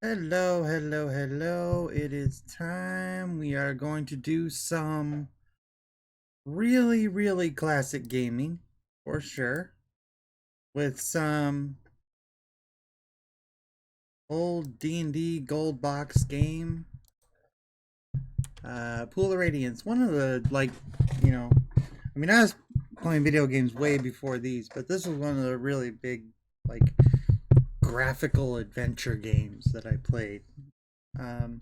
Hello, hello, hello. It is time. We are going to do some really classic gaming for sure with some old D&D gold box game. Pool of Radiance. One of the, I was playing video games way before these, but this was one of the really big, like, graphical adventure games that I played. And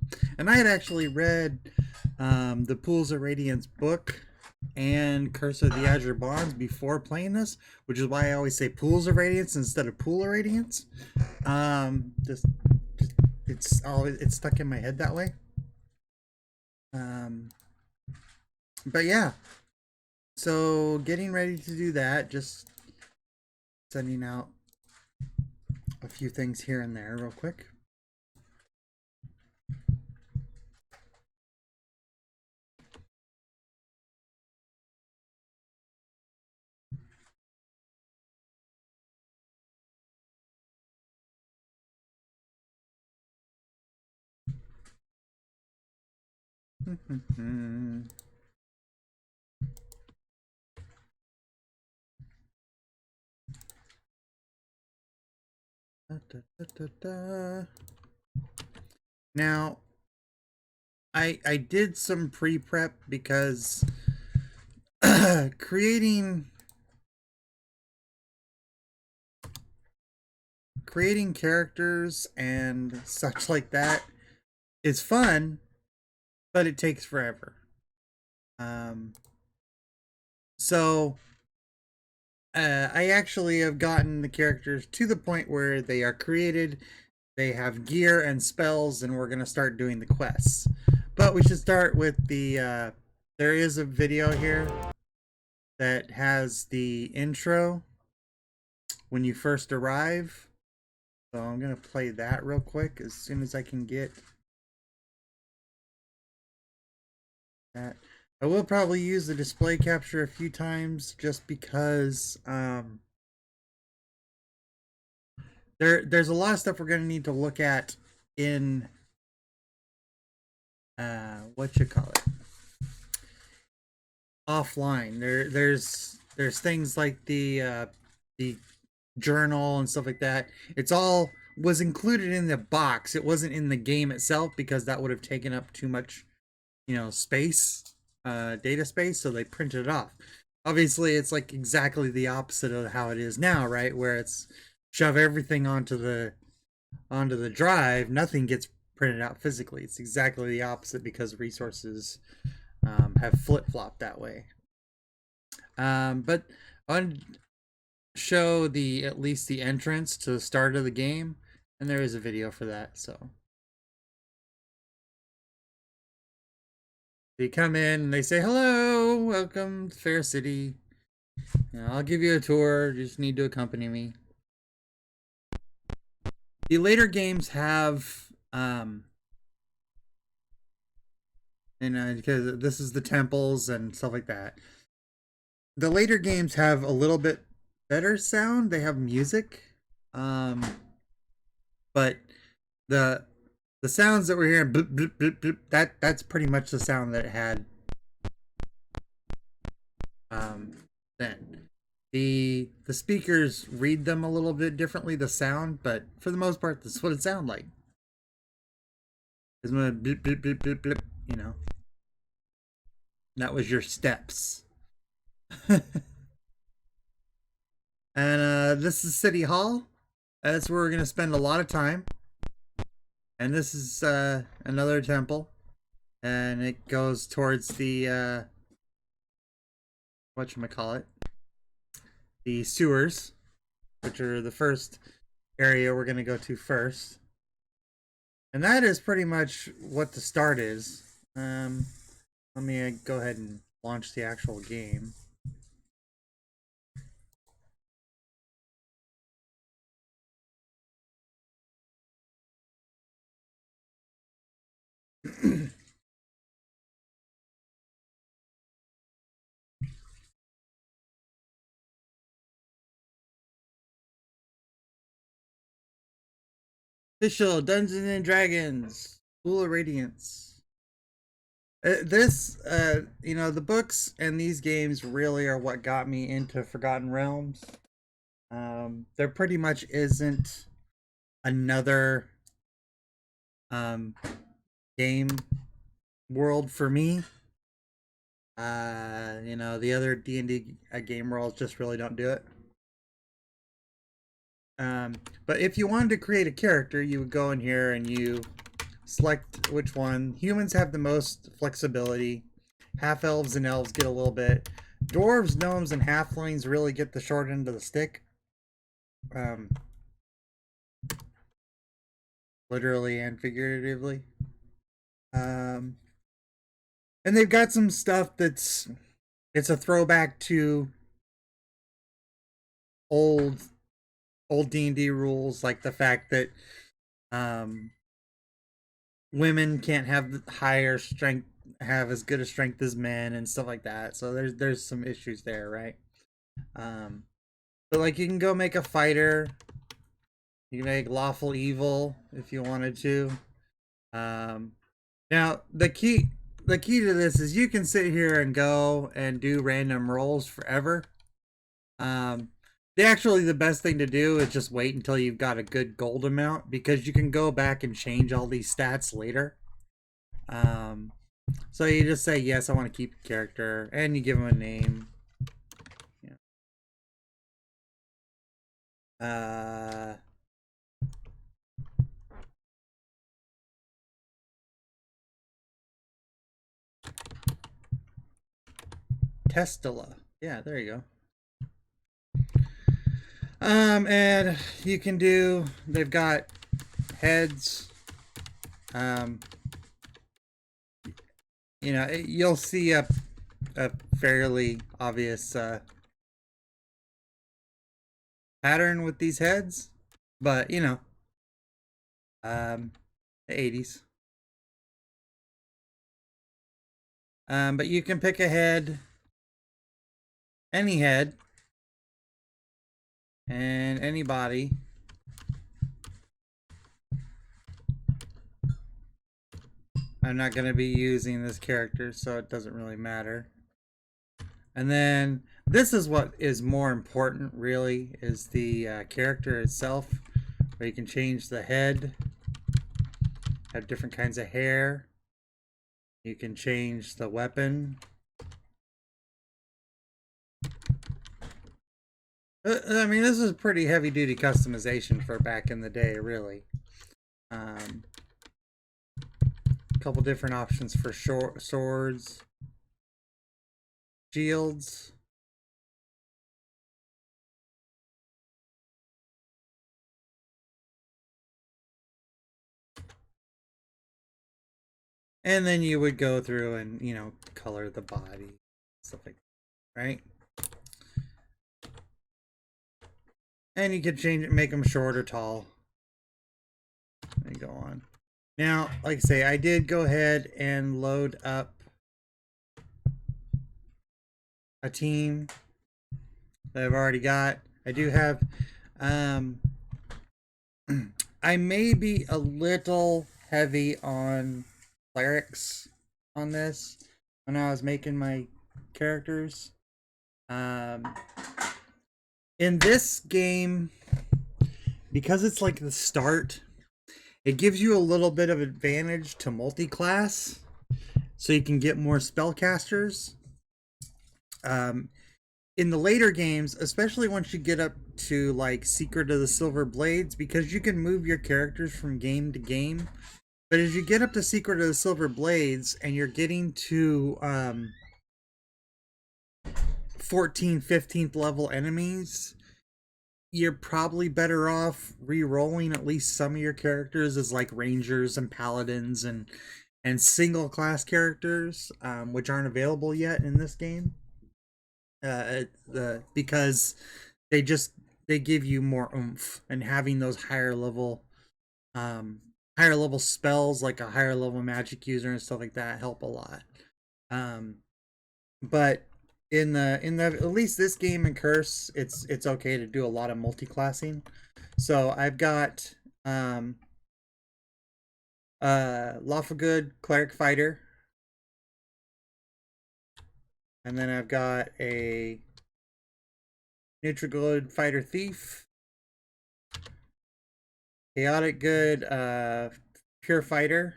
I had actually read the Pools of Radiance book and Curse of the Azure Bonds before playing this, which is why I always say Pools of Radiance instead of Pool of Radiance. Just it's stuck in my head that way. Um, but yeah, so getting ready to do that, just sending out a few things here and there real quick. Now, I did some pre-prep because creating characters and such like that is fun, but it takes forever. Um, so I actually have gotten the characters to the point where they are created, they have gear and spells, and we're gonna start doing the quests. But we should start with the. There is a video here that has the intro when you first arrive. So I'm gonna play that real quick as soon as I can get that. I will probably use the display capture a few times just because there's a lot of stuff we're gonna need to look at in what you call it, offline. There's things like the journal and stuff like that. It's all was included in the box. It wasn't in the game itself because that would have taken up too much, space, data space. So they printed it off. Obviously, it's like exactly the opposite of how it is now, right? Where it's shove everything onto the drive. Nothing gets printed out physically. It's exactly the opposite because resources have flip flopped that way. But on show the at least the entrance to the start of the game, and there is a video for that. So they come in and they say, "Hello, welcome to Fair City. I'll give you a tour. You just need to accompany me." The later games have, because this is the temples and stuff like that. The later games have a little bit better sound. They have music, um, but the the sounds that we're hearing, bloop, bloop, bloop, bloop, that's pretty much the sound that it had then. The speakers read them a little bit differently, the sound, but for the most part, this is what it sounds like. It's when it blip, blip, blip, blip, blip, that was your steps. And this is City Hall. That's where we're gonna spend a lot of time. And this is another temple, and it goes towards the whatchamacallit, the sewers, which are the first area we're gonna go to first. And that is pretty much what the start is. Let me go ahead and launch the actual game. Official Dungeons and Dragons, School of Radiance. The books and these games really are what got me into Forgotten Realms. There pretty much isn't another um, game world for me. The other D&D game worlds just really don't do it. But if you wanted to create a character, you would go in here and you select which one. Humans have the most flexibility. Half elves and elves get a little bit. Dwarves, gnomes, and halflings really get the short end of the stick. Um, Literally and figuratively. And they've got some stuff it's a throwback to old D&D rules, like the fact that um, women can't have higher strength, have as good a strength as men, and stuff like that. So there's some issues there, right? Um, but like you can go make a fighter. You can make lawful evil if you wanted to. Um, Now the key to this is you can sit here and go and do random rolls forever. Um, the best thing to do is just wait until you've got a good gold amount, because you can go back and change all these stats later. Um, so you just say yes, I want to keep the character, and you give him a name. Yeah. Testala. Yeah, there you go. And you can do. They've got heads. Um, you'll see a fairly obvious pattern with these heads, but the 80s. But you can pick a head, any head, and any body. I'm not going to be using this character, so it doesn't really matter. And then this is what is more important, really, is the character itself, where you can change the head, have different kinds of hair. You can change the weapon. I mean, this is pretty heavy-duty customization for back in the day, really. A couple different options for swords, shields. And then you would go through and, color the body, stuff like that, right? And you could change it, make them short or tall. And go on. Now, like I say, I did go ahead and load up a team that I've already got. I do have, I may be a little heavy on clerics on this when I was making my characters. In this game, because it's like the start, it gives you a little bit of advantage to multi-class, so you can get more spellcasters. In the later games, especially once you get up to like Secret of the Silver Blades, because you can move your characters from game to game. But as you get up to Secret of the Silver Blades and you're getting to 14th, 15th level enemies, you're probably better off re-rolling at least some of your characters as like rangers and paladins and single class characters, which aren't available yet in this game. Because they give you more oomph, and having those higher level spells, like a higher level magic user and stuff like that, help a lot. But in the at least this game in Curse, it's okay to do a lot of multi-classing. So I've got Lawful Good Cleric Fighter. And then I've got a Neutral Good Fighter Thief. Chaotic Good Pure Fighter.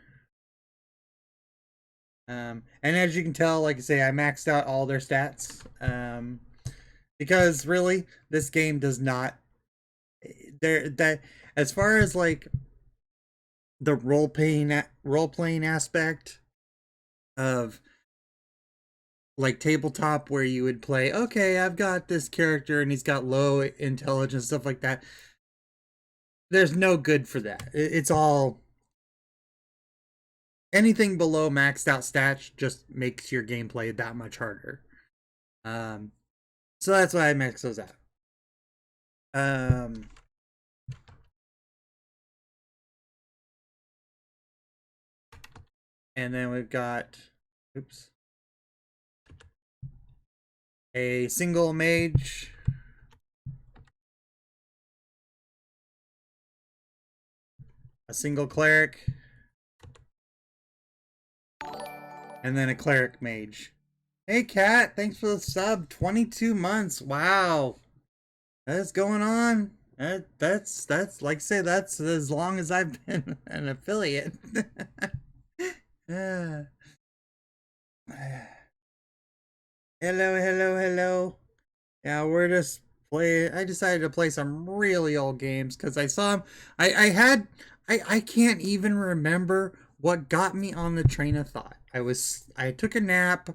And as you can tell, like I say, I maxed out all their stats. Because really, this game does not there that as far as like the role playing aspect of like tabletop where you would play, okay, I've got this character and he's got low intelligence, stuff like that. There's no good for that. It's all anything below maxed out stats just makes your gameplay that much harder. Um, so that's why I max those out. Um, and then we've got, oops, a single mage, a single cleric, and then a cleric mage. Hey Kat, thanks for the sub. 22 months. Wow. That's going on. That's like I say, that's as long as I've been an affiliate. Hello, hello. Yeah, we're just play. I decided to play some really old games because I saw them. I can't even remember what got me on the train of thought. I took a nap.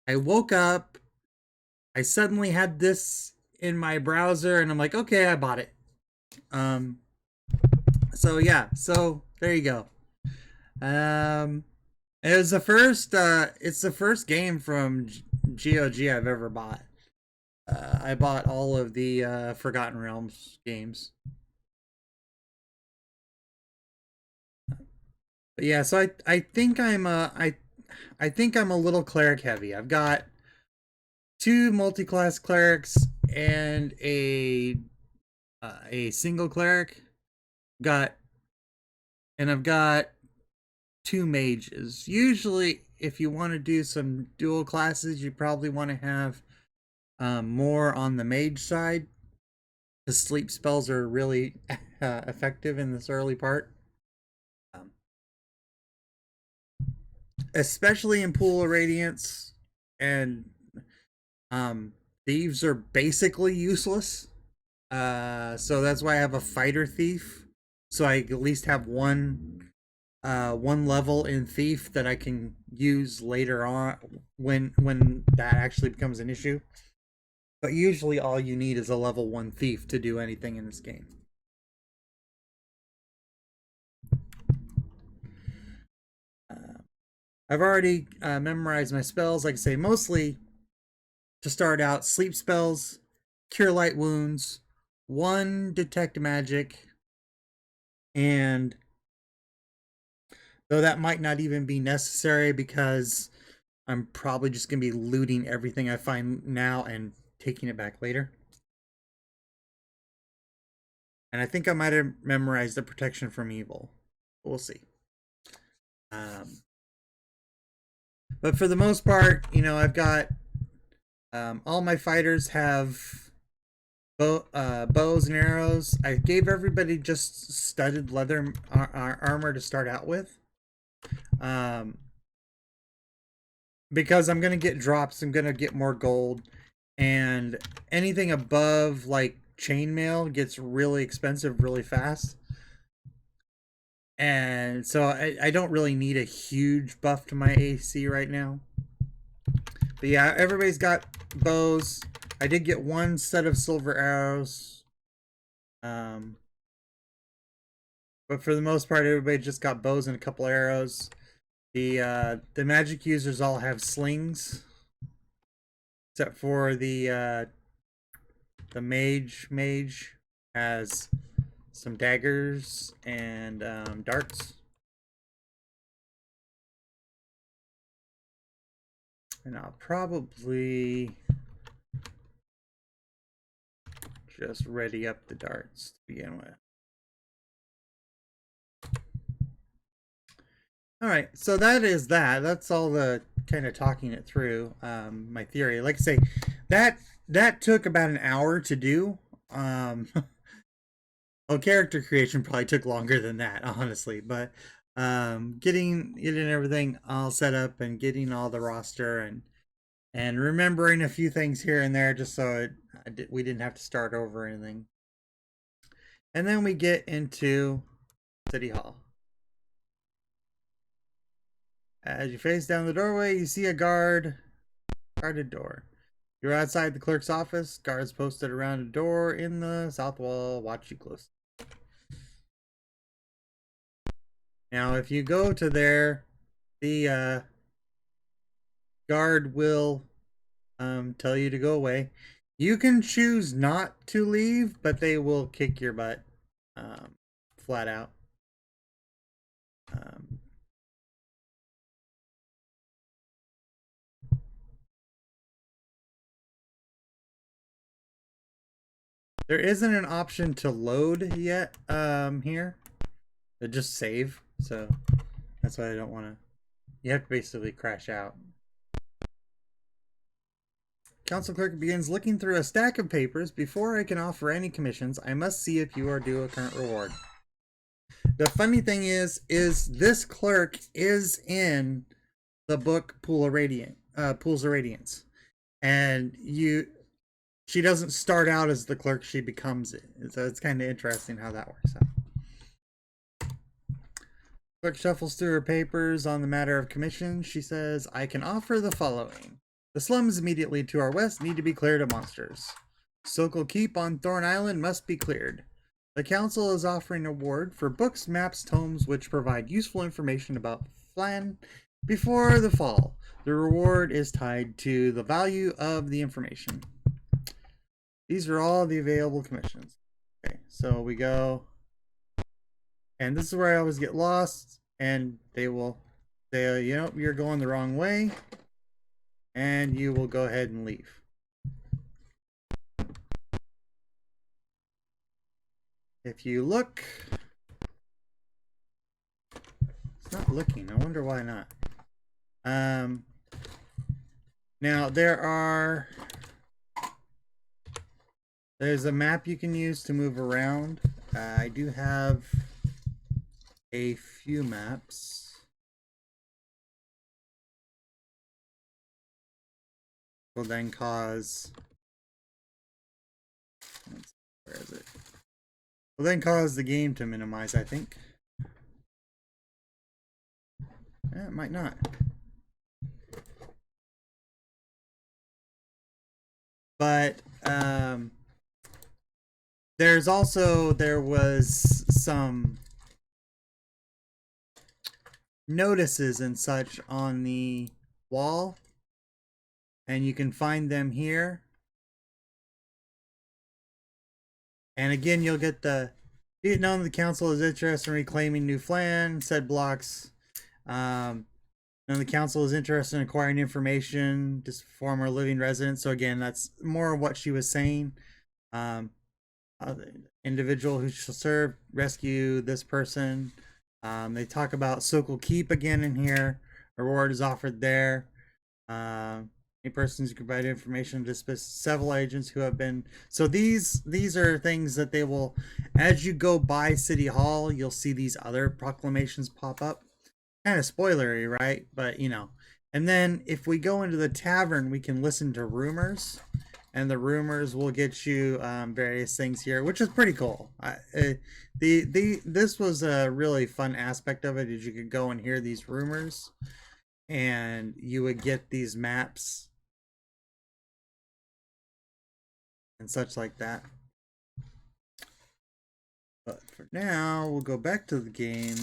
I woke up. I suddenly had this in my browser, and I'm like, okay, I bought it. Um. So yeah. So there you go. Um. It was the first. It's the first game from GOG I've ever bought. I bought all of the Forgotten Realms games. But yeah, so I think I think I'm a little cleric heavy. I've got two multi-class clerics and a single cleric. Got and I've got two mages. Usually, if you want to do some dual classes, you probably want to have more on the mage side. The sleep spells are really effective in this early part. Um, Especially in Pool of Radiance, and thieves are basically useless. So that's why I have a fighter thief, so I at least have one level in thief that I can use later on when that actually becomes an issue. But usually all you need is a level 1 thief to do anything in this game. I've already memorized my spells. Like I say, mostly to start out, sleep spells, cure light wounds, one detect magic, and though that might not even be necessary because I'm probably just going to be looting everything I find now and taking it back later. And I think I might have memorized the protection from evil. We'll see. But for the most part, you know, I've got all my fighters have bows and arrows. I gave everybody just studded leather armor to start out with. Because I'm going to get drops, I'm going to get more gold. And anything above like chainmail gets really expensive really fast. And so I don't really need a huge buff to my AC right now. But yeah, everybody's got bows. I did get one set of silver arrows. But for the most part, everybody just got bows and a couple arrows. The magic users all have slings, except for the mage has some daggers and darts. And I'll probably just ready up the darts to begin with. All right, so that is that. That's all the kind of talking it through. My theory, like I say, that that took about an hour to do. Um, well, character creation probably took longer than that, honestly. But getting everything all set up and getting all the roster and remembering a few things here and there, just so we didn't have to start over or anything. And then we get into City Hall. As you face down the doorway, you see a guarded door. You're outside the clerk's office. Guards posted around a door in the south wall watch you closely. Now, if you go to there, the guard will tell you to go away. You can choose not to leave, but they will kick your butt flat out. Um, there isn't an option to load yet here. Just save, so that's why I don't want to. You have to basically crash out. Council clerk begins looking through a stack of papers. Before I can offer any commissions, I must see if you are due a current reward. The funny thing is this clerk is in the book Pools of Radiance, and she doesn't start out as the clerk; she becomes it. So it's kind of interesting how that works out. Clerk shuffles through her papers on the matter of commissions. She says, "I can offer the following. The slums immediately to our west need to be cleared of monsters. Sokol Keep on Thorn Island must be cleared. The council is offering a reward for books, maps, tomes which provide useful information about Flan before the fall. The reward is tied to the value of the information." These are all the available commissions. Okay, so we go, and this is where I always get lost, and they will say, you know, you're going the wrong way, and you will go ahead and leave. If you look, it's not looking. I wonder why not. Now there's a map you can use to move around. I do have a few maps. Will then cause, where is it? Will then cause the game to minimize, I think. It might not. But there was some notices and such on the wall, and you can find them here. And again, you'll get the be it known the council is interested in reclaiming New Flan, said blocks. And the council is interested in acquiring information to former living residents. So again, that's more of what she was saying. Individual who shall serve, rescue this person. They talk about Sokol Keep again in here. Reward is offered there. Any persons who provide information to several agents who have been. So these are things that they will, as you go by City Hall, you'll see these other proclamations pop up. Kind of spoilery, right? But you know. And then if we go into the tavern, we can listen to rumors, and the rumors will get you various things here, which is pretty cool. This was a really fun aspect of it, is you could go and hear these rumors, and you would get these maps and such like that. But for now, we'll go back to the game.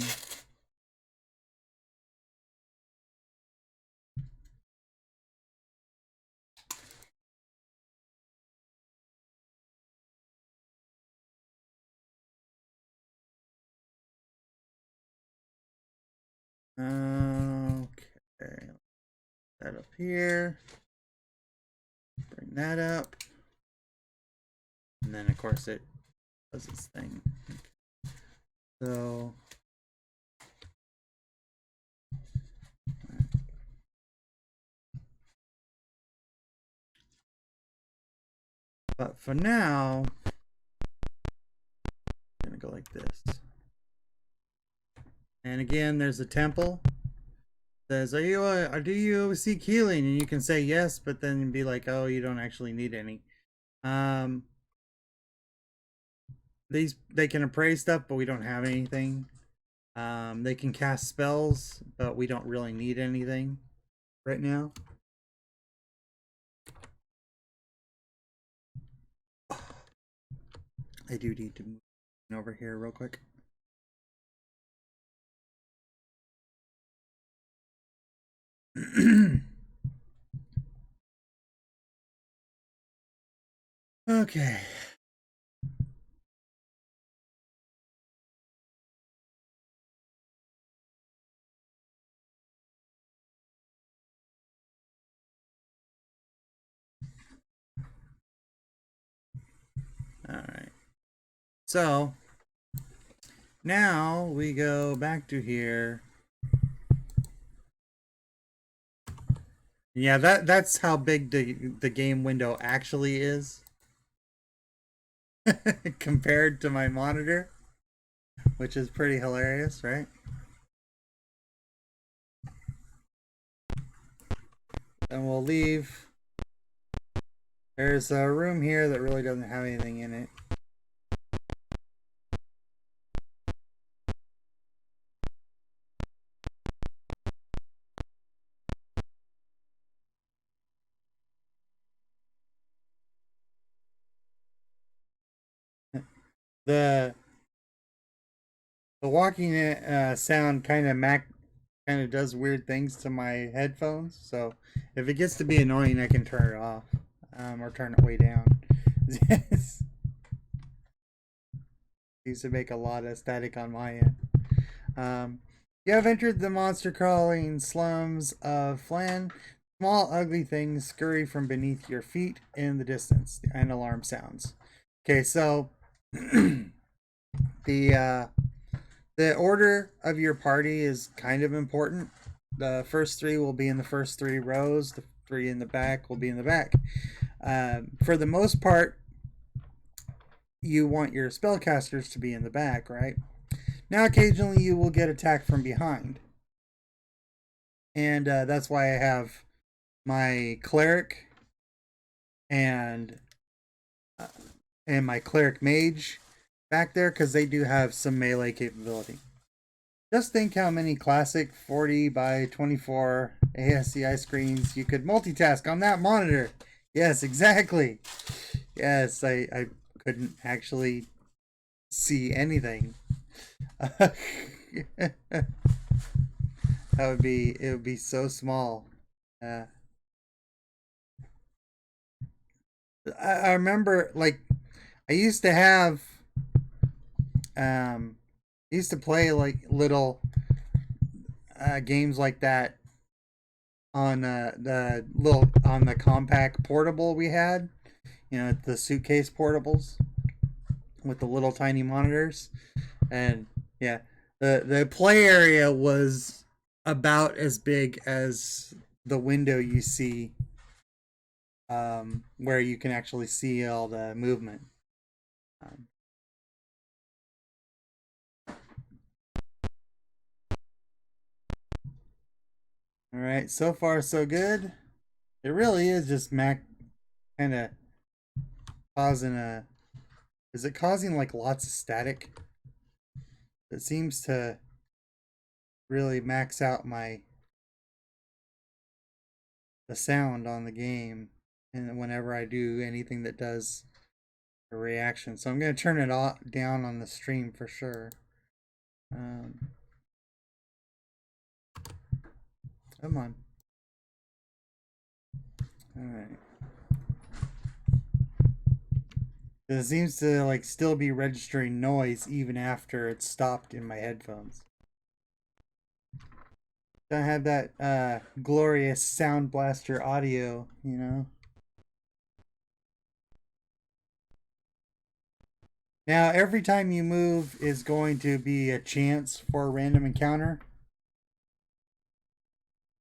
Okay, that up here. Bring that up. And then of course it does its thing. So But for now, I'm gonna go like this. And again, there's a temple. It says, do you seek healing? And you can say yes, but then be like, oh, you don't actually need any. Um, they can appraise stuff, but we don't have anything. They can cast spells, but we don't really need anything right now. I do need to move over here real quick. Okay. All right. So now we go back to here. Yeah, that's how big the game window actually is compared to my monitor, which is pretty hilarious, right? And we'll leave. There's a room here that really doesn't have anything in it. The the walking sound kind of does weird things to my headphones. So if it gets to be annoying, I can turn it off or turn it way down. Used to make a lot of static on my end. You have entered the monster crawling slums of Flan. Small ugly things scurry from beneath your feet in the distance, and alarm sounds. Okay, so the the order of your party is kind of important. The first three will be in the first three rows. The three in the back will be in the back. For the most part, you want your spellcasters to be in the back, right? Now, occasionally you will get attacked from behind. And that's why I have my cleric and my cleric mage back there, because they do have some melee capability. Just think how many classic 40 by 24 ASCI screens you could multitask on that monitor. Yes, exactly. Yes, I couldn't actually see anything. It would be so small. I remember, like, I used to have used to play like little games like that on the compact portable we had, the suitcase portables with the little tiny monitors. And yeah, the play area was about as big as the window you see, where you can actually see all the movement. um, all right, so far so good. It really is just Mac kind of causing a is it causing like lots of static? It seems to really max out the sound on the game, and whenever I do anything that does a reaction. So I'm going to turn it down on the stream for sure. Um, Come on. All right. It seems to like still be registering noise even after it's stopped in my headphones. Don't have that glorious Sound Blaster audio, Now, every time you move is going to be a chance for a random encounter.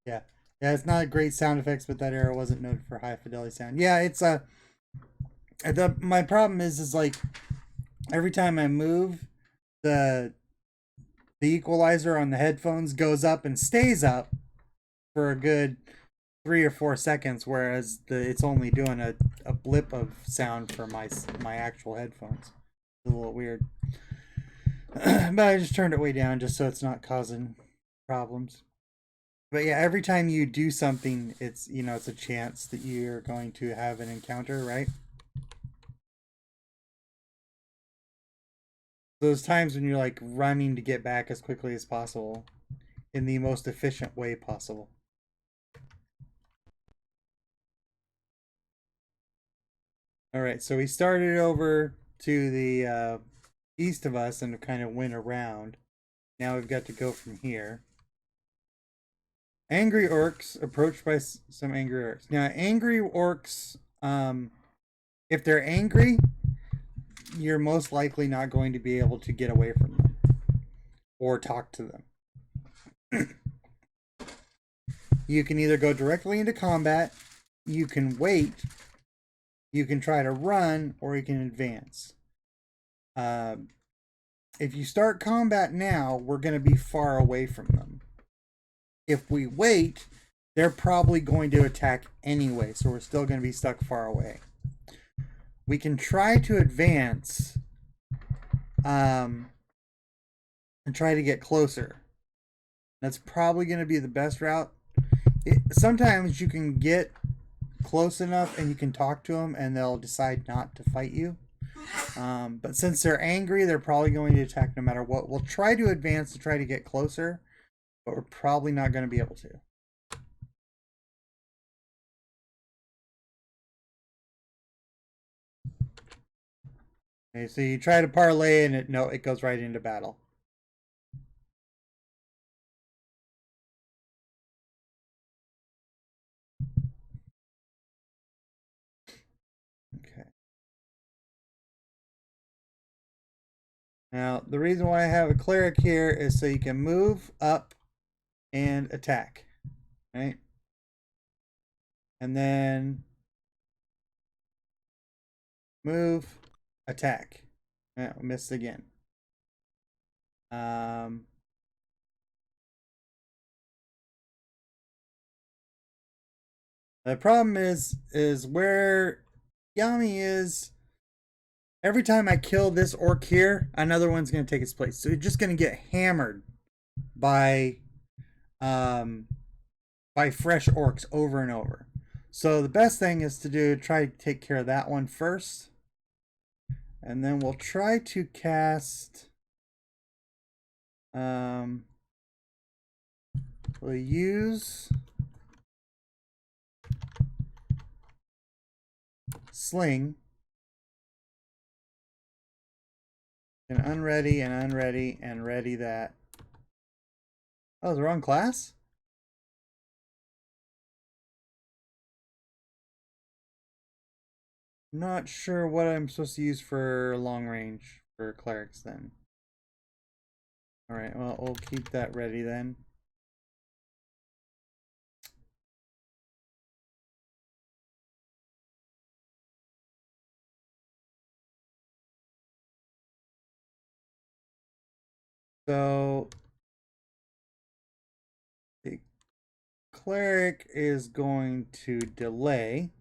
Yeah. Yeah, it's not a great sound effects, but that error wasn't noted for high fidelity sound. Yeah, it's My problem is like every time I move, the the equalizer on the headphones goes up and stays up for a good 3 or 4 seconds, whereas it's only doing a blip of sound for my actual headphones. It's a little weird. But I just turned it way down just so it's not causing problems. But yeah, every time you do something, it's it's a chance that you're going to have an encounter, right? Those times when you're like running to get back as quickly as possible in the most efficient way possible. All right, so we started over to the east of us and kind of went around. Now we've got to go from here. Angry orcs approached by some angry orcs. Now, angry orcs, if they're angry, you're most likely not going to be able to get away from them or talk to them. You can either go directly into combat, you can wait, you can try to run, or you can advance. If you start combat now, we're going to be far away from them. If we wait, they're probably going to attack anyway, so we're still going to be stuck far away. We can try to advance and try to get closer. That's probably going to be the best route. Sometimes you can get close enough and you can talk to them and they'll decide not to fight you. But since they're angry, they're probably going to attack no matter what. We'll try to advance to try to get closer, but we're probably not going to be able to. Okay, so you try to parlay and it goes right into battle. Okay. Now, the reason why I have a cleric here is so you can move up and attack. Right? And then move, attack. Oh, missed again. The problem is where Yami is. Every time I kill this orc here, another one's going to take its place. So you're just going to get hammered by fresh orcs over and over. So the best thing is to try to take care of that one first. And then we'll try to cast we'll use Sling and unready and unready and ready that. Oh, the wrong class? Not sure what I'm supposed to use for long range for clerics then. Alright, well, we'll keep that ready then. So the cleric is going to delay.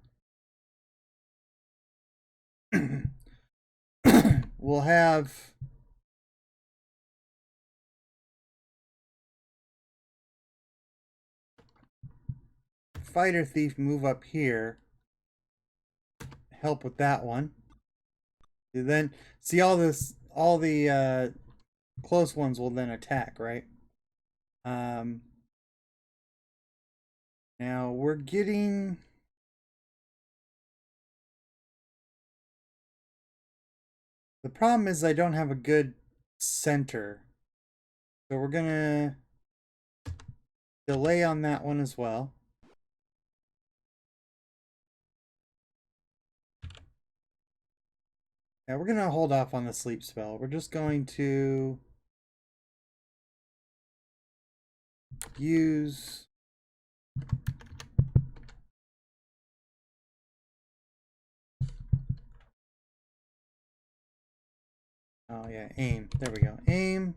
We'll have Fighter Thief move up here. Help with that one. And then see all the close ones will then attack, right? Now we're getting the problem is I don't have a good center. So we're gonna delay on that one as well. Yeah, we're gonna hold off on the sleep spell. We're just going to use Oh yeah, aim. There we go. Aim.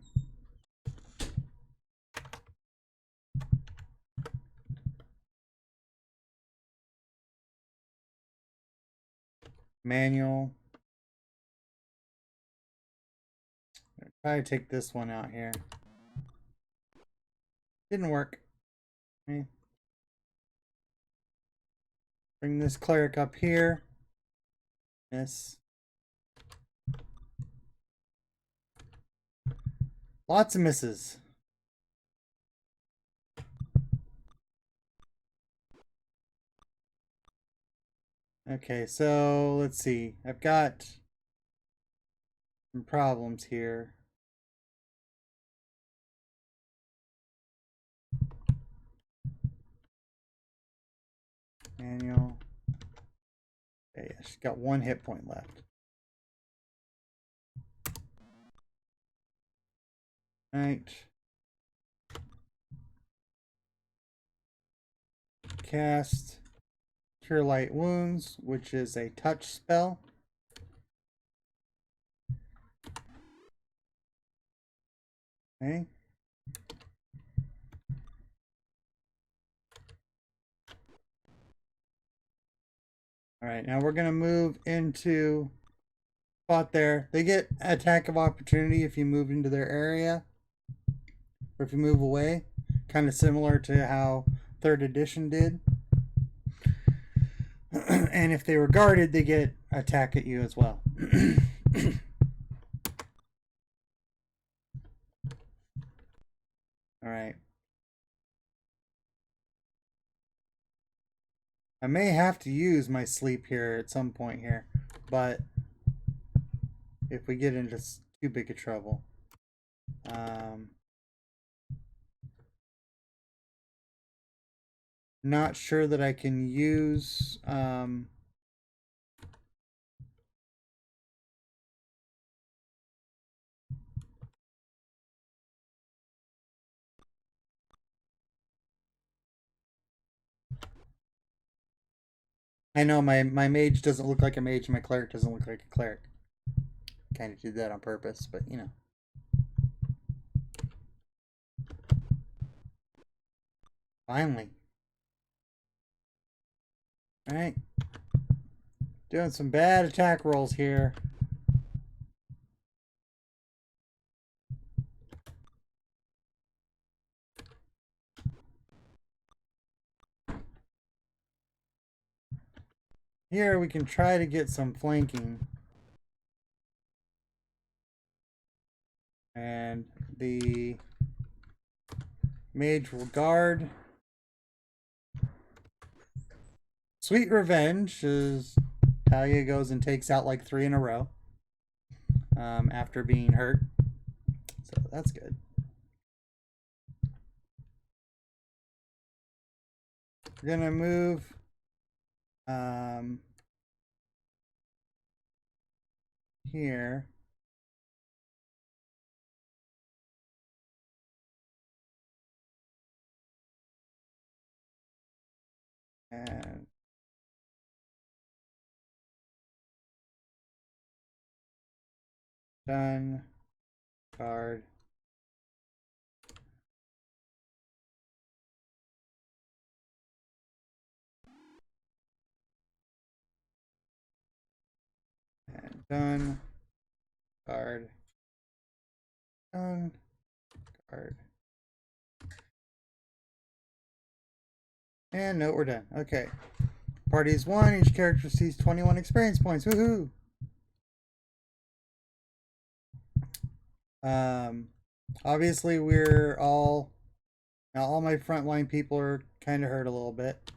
Manual. Try to take this one out here. Didn't work. Okay. Bring this cleric up here. Miss. Lots of misses. Okay, so let's see. I've got some problems here. Manual. Okay, yeah, she's got 1 hit point left. Right. Cast Cure Light Wounds, which is a touch spell. Okay. Alright, now we're going to move into spot there. They get attack of opportunity if you move into their area. Or if you move away. Kind of similar to how 3rd edition did. And if they were guarded, they get attack at you as well. Alright. I may have to use my sleep here at some point here, but if we get into too big a trouble. Not sure that I can use I know my mage doesn't look like a mage, my cleric doesn't look like a cleric. Kind of did that on purpose, but you know. Finally. Alright. Doing some bad attack rolls here. Here we can try to get some flanking. And the mage will guard. Sweet Revenge is Talia goes and takes out like 3 in a row after being hurt. So that's good. We're going to move here. And done. Guard. And done. Guard. Done. Guard. And no, we're done. Okay. Party's 1. Each character receives 21 experience points. Woohoo! Obviously we're all now all my frontline people are kind of hurt a little bit.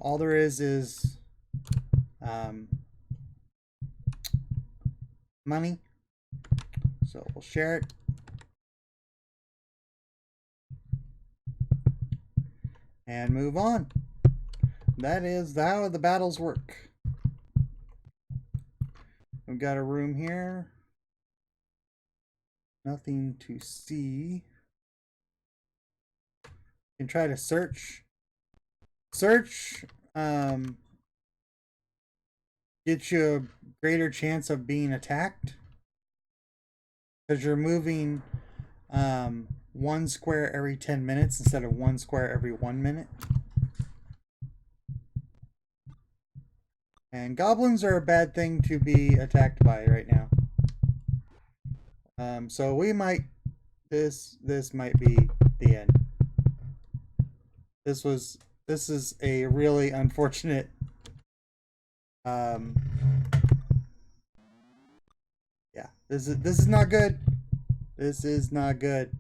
All there is money. So we'll share it. And move on. That is how the battles work. We've got a room here. Nothing to see. You can try to search. Search gets you a greater chance of being attacked. because you're moving one square every 10 minutes instead of one square every 1 minute. And goblins are a bad thing to be attacked by right now. So we might, this might be the end. This is a really unfortunate um, yeah, this is not good. This is not good.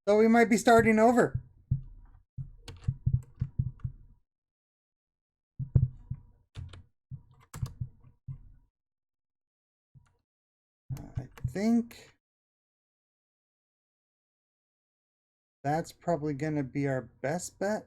So we might be starting over. I think that's probably going to be our best bet.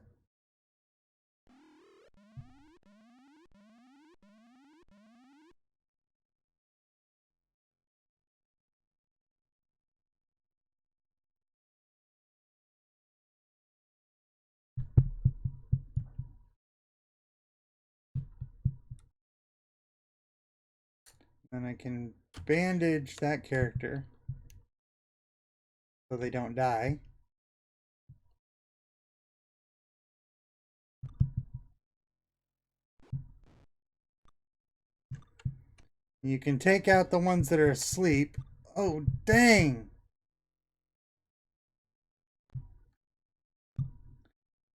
And I can bandage that character so they don't die. You can take out the ones that are asleep. Oh, dang!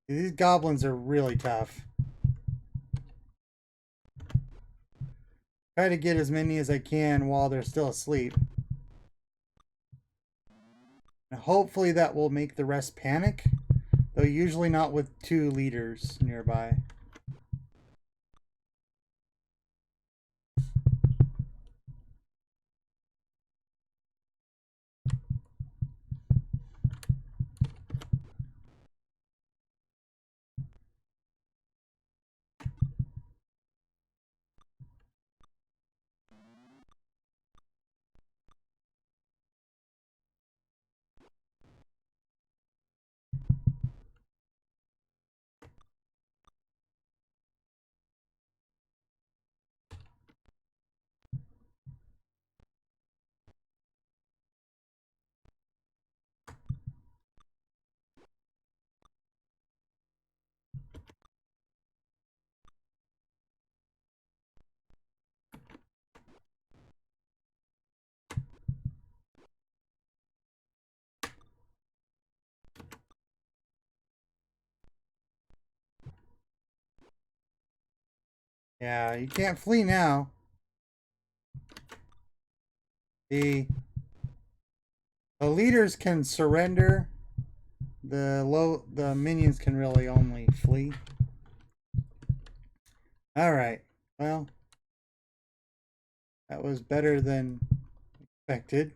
These goblins are really tough. Try to get as many as I can while they're still asleep. And hopefully that will make the rest panic, though usually not with 2 leaders nearby. Yeah, you can't flee now. The leaders can surrender. The minions can really only flee. All right. Well, that was better than expected.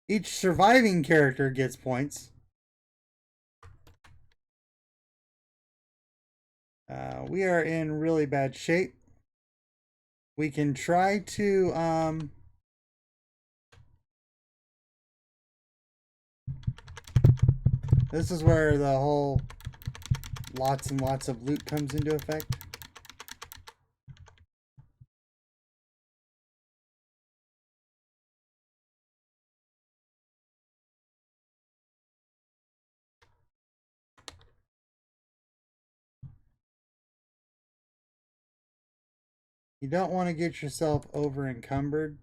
Each surviving character gets points. We are in really bad shape. We can try to this is where the whole lots and lots of loot comes into effect. You don't want to get yourself over encumbered,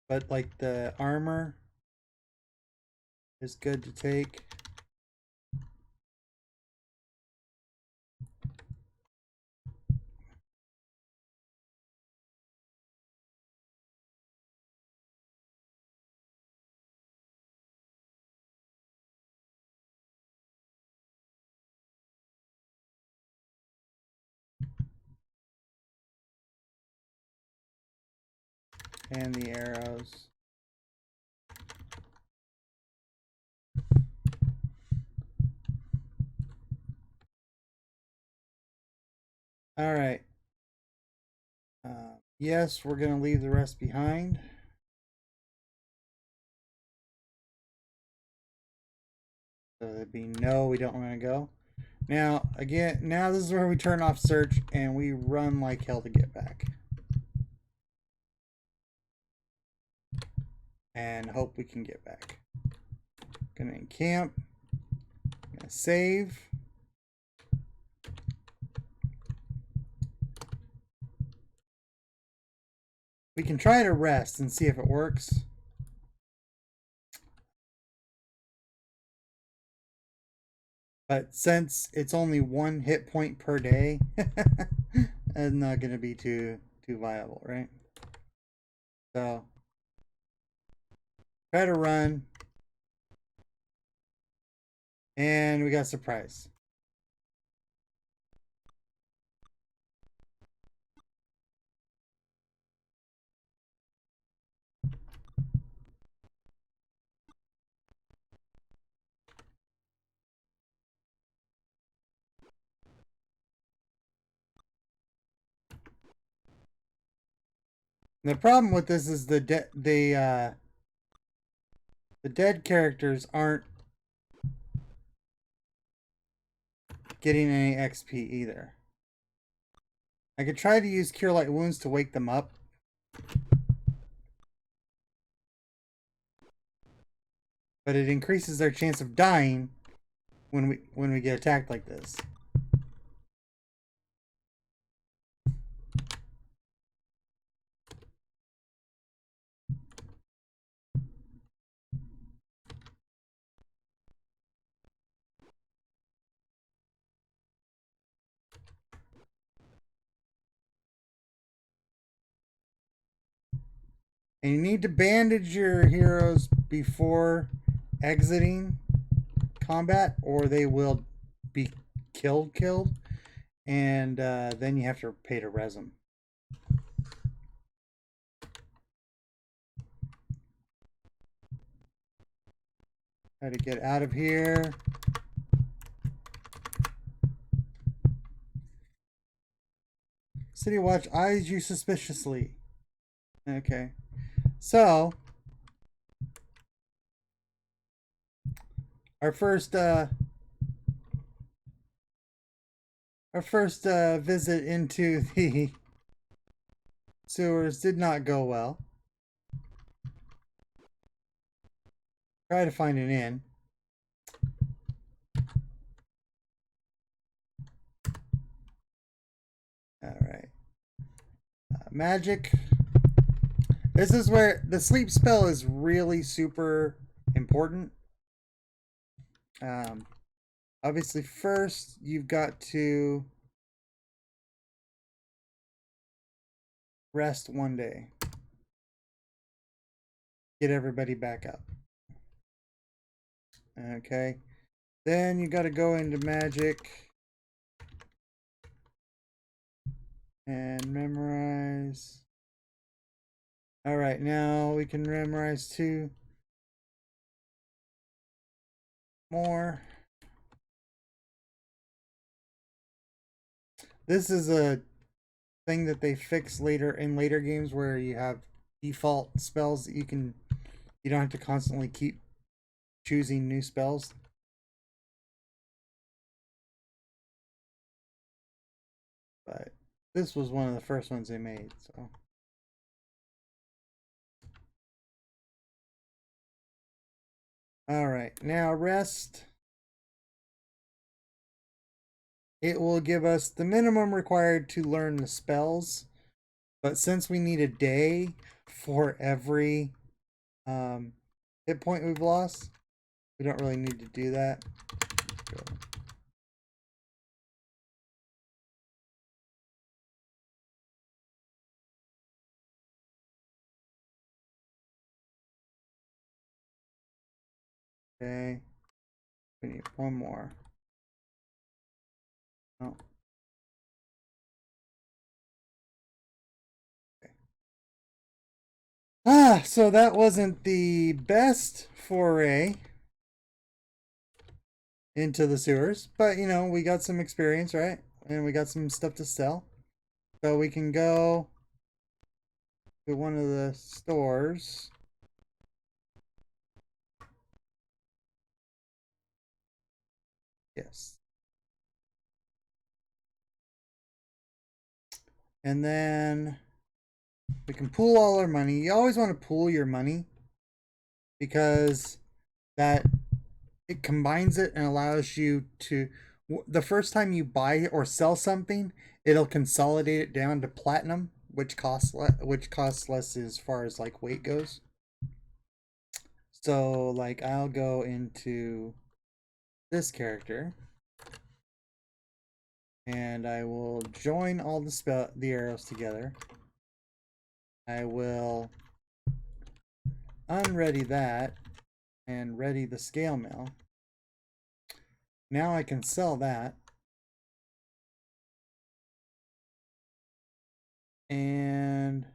but like the armor is good to take. And the arrows. All right. Yes, we're going to leave the rest behind. So it'd be no, we don't want to go. Now, again, now this is where we turn off search and we run like hell to get back. And hope we can get back. Gonna encamp. Gonna save. We can try to rest and see if it works. But since it's only 1 hit point per day, it's not gonna be too viable, right? So try to run. And we got a surprise. The problem with this is the dead characters aren't getting any XP either. I could try to use Cure Light Wounds to wake them up. But it increases their chance of dying when we get attacked like this. And you need to bandage your heroes before exiting combat, or they will be killed. And then you have to pay to res them. Try to get out of here. City Watch eyes you suspiciously. Okay. So, our first visit into the sewers did not go well. Try to find an inn. All right. Magic. This is where the sleep spell is really super important. Obviously, first you've got to rest 1 day. Get everybody back up. Okay. Then you got to go into magic and memorize. All right, now we can memorize 2 more. This is a thing that they fix later in later games where you have default spells that you don't have to constantly keep choosing new spells. But this was one of the first ones they made, so. All right, now rest. It will give us the minimum required to learn the spells, but since we need a day for every hit point we've lost, we don't really need to do that. Okay, we need 1 more. Oh. So that wasn't the best foray into the sewers, but you know, we got some experience, right? and we got some stuff to sell. So we can go to one of the stores. Yes. And then we can pool all our money. You always want to pool your money because that it combines it and allows you to the first time you buy or sell something, it'll consolidate it down to platinum, which costs less as far as like weight goes. So like I'll go into this character and I will join all the arrows together. I will unready that and ready the scale mill. Now I can sell that. And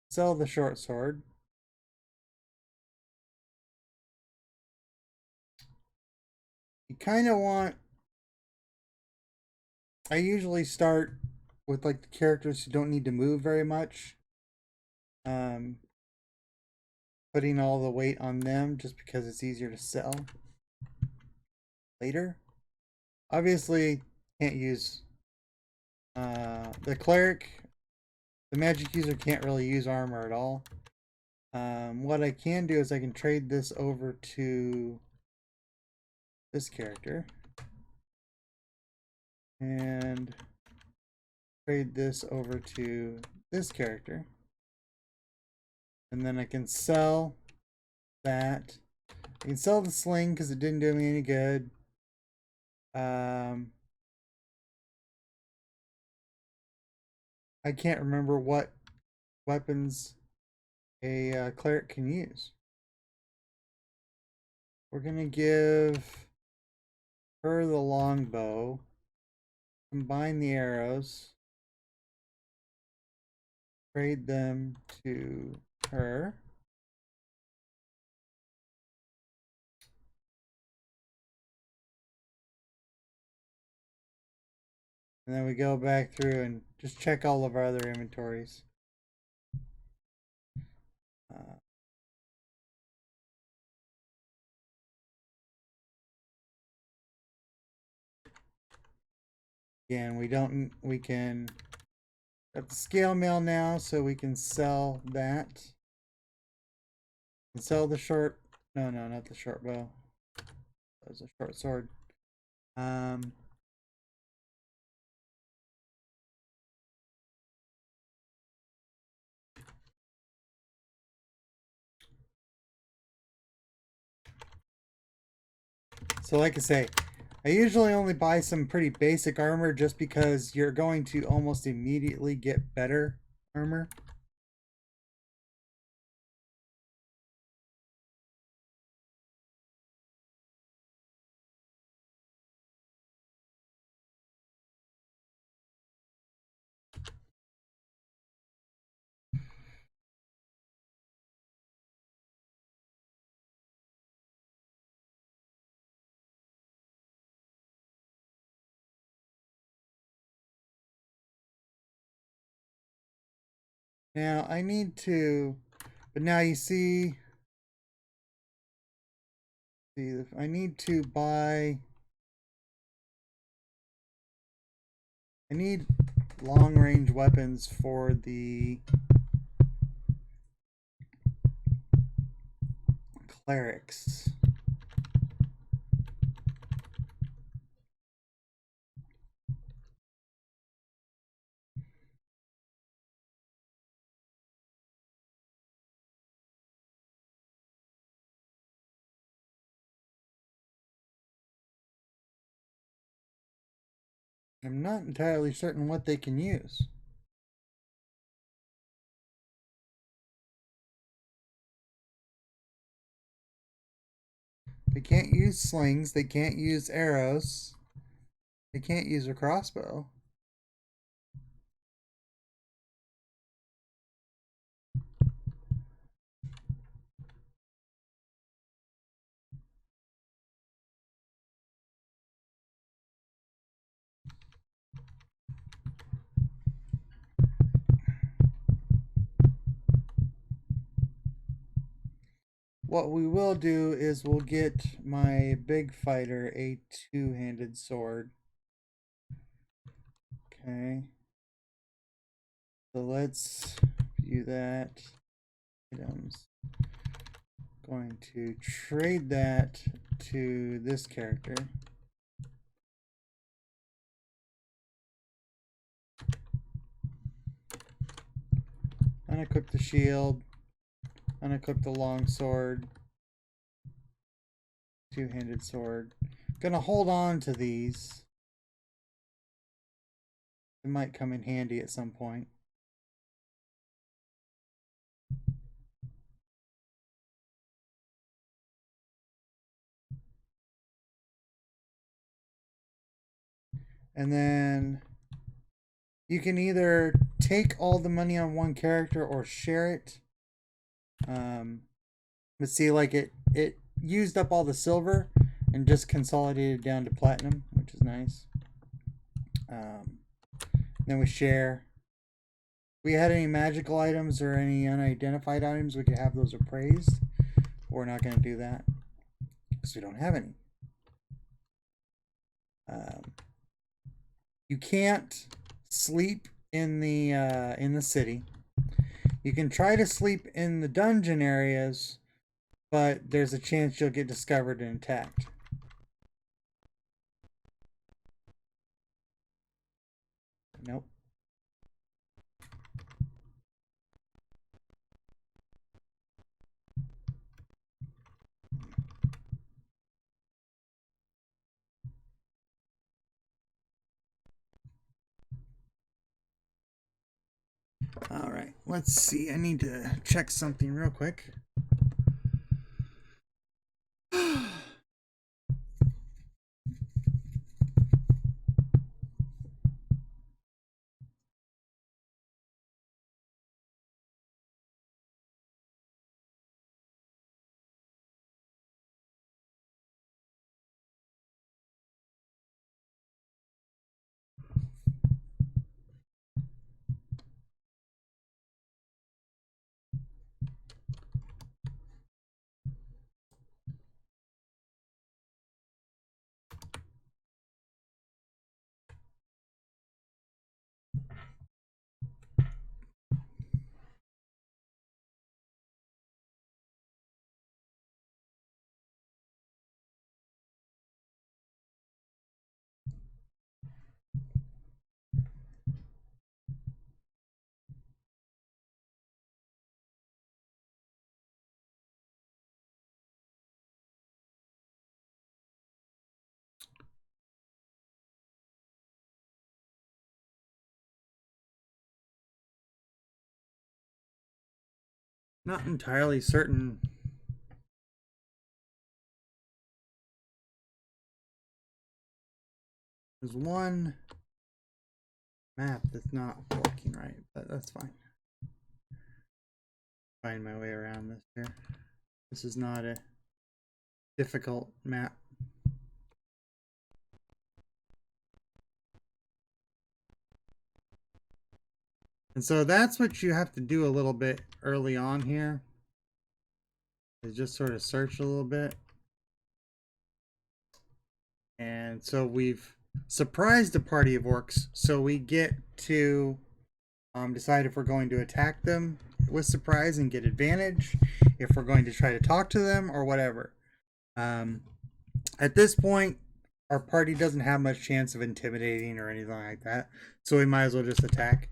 sell the short sword. You kind of want... I usually start with like the characters who don't need to move very much. Putting all the weight on them just because it's easier to sell later. Obviously, can't use the cleric. The magic user can't really use armor at all. What I can do is I can trade this over to this character. And trade this over to this character. And then I can sell that. I can sell the sling because it didn't do me any good. I can't remember what weapons a cleric can use. We're going to give her the longbow. Combine the arrows. Trade them to her. And then we go back through and just check all of our other inventories. Again, we can got the scale mill now, so we can sell that. And sell the short, no, not the short bow. That was a short sword. So like I say, I usually only buy some pretty basic armor just because you're going to almost immediately get better armor. Now I need to, but now you see, I need to buy, I need long range weapons for the clerics. I'm not entirely certain what they can use. They can't use slings, they can't use arrows, they can't use a crossbow. what we will do is we'll get my big fighter a two-handed sword. Okay. So let's view that. Items. Going to trade that to this character. Unequip the shield. Unequip the long sword. Two-handed sword. Gonna hold on to these. It might come in handy at some point. And then you can either take all the money on one character or share it. But see, like it used up all the silver and just consolidated down to platinum, which is nice. Then we share. If we had any magical items or any unidentified items, we could have those appraised. We're not going to do that because we don't have any. You can't sleep in the city. You can try to sleep in the dungeon areas, but there's a chance you'll get discovered and attacked. Nope. All right, let's see. I need to check something real quick. Not entirely certain. There's one map that's not working right, but that's fine. Find my way around this here. This is not a difficult map. And so that's what you have to do a little bit early on here. Is just sort of search a little bit. And so we've surprised a party of orcs. So we get to decide if we're going to attack them with surprise and get advantage, if we're going to try to talk to them or whatever. At this point, our party doesn't have much chance of intimidating or anything like that. So we might as well just attack.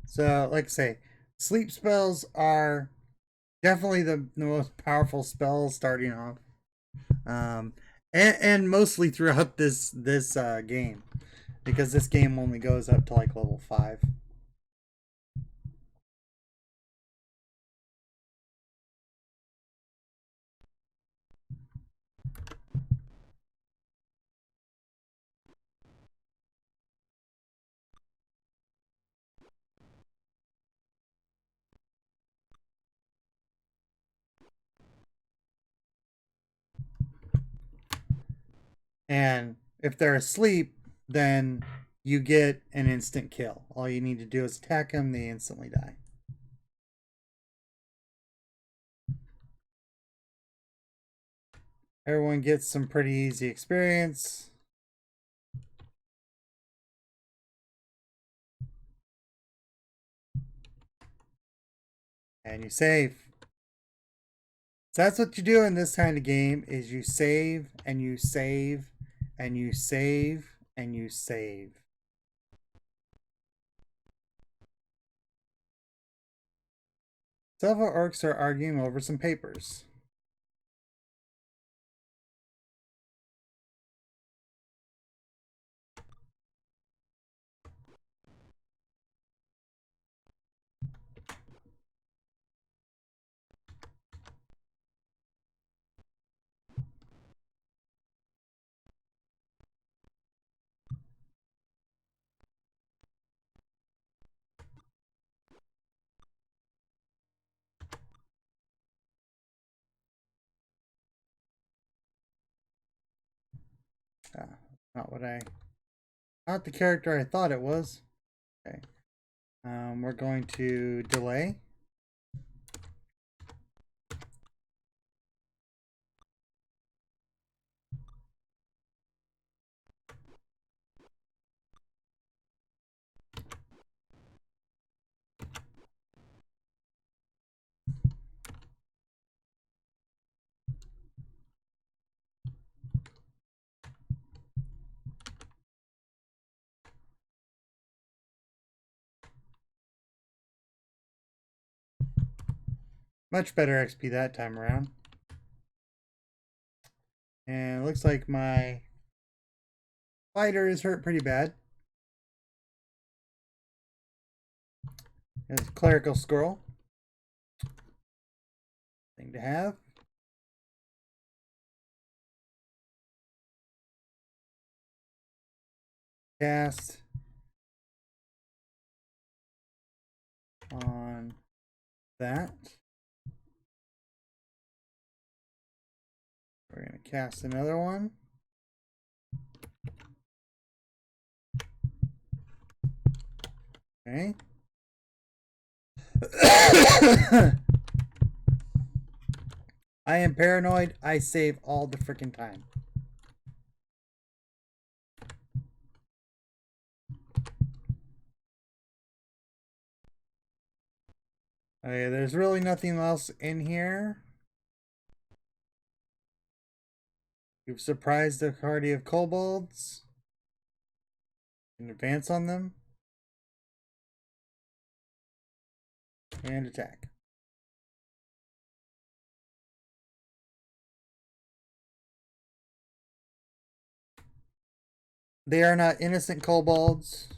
So, like I say, Sleep spells are definitely the most powerful spells starting off, um, and mostly throughout this game, because this game only goes up to like level 5. And if they're asleep, then you get an instant kill. All you need to do is attack them; they instantly die. Everyone gets some pretty easy experience. And you save. So that's what you do in this kind of game is you save and you save and you save and you save. Several orcs are arguing over some papers. Ah, not what I, not the character I thought it was. Okay. We're going to delay. Much better XP that time around. And it looks like my fighter is hurt pretty bad. There's a clerical scroll. Thing to have. Cast on that. We're going to cast another one. Okay. I am paranoid. I save all the freaking time. Okay, there's really nothing else in here. You've surprised a party of kobolds. You can advance on them. And attack. They are not innocent kobolds.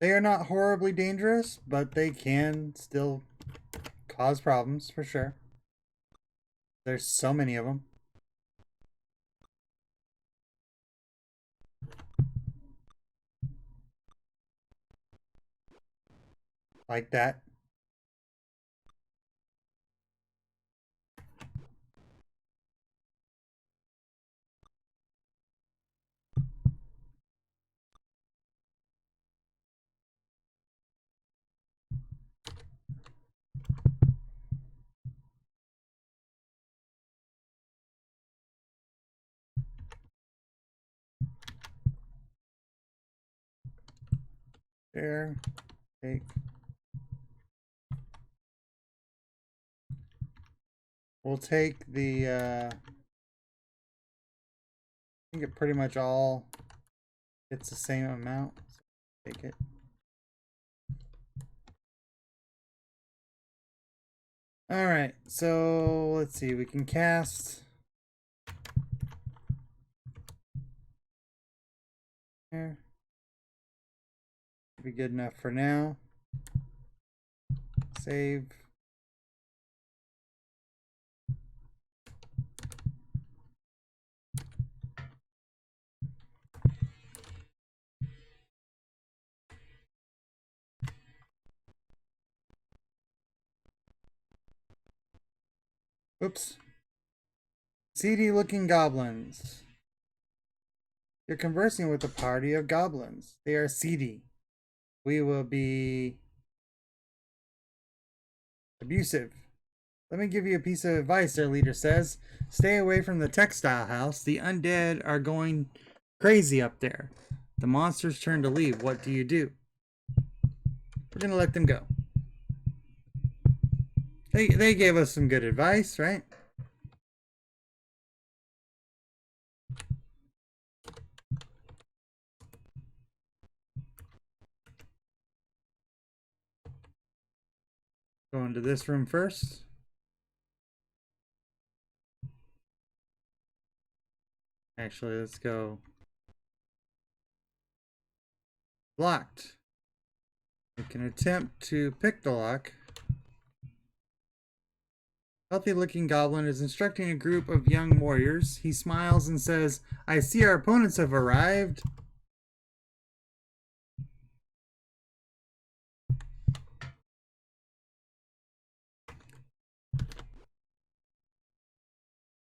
They are not horribly dangerous, but they can still cause problems for sure. There's so many of them. Like that. There. Take. We'll take the, I think it pretty much all gets the same amount. So take it. Alright, so let's see, we can cast. There. Be good enough for now. Save. Oops. Seedy looking goblins. You're conversing with a party of goblins. They are seedy. We will be abusive. Let me give you a piece of advice, their leader says. Stay away from the textile house. The undead are going crazy up there. The monsters turn to leave. What do you do? We're going to let them go. They gave us some good advice, right? Go into this room first. Actually, let's go. Locked. We can attempt to pick the lock. Healthy looking goblin is instructing a group of young warriors. He smiles and says, I see our opponents have arrived.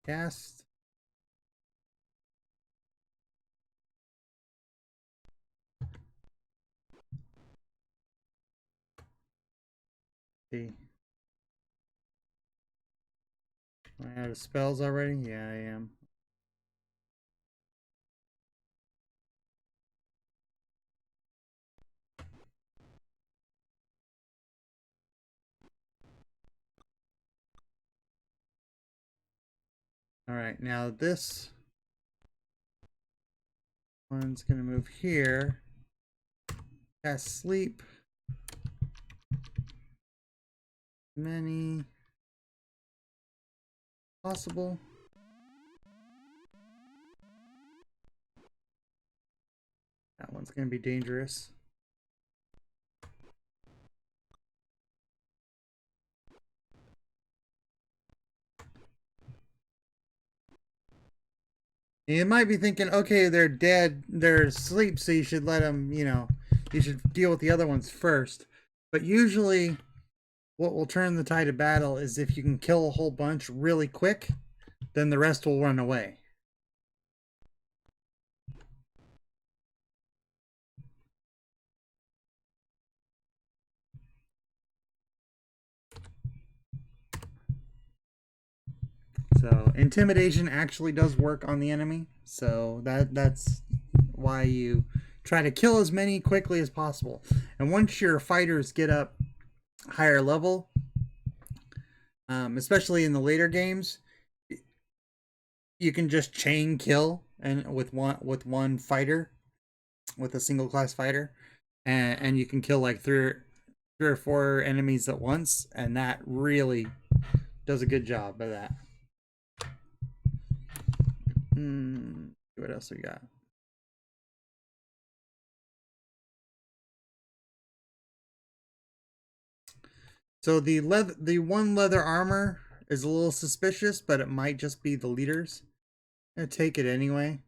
Cast. See. Am I out of spells already? Yeah, I am. Alright, now this one's going to move here. Cast sleep. Many possible. That one's going to be dangerous. You might be thinking, okay, they're dead, they're asleep, so you should let them, you should deal with the other ones first. But usually, what will turn the tide of battle is if you can kill a whole bunch really quick, then the rest will run away. So intimidation actually does work on the enemy. So that's why you try to kill as many quickly as possible. And once your fighters get up higher level, especially in the later games, you can just chain kill and with one fighter, with a single class fighter, and you can kill like three or four enemies at once, and that really does a good job of that. What else we got? So the one leather armor is a little suspicious, but it might just be the leaders. I'm gonna take it anyway.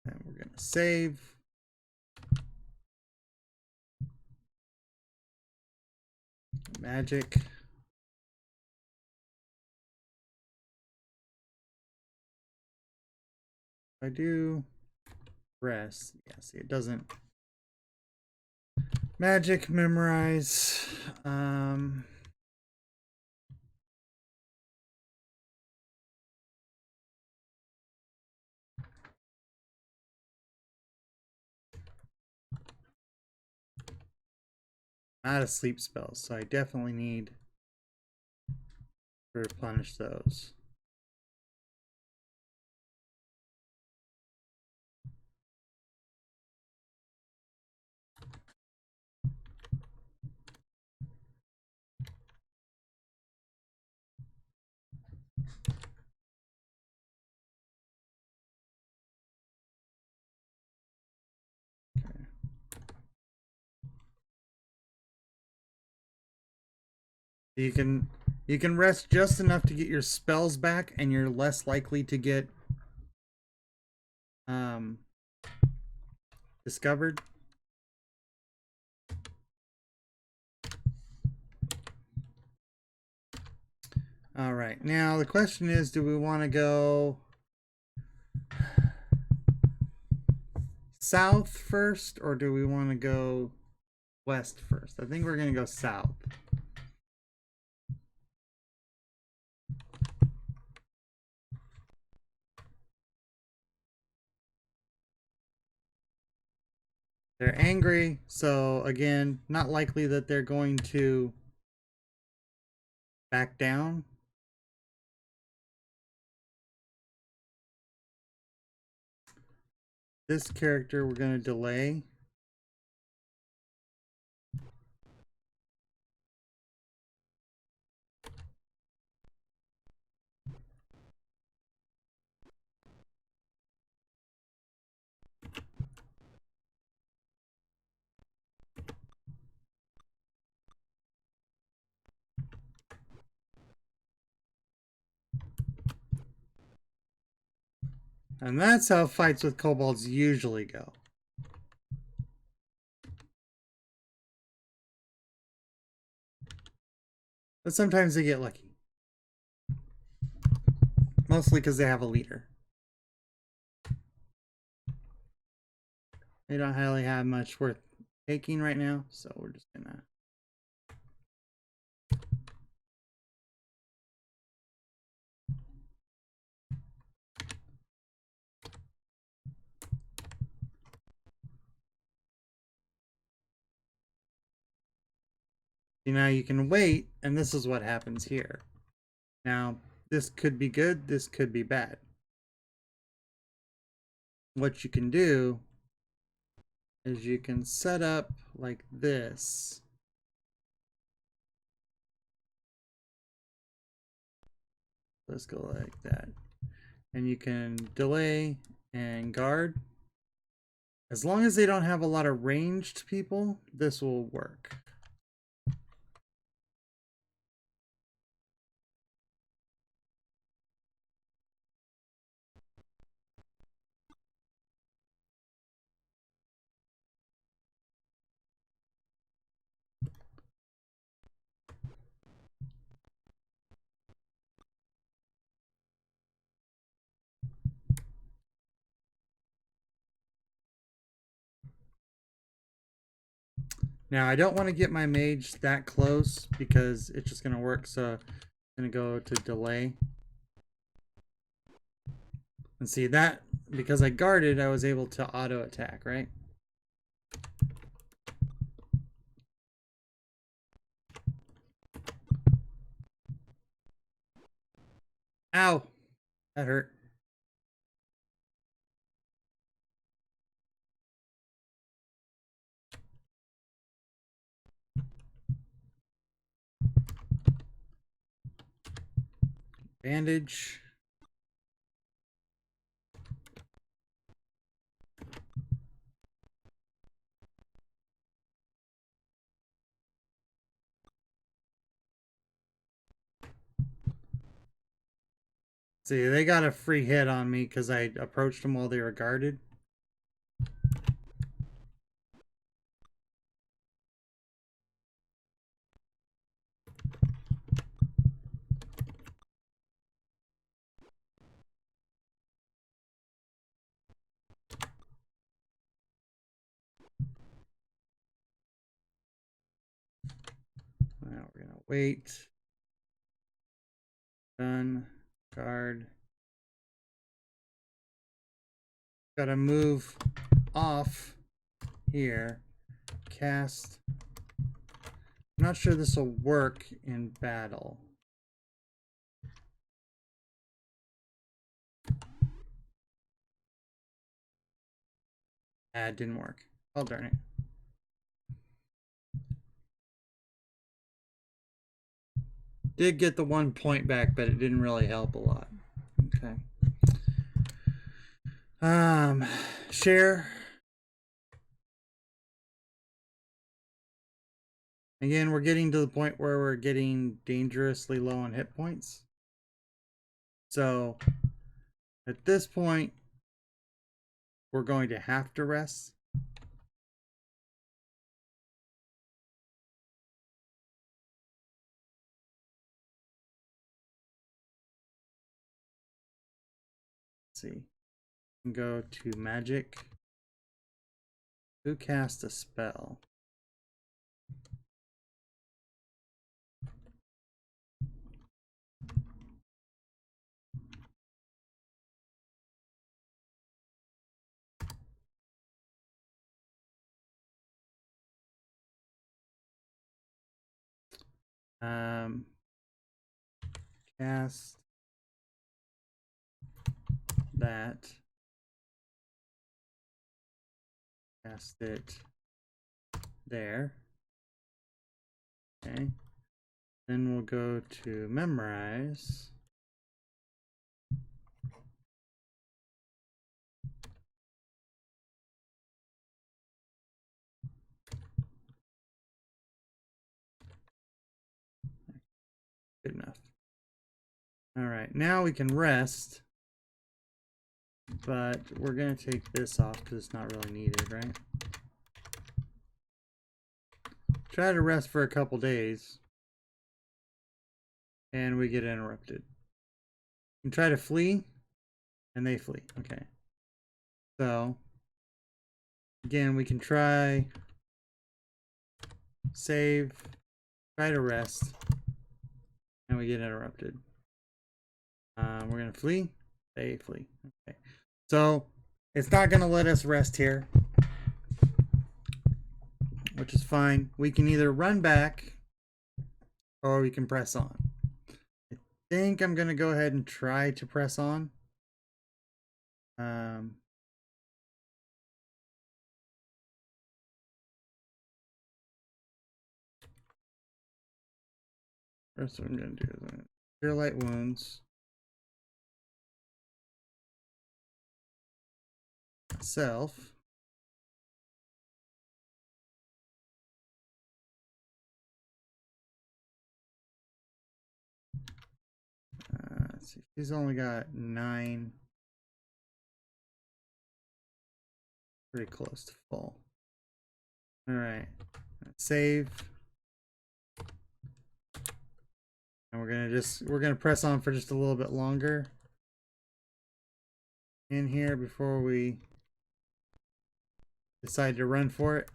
And we're gonna save. Magic. I do rest. Yeah, see, it doesn't. Magic, memorize. out of sleep spells, so I definitely need to replenish those. You can rest just enough to get your spells back, and you're less likely to get um, discovered. All right, now the question is, do we want to go south first, or do we want to go west first? I think we're going to go south. They're angry, so again, not likely that they're going to back down. This character we're going to delay. And that's how fights with kobolds usually go. But sometimes they get lucky. Mostly because they have a leader. They don't really have much worth taking right now, so we're just gonna... See, now you can wait, and this is what happens here. Now, this could be good, this could be bad. What you can do is you can set up like this. Let's go like that. And you can delay and guard. As long as they don't have a lot of ranged people, this will work. Now, I don't want to get my mage that close because it's just going to work, so I'm going to go to delay. And see that, because I guarded, I was able to auto attack, right? Ow! That hurt. Bandage. See, they got a free hit on me because I approached them while they were guarded. Now we're gonna wait. Done. Guard. Gotta move off here. Cast. I'm not sure this will work in battle. Ah, it didn't work. Oh, darn it. Did get the 1 point back, but it didn't really help a lot. Okay. Share. Again, we're getting to the point where we're getting dangerously low on hit points. So at this point, we're going to have to rest. Let's see. Go to magic. Who cast a spell? Cast that. Cast it there. Okay. Then we'll go to memorize. Good enough. All right, now we can rest, but we're gonna take this off because it's not really needed, right? Try to rest for a couple days, and we get interrupted. You can try to flee, and they flee. Okay. So, again, we can try save, try to rest, and we get interrupted. We're gonna flee, they flee. Okay. So, it's not gonna let us rest here, which is fine. We can either run back, or we can press on. I think I'm gonna go ahead and try to press on. First what I'm gonna do is cure light wounds. Self. Let's see. She's only got 9. Pretty close to full. Alright. Save. And we're gonna press on for just a little bit longer in here before we decide to run for it.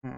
Oh.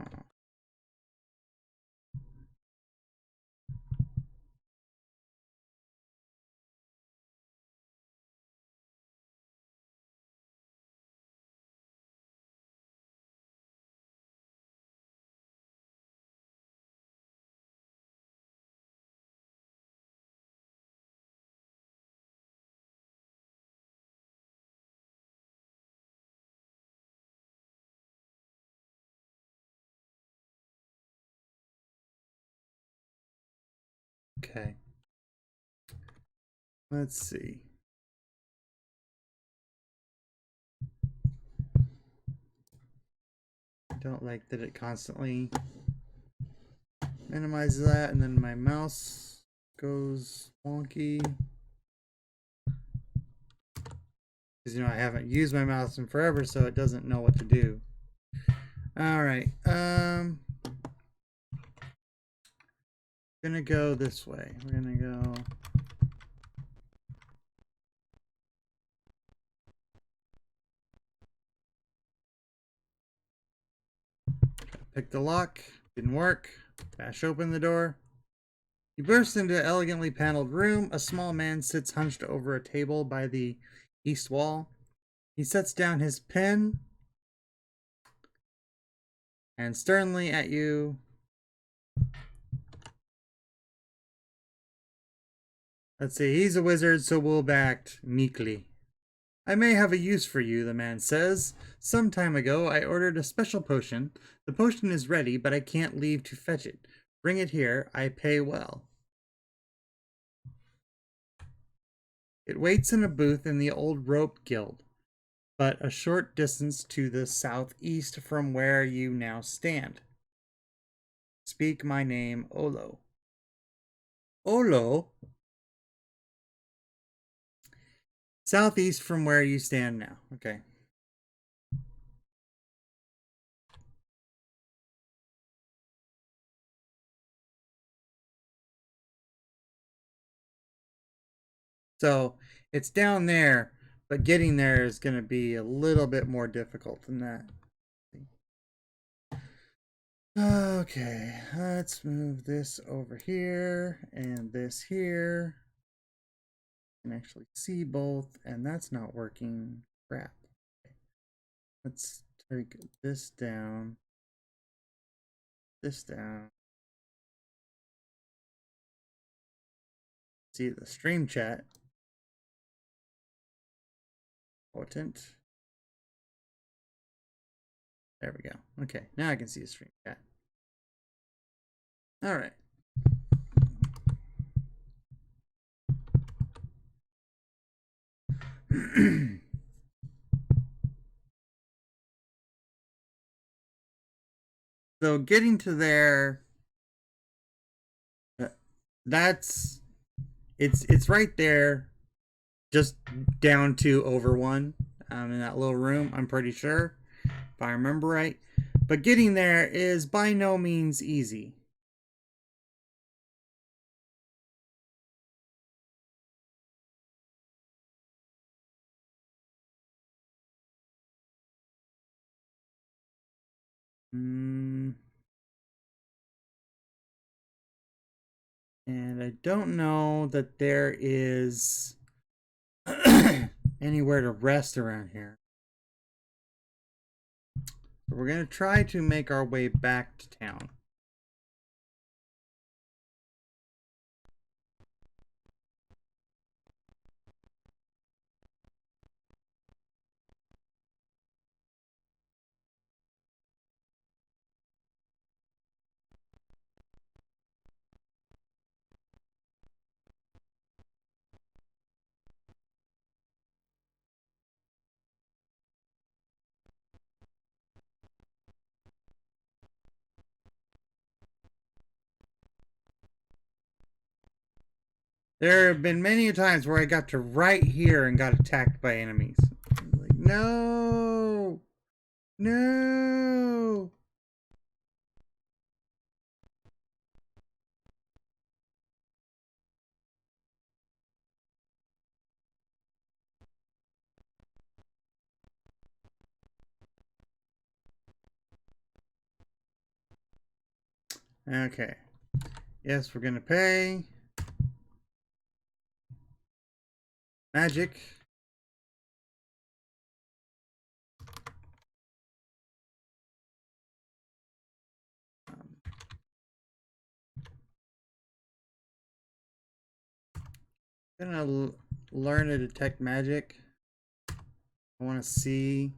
Okay. Let's see. I don't like that it constantly minimizes that, and then my mouse goes wonky. Because, I haven't used my mouse in forever, so it doesn't know what to do. All right. Gonna go this way. We're gonna go. Pick the lock. Didn't work. Bash open the door. You burst into an elegantly paneled room. A small man sits hunched over a table by the east wall. He sets down his pen and sternly at you. Let's see, he's a wizard, so we'll act meekly. I may have a use for you, the man says. Some time ago, I ordered a special potion. The potion is ready, but I can't leave to fetch it. Bring it here. I pay well. It waits in a booth in the old rope guild, but a short distance to the southeast from where you now stand. Speak my name, Olo. Olo? Southeast from where you stand now. Okay. So it's down there, but getting there is going to be a little bit more difficult than that. Okay, let's move this over here and this here. I can actually see both, and that's not working. Crap. Okay. Let's take this down, this down. See the stream chat. Important. There we go. Okay, now I can see the stream chat. All right. So getting to there, that's it's right there, just down to over one in that little room. I'm pretty sure, if I remember right. But getting there is by no means easy. And I don't know that there is anywhere to rest around here. So we're going to try to make our way back to town. There have been many times where I got to right here and got attacked by enemies. Like, no! No! Okay. Yes, we're gonna pay. Magic. Gonna learn to detect magic. I want to see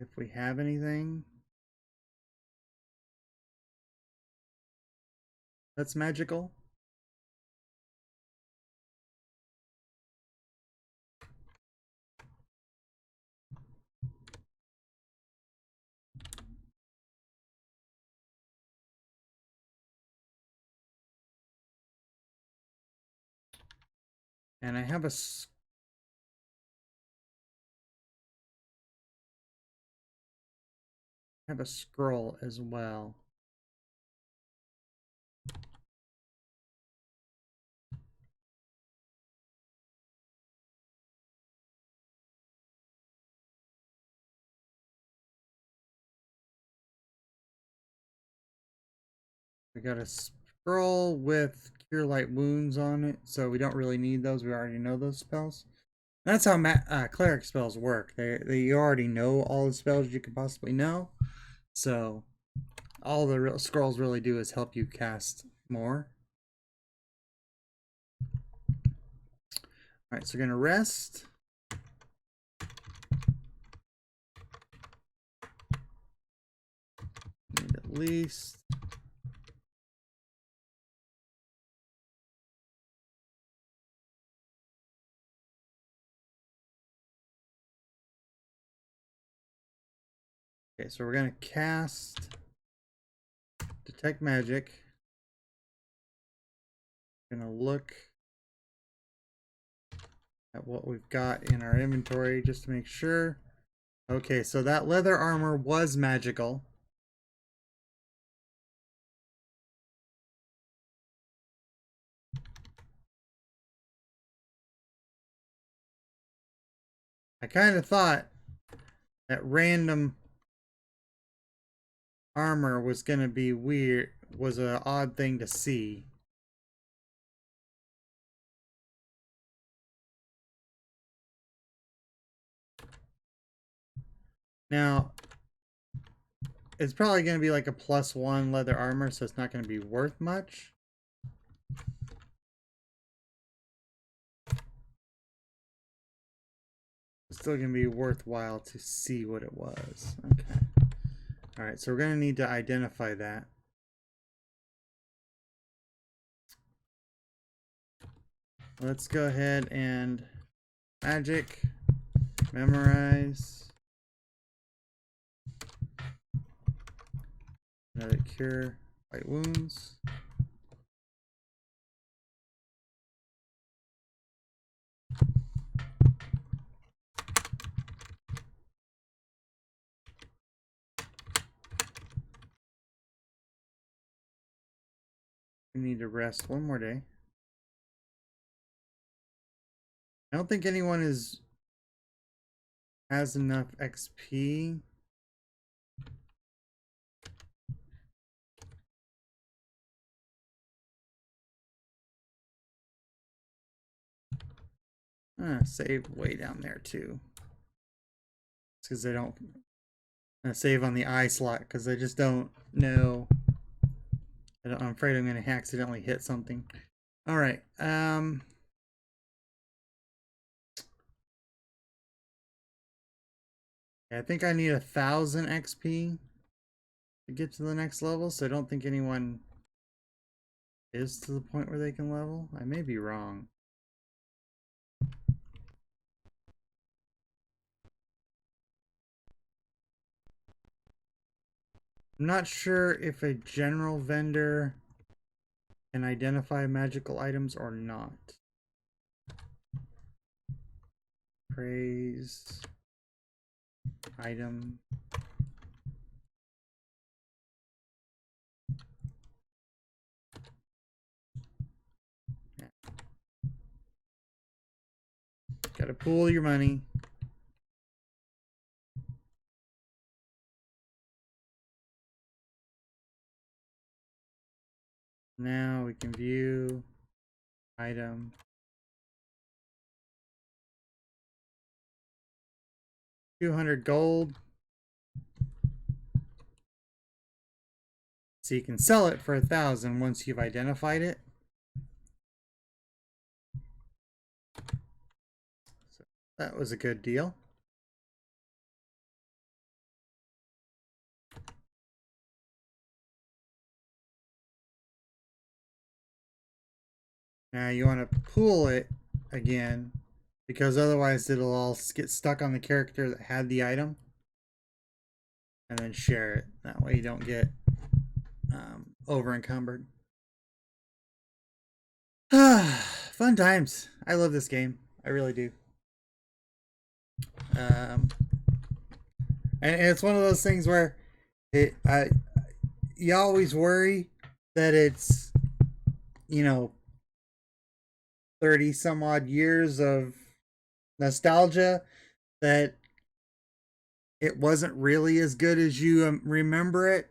if we have anything that's magical. And I have a have a scroll as well. We got a scroll with Cure Light Wounds on it, so we don't really need those. We already know those spells. That's how cleric spells work. You already know all the spells you could possibly know. So all the real scrolls really do is help you cast more. All right, so we're gonna rest. Need at least. Okay, so we're gonna cast Detect Magic. Gonna look at what we've got in our inventory just to make sure. Okay, so that leather armor was magical. I kind of thought that random armor was gonna be weird, was an odd thing to see. Now, it's probably gonna be like a +1 leather armor, so it's not gonna be worth much. It's still gonna be worthwhile to see what it was. Okay. Alright, so we're gonna need to identify that. Let's go ahead and magic, memorize, another cure light wounds. We need to rest one more day. I don't think anyone has enough XP. Save way down there too. It's because they don't save on the I slot because I just don't know. I'm afraid I'm going to accidentally hit something. All right. I think I need 1,000 XP to get to the next level, so I don't think anyone is to the point where they can level. I may be wrong. I'm not sure if a general vendor can identify magical items or not. Praise item. Yeah. Gotta pool your money. Now we can view item. $200 gold. So you can sell it for 1,000 once you've identified it. So that was a good deal. Now you want to pool it again because otherwise it'll all get stuck on the character that had the item, and then share it. That way you don't get over encumbered. Fun times. I love this game. I really do. And it's one of those things where You always worry that it's, you know, 30 some odd years of nostalgia, that it wasn't really as good as you remember it,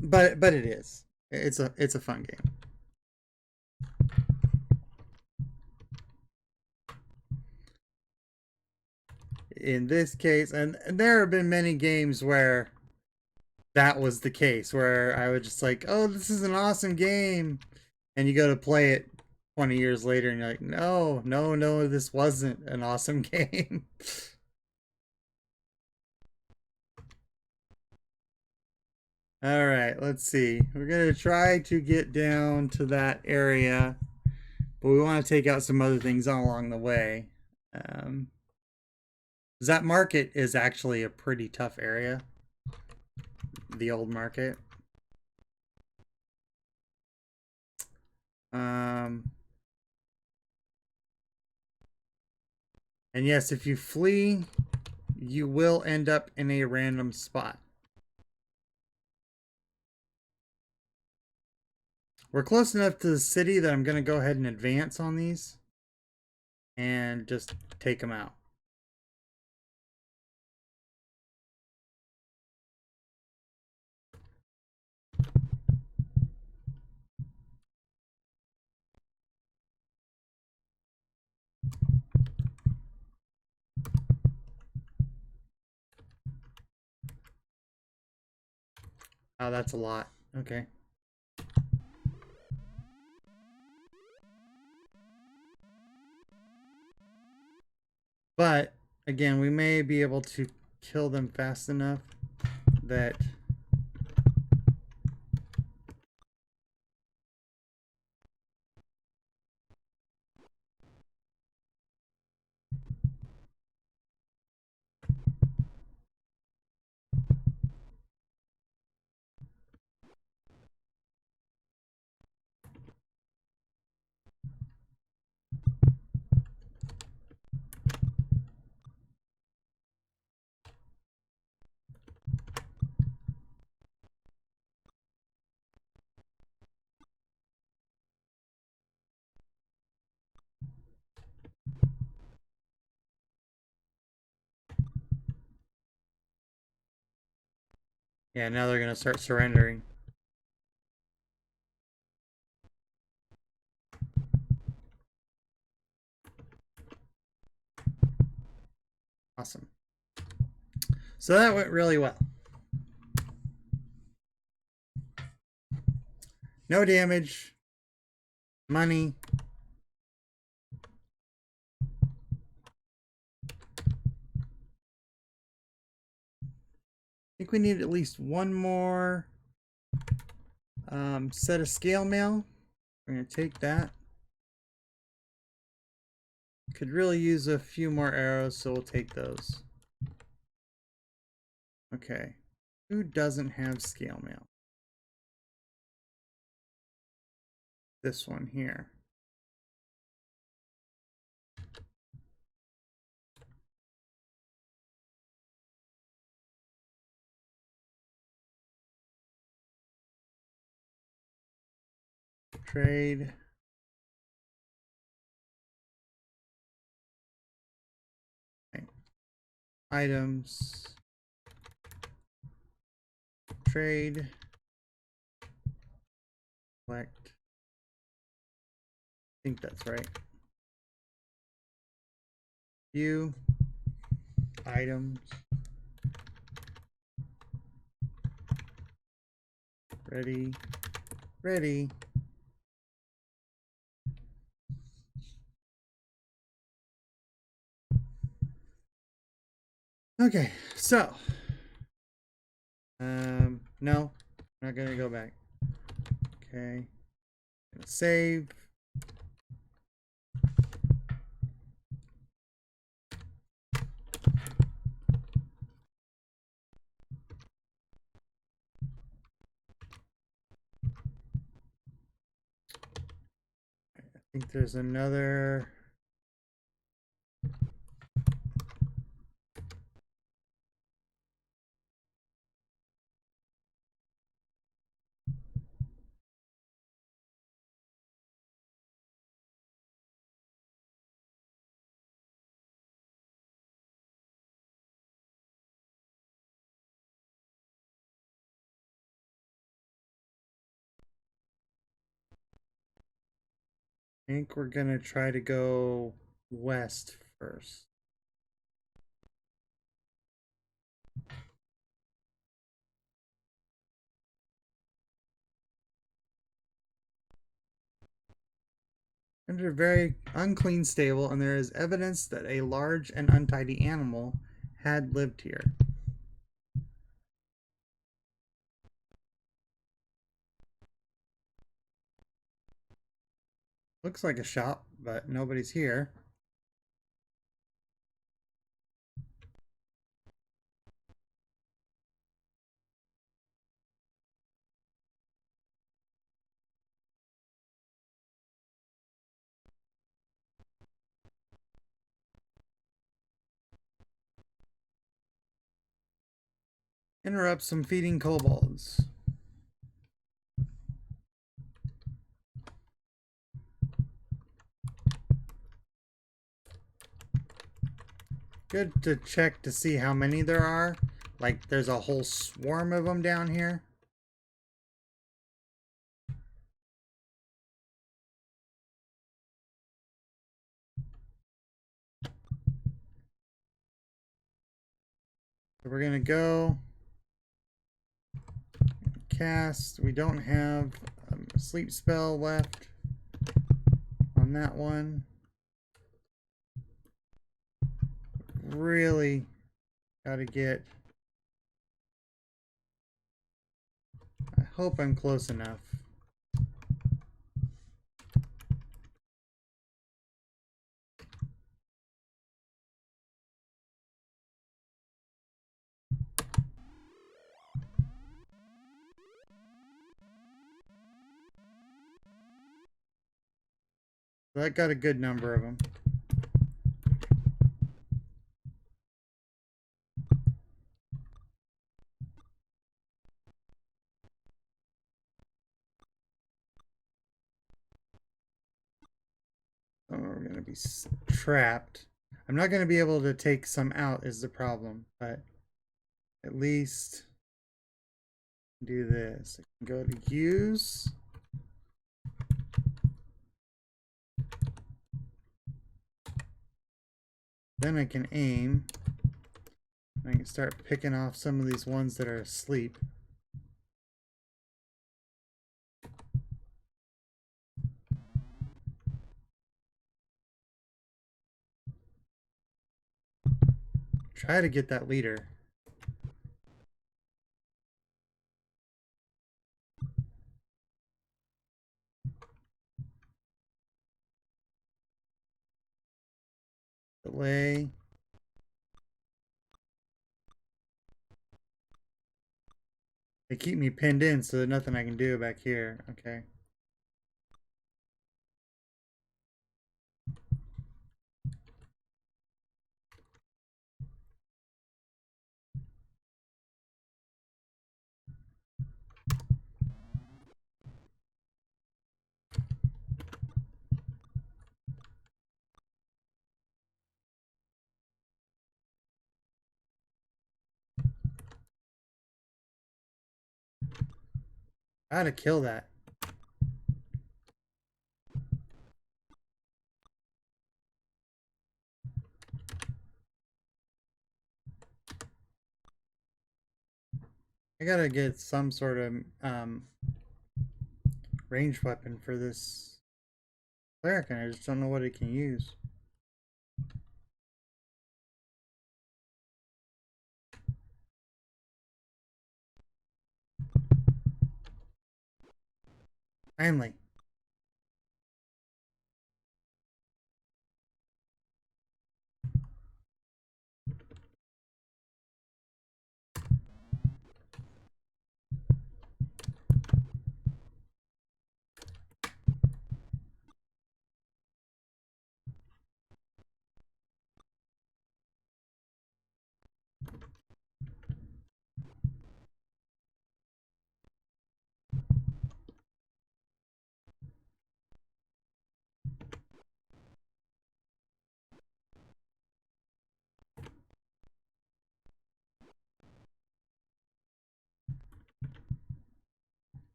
but it is. It's a fun game. In this case, and there have been many games where that was the case, where I was just like, oh, this is an awesome game, and you go to play it 20 years later and you're like, no, no, no, this wasn't an awesome game. All right, let's see. We're going to try to get down to that area, but we want to take out some other things along the way. Um, that market is actually a pretty tough area, the old market. Um, and yes, if you flee, you will end up in a random spot. We're close enough to the city that I'm going to go ahead and advance on these and just take them out. Oh, that's a lot. Okay. But, again, we may be able to kill them fast enough that... Yeah, now they're going to start surrendering. Awesome. So that went really well. No damage. Money. I think we need at least one more set of scale mail. I'm going to take that. Could really use a few more arrows, so we'll take those. Okay. Who doesn't have scale mail? This one here. Trade. Okay. Items. Trade. Select. I think that's right. View. Items. Ready. Ready. Okay, so no, I'm not gonna go back. Okay, gonna save. I think there's another. I think we're gonna try to go west first. Enter a very unclean stable, and there is evidence that a large and untidy animal had lived here. Looks like a shop, but nobody's here. Interrupt some feeding kobolds. Good to check to see how many there are. Like, there's a whole swarm of them down here. So we're gonna go cast. We don't have a sleep spell left on that one. Really gotta get. I hope I'm close enough. So that got a good number of them. Oh, we're gonna be trapped. I'm not gonna be able to take some out is the problem, but at least do this. I can go to use. Then I can aim. I can start picking off some of these ones that are asleep. Try to get that leader. Delay. They keep me pinned in, so there's nothing I can do back here. Okay. I gotta kill that. I gotta get some sort of ranged weapon for this cleric, and I just don't know what it can use. Finally.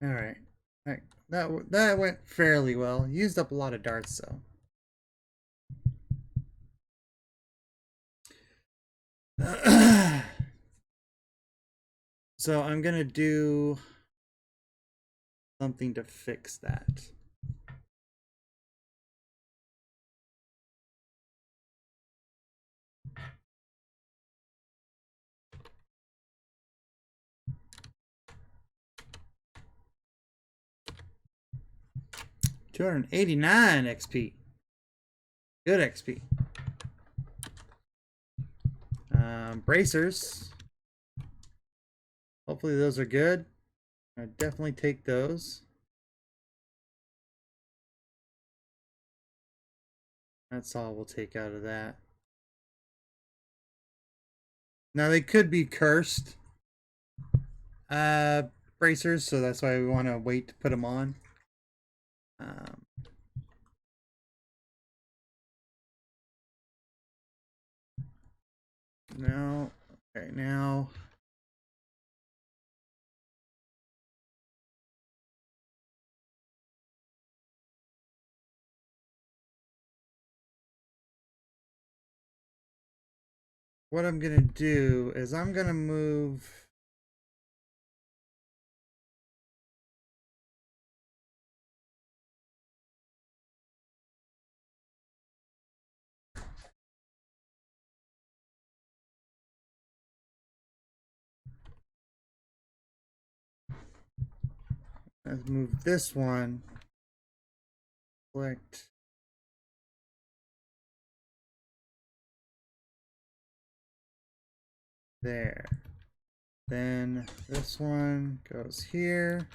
All right. That went fairly well. Used up a lot of darts though. So I'm gonna do something to fix that. $289 XP. Good XP. Bracers. Hopefully those are good. I definitely take those. That's all we'll take out of that. Now they could be cursed uh, bracers, so that's why we want to wait to put them on. Um, no. Okay, now. What I'm going to do is I'm going to move let's move this one. Select there. Then this one goes here.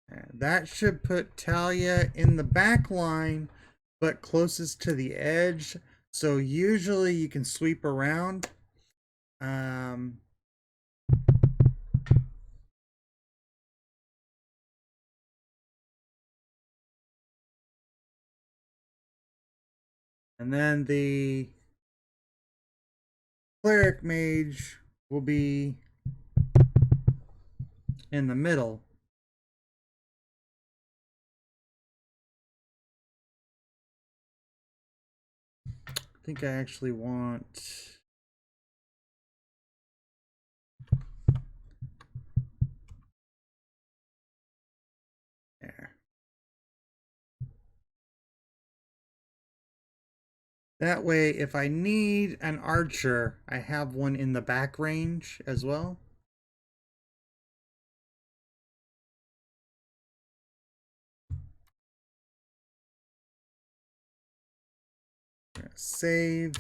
And that should put Talia in the back line, but closest to the edge. So usually you can sweep around. Um, and then the cleric mage will be in the middle. I think I actually want there. That way, if I need an archer, I have one in the back range as well. Save.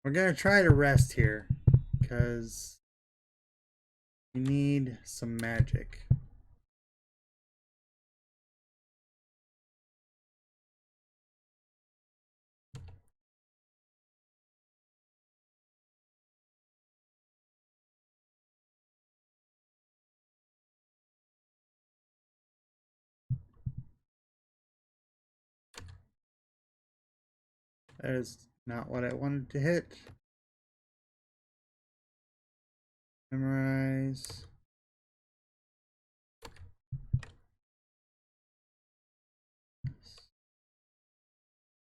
We're gonna try to rest here because we need some magic. That is not what I wanted to hit. Memorize.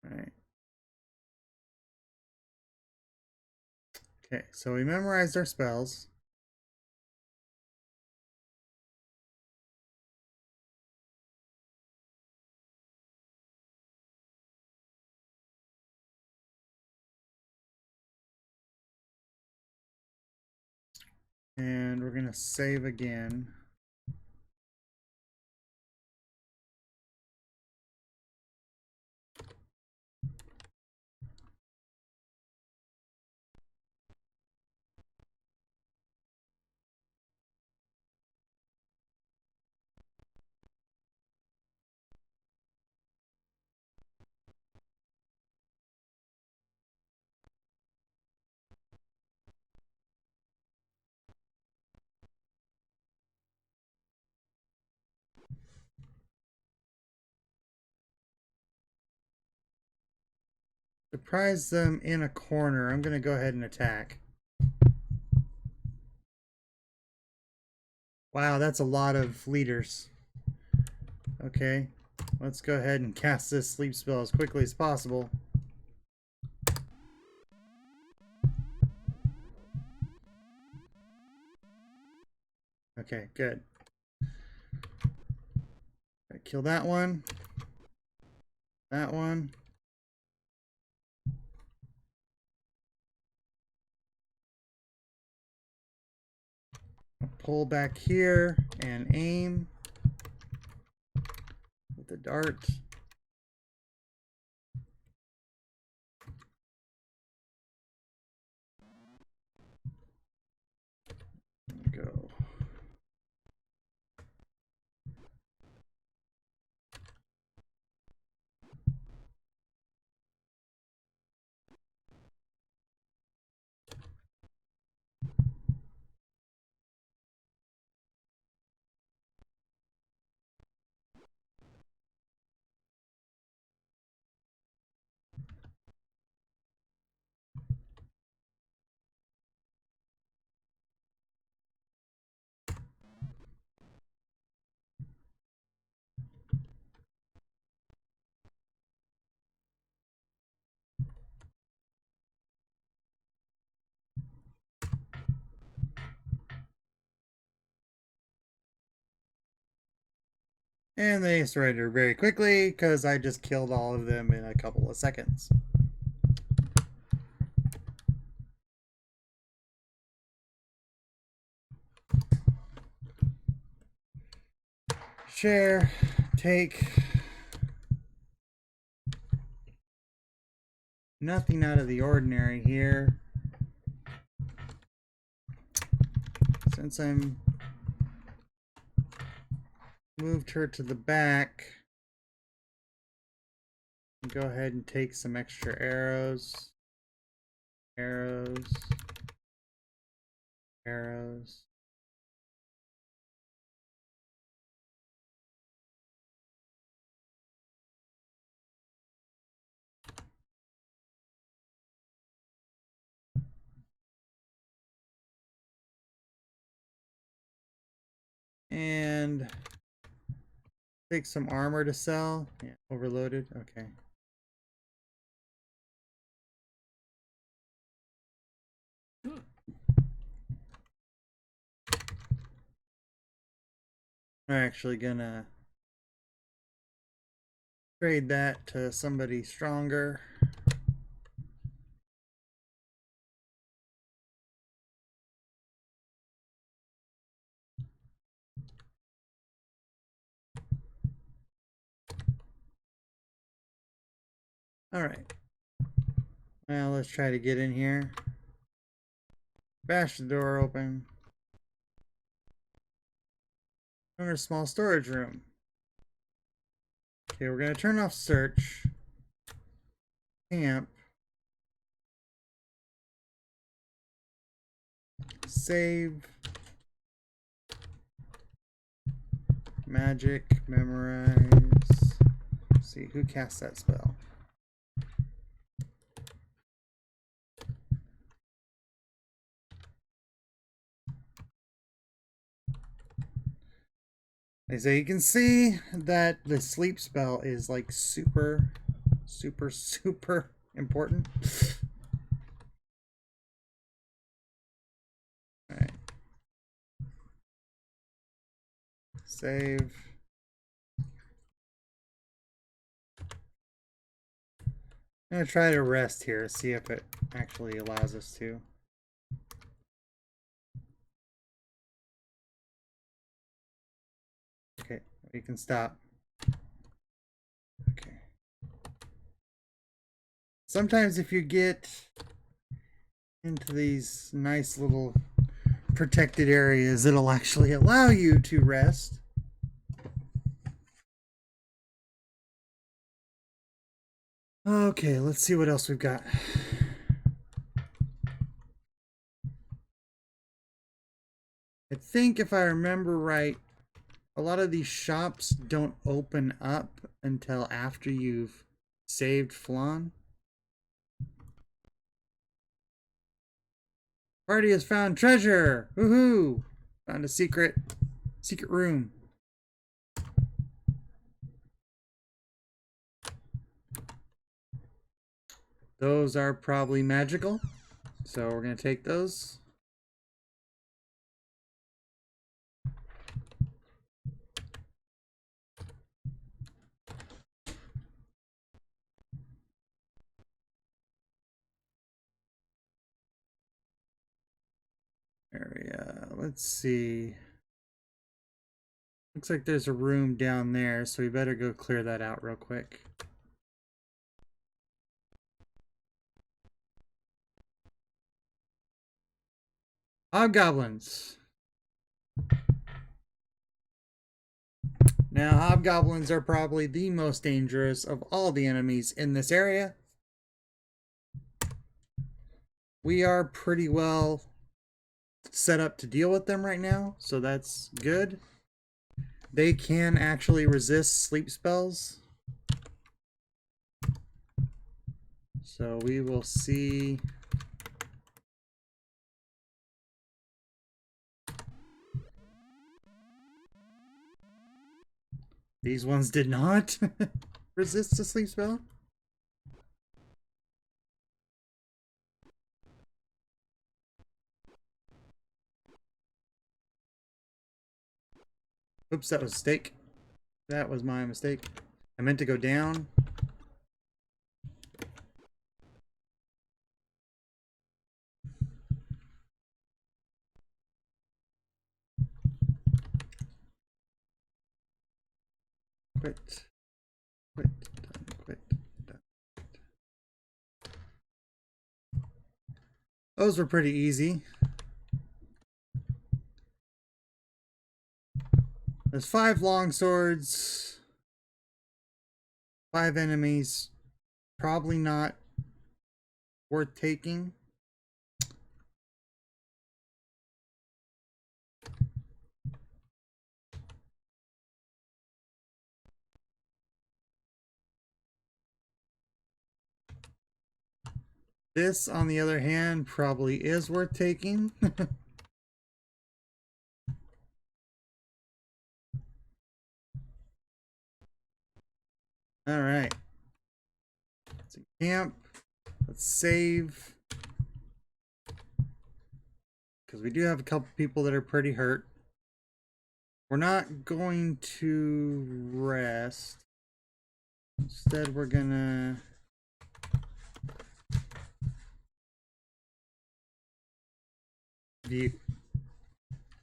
Alright. Okay, so we memorized our spells. And we're gonna save again. Surprise them in a corner. I'm gonna go ahead and attack. Wow, that's a lot of leaders. Okay, let's go ahead and cast this sleep spell as quickly as possible. Okay, good. Kill that one. That one. Pull back here and aim with the dart. Go. And they surrender very quickly because I just killed all of them in a couple of seconds. Share, take. Nothing out of the ordinary here. Since I'm moved her to the back, go ahead and take some extra arrows. Arrows. Arrows. And take some armor to sell. Yeah, overloaded. Okay. We're actually gonna trade that to somebody stronger. All right. Well, let's try to get in here. Bash the door open. Enter a small storage room. Okay, we're gonna turn off search. Camp. Save. Magic. Memorize. Let's see, who cast that spell? So you can see that the sleep spell is like super important. All right. Save. I'm gonna try to rest here, see if it actually allows us to. Okay, we can stop. Okay. Sometimes if you get into these nice little protected areas, it'll actually allow you to rest. Okay, let's see what else we've got. I think if I remember right, a lot of these shops don't open up until after you've saved Flan. Party has found treasure! Woohoo! Found a secret. Secret room. Those are probably magical. So we're going to take those. Area. Let's see. Looks like there's a room down there, so we better go clear that out real quick. Hobgoblins. Now, hobgoblins are probably the most dangerous of all the enemies in this area. We are pretty well set up to deal with them right now, so that's good. They can actually resist sleep spells. So we will see. These ones did not resist a sleep spell. Oops, that was a mistake. That was my mistake. I meant to go down. Quit. Quit. Done. Quit. Done. Those were pretty easy. There's 5 long swords. 5 enemies. Probably not worth taking. This, on the other hand, probably is worth taking. All right. Let's camp. Let's save. Because we do have a couple people that are pretty hurt. We're not going to rest. Instead, we're gonna view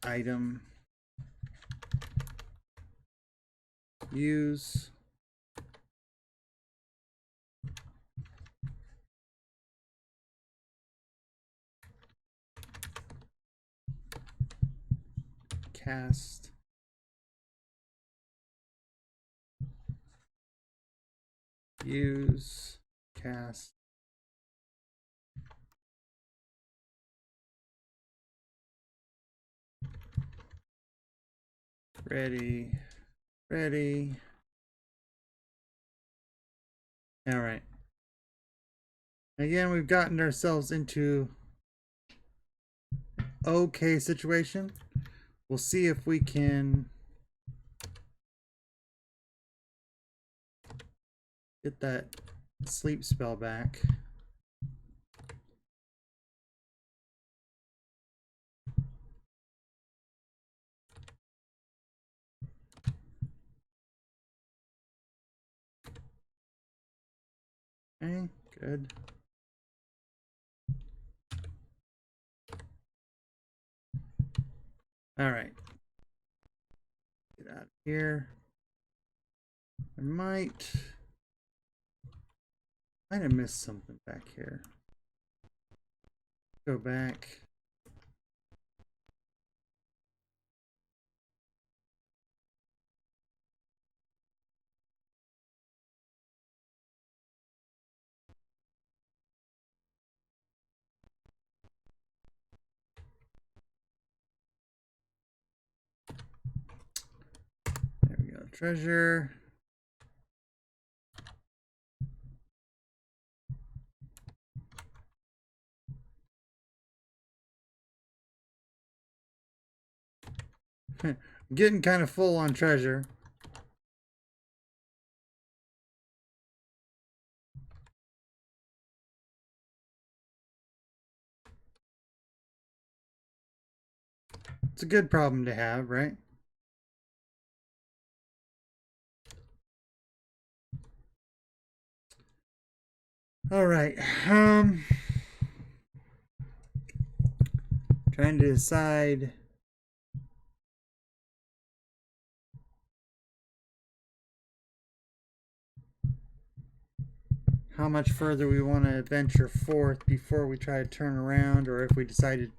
item, use, cast, use, cast, ready, ready. All right. Again, we've gotten ourselves into okay situation. We'll see if we can get that sleep spell back. Okay, good. All right. Get out of here. I might have missed something back here. Go back. There we go. Treasure. Getting kind of full on treasure. It's a good problem to have, right? All right. Trying to decide how much further we want to venture forth before we try to turn around, or if we decide to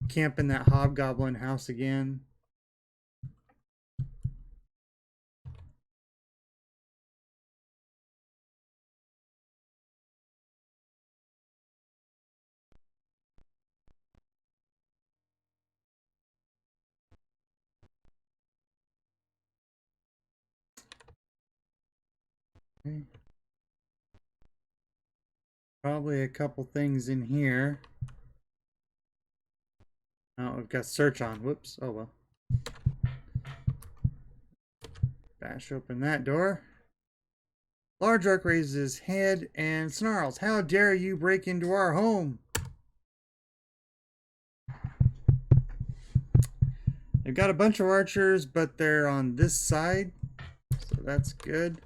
camp in that hobgoblin house again. Okay. Probably a couple things in here. Oh, we've got search on. Whoops. Oh well. Bash open that door. Large Orc raises his head and snarls, "How dare you break into our home?" They've got a bunch of archers, but they're on this side, so that's good.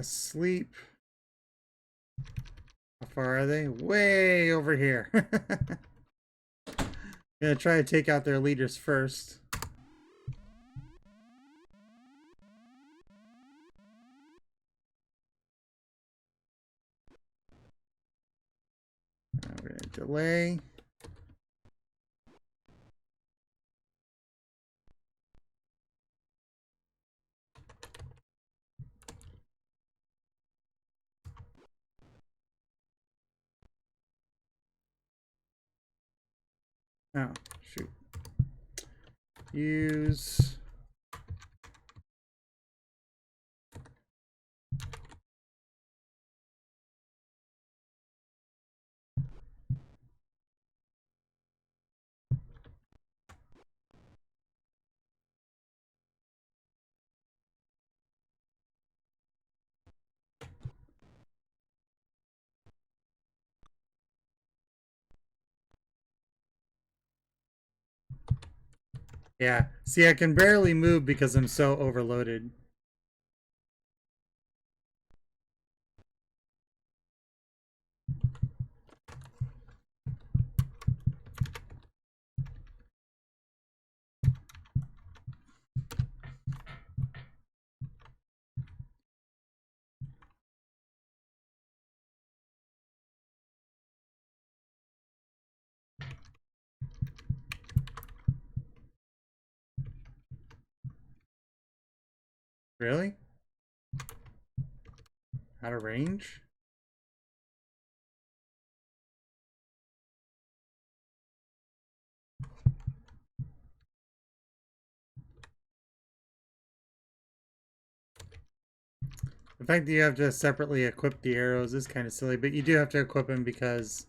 Sleep. How far are they? Way over here. Gonna try to take out their leaders first. Now we're gonna delay. Oh, shoot. Use. Yeah. See, I can barely move because I'm so overloaded. Really? Out of range? The fact that you have to separately equip the arrows is kind of silly, but you do have to equip them because,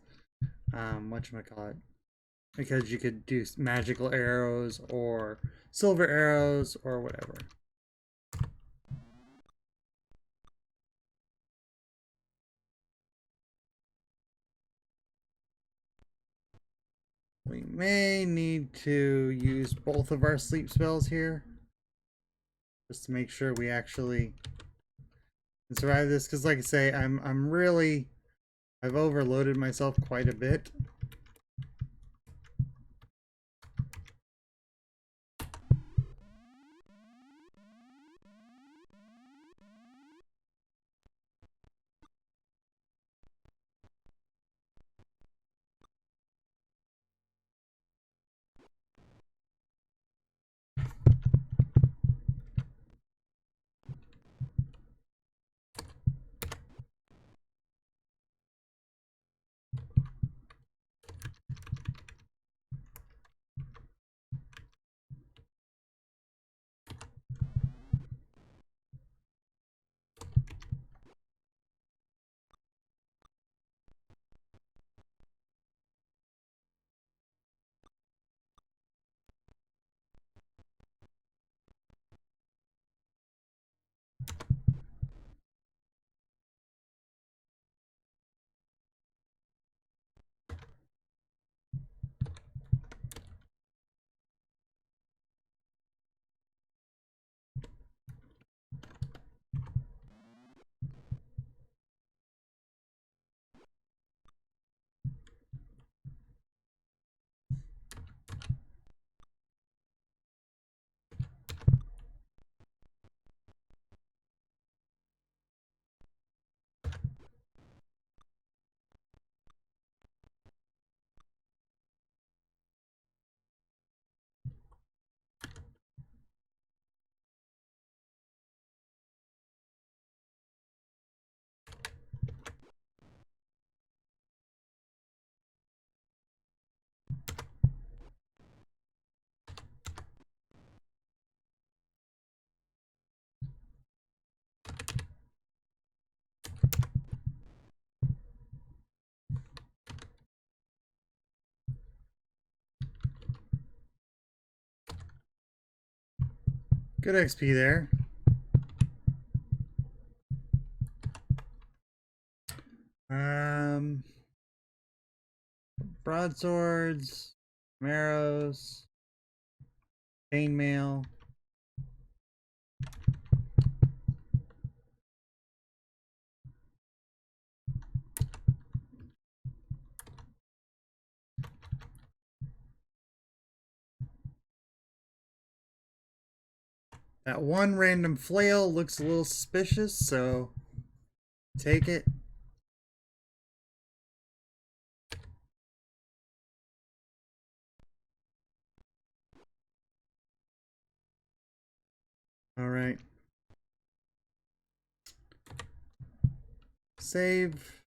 whatchamacallit, because you could do magical arrows or silver arrows or whatever. We may need to use both of our sleep spells here, just to make sure we actually can survive this. Because, like I say, I've overloaded myself quite a bit. Good XP there. Um, broadswords, arrows, chainmail. That one random flail looks a little suspicious, so take it. All right. Save.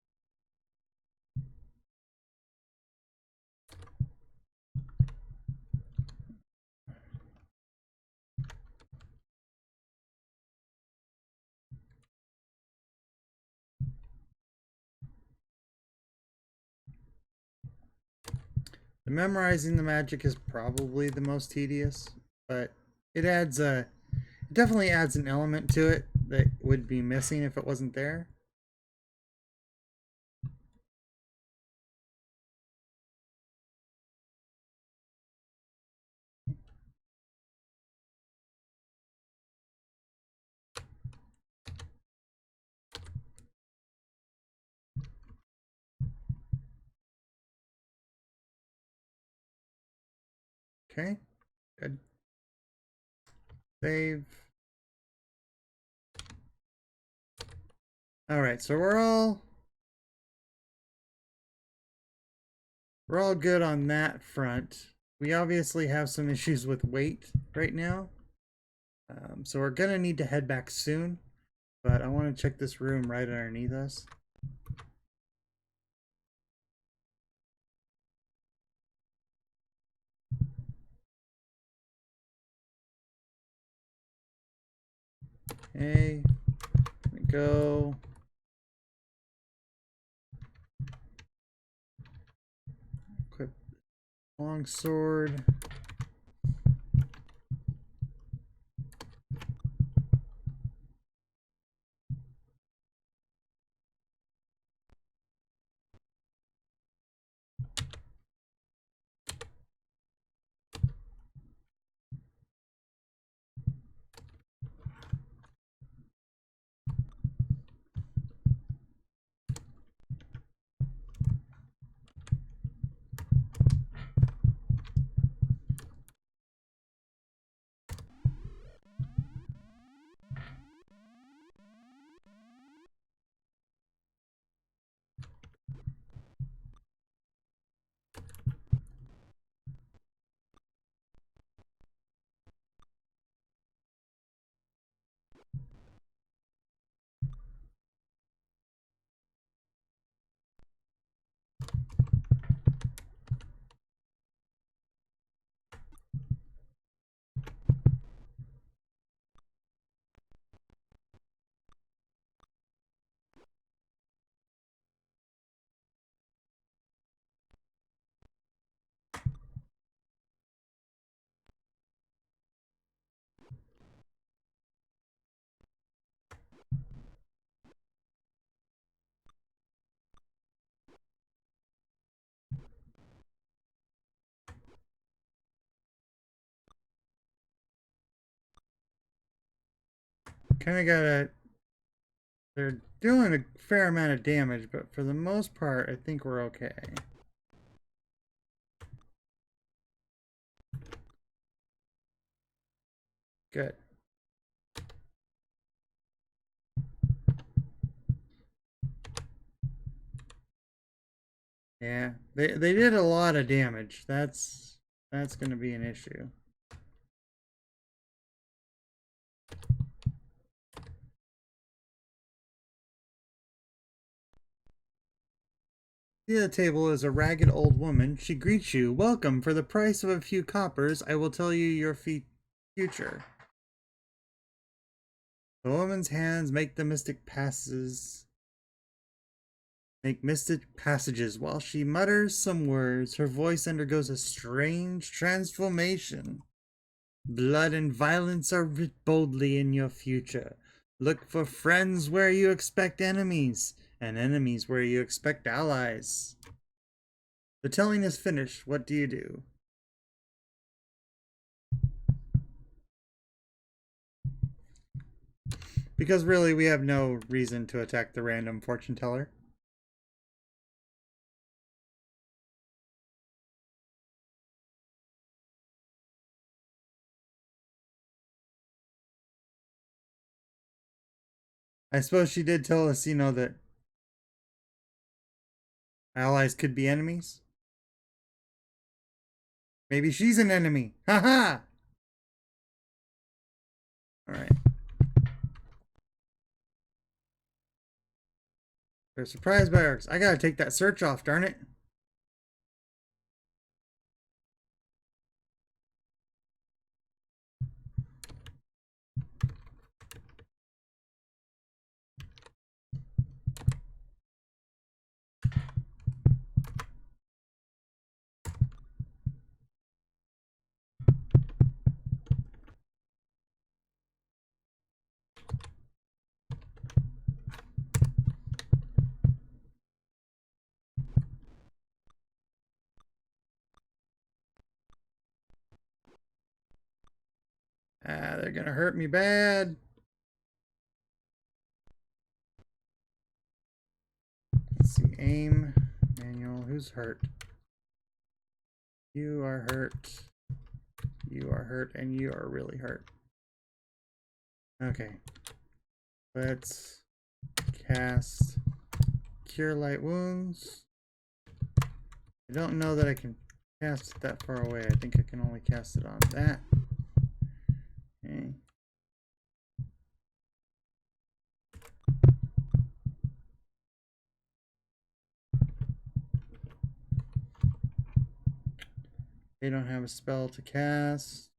The memorizing the magic is probably the most tedious, but it adds a it definitely adds an element to it that would be missing if it wasn't there. Okay, good. Save. All right, so we're all good on that front. We obviously have some issues with weight right now, so we're gonna need to head back soon. But I want to check this room right underneath us. Okay, here we go. Equip longsword. Kind of gotta. They're doing a fair amount of damage, but for the most part, I think we're okay. Good. Yeah, they did a lot of damage. That's going to be an issue. The table is a ragged old woman. She greets you. Welcome. For the price of a few coppers, I will tell you your future. The woman's hands make mystic passages while she mutters some words. Her voice undergoes a strange transformation. Blood and violence are writ boldly in your future. Look for friends where you expect enemies, and enemies where you expect allies. The telling is finished. What do you do? Because really, we have no reason to attack the random fortune teller. I suppose she did tell us, that allies could be enemies. Maybe she's an enemy. Haha! Alright. There's surprise barracks. I gotta take that search off, darn it. Ah, they're gonna hurt me bad. Let's see, aim, manual, who's hurt? You are hurt. You are hurt, and you are really hurt. Okay. Let's cast Cure Light Wounds. I don't know that I can cast it that far away. I think I can only cast it on that. Okay. They don't have a spell to cast.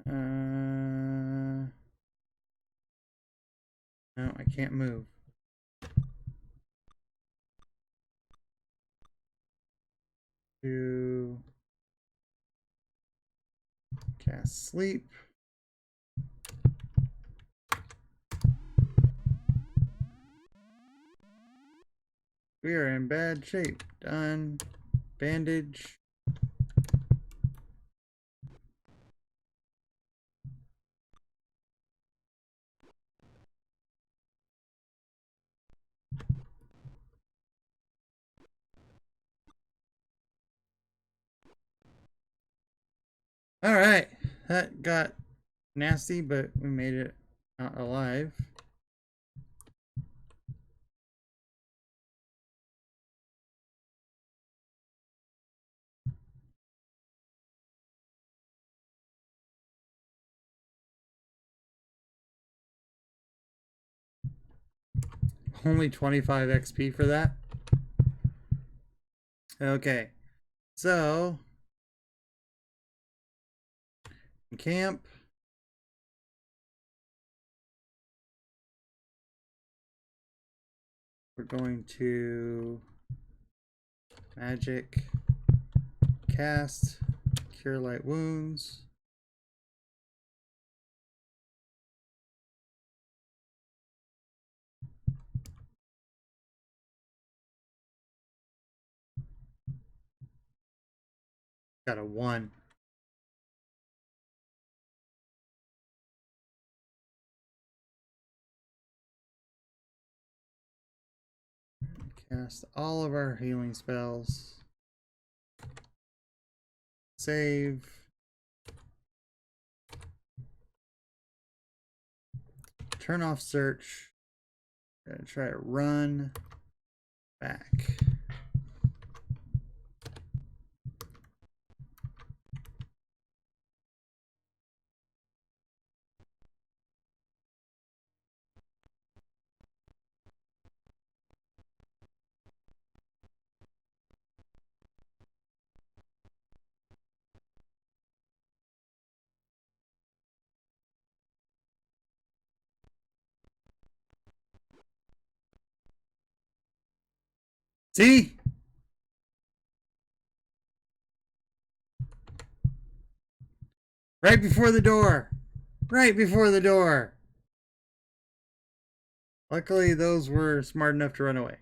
Uh, no, I can't move. To cast sleep. We are in bad shape. Done. Bandage. All right, that got nasty, but we made it out alive. Only 25 XP for that. Okay, so camp. We're going to magic cast Cure Light Wounds. Got a 1. Cast all of our healing spells. Save. turn off search. Gonna try to run back. See? Right before the door. Right before the door. Luckily, those were smart enough to run away.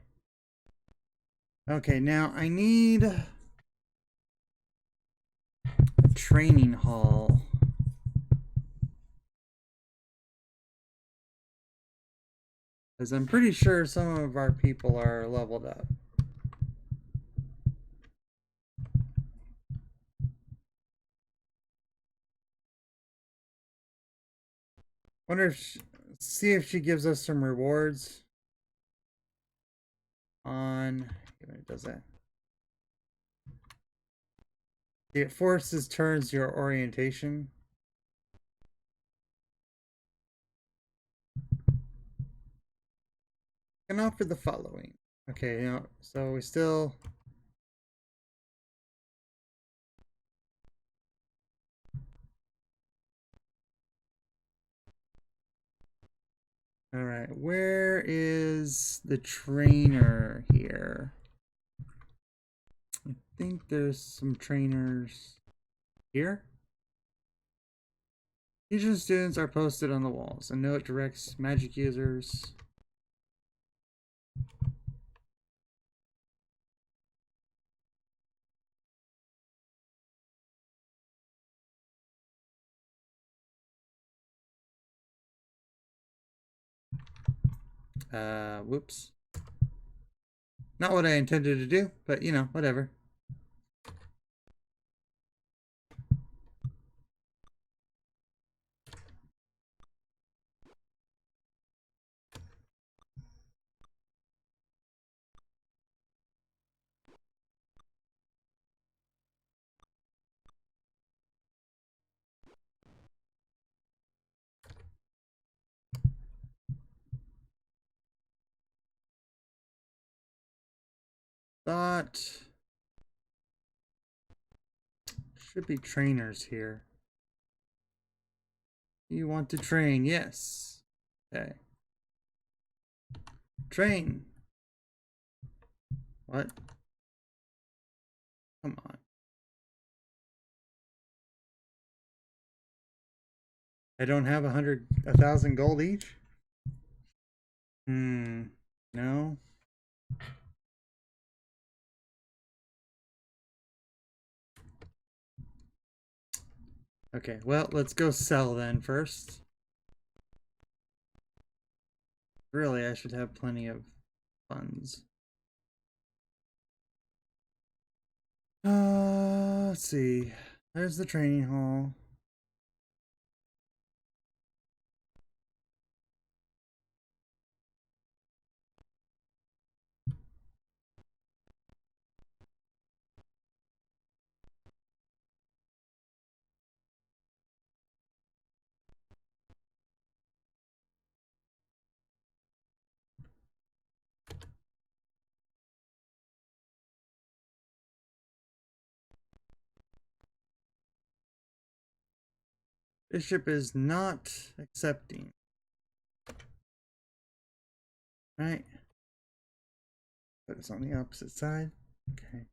Okay, now I need a training hall. Because I'm pretty sure some of our people are leveled up. Wonder if see if she gives us some rewards on when it does that. It forces turns your orientation. Can offer the following. Okay, so we still. All right, where is the trainer here? I think there's some trainers here. Teachers students are posted on the walls. A note directs magic users. Whoops. Not what I intended to do, but you know, whatever. Thought should be trainers here. You want to train? Yes. Okay. Train. What? Come on. I don't have 1,000 gold each? No. Okay, well, let's go sell then first. Really, I should have plenty of funds. Let's see. There's the training hall. Bishop is not accepting. Right? Put us on the opposite side. Okay.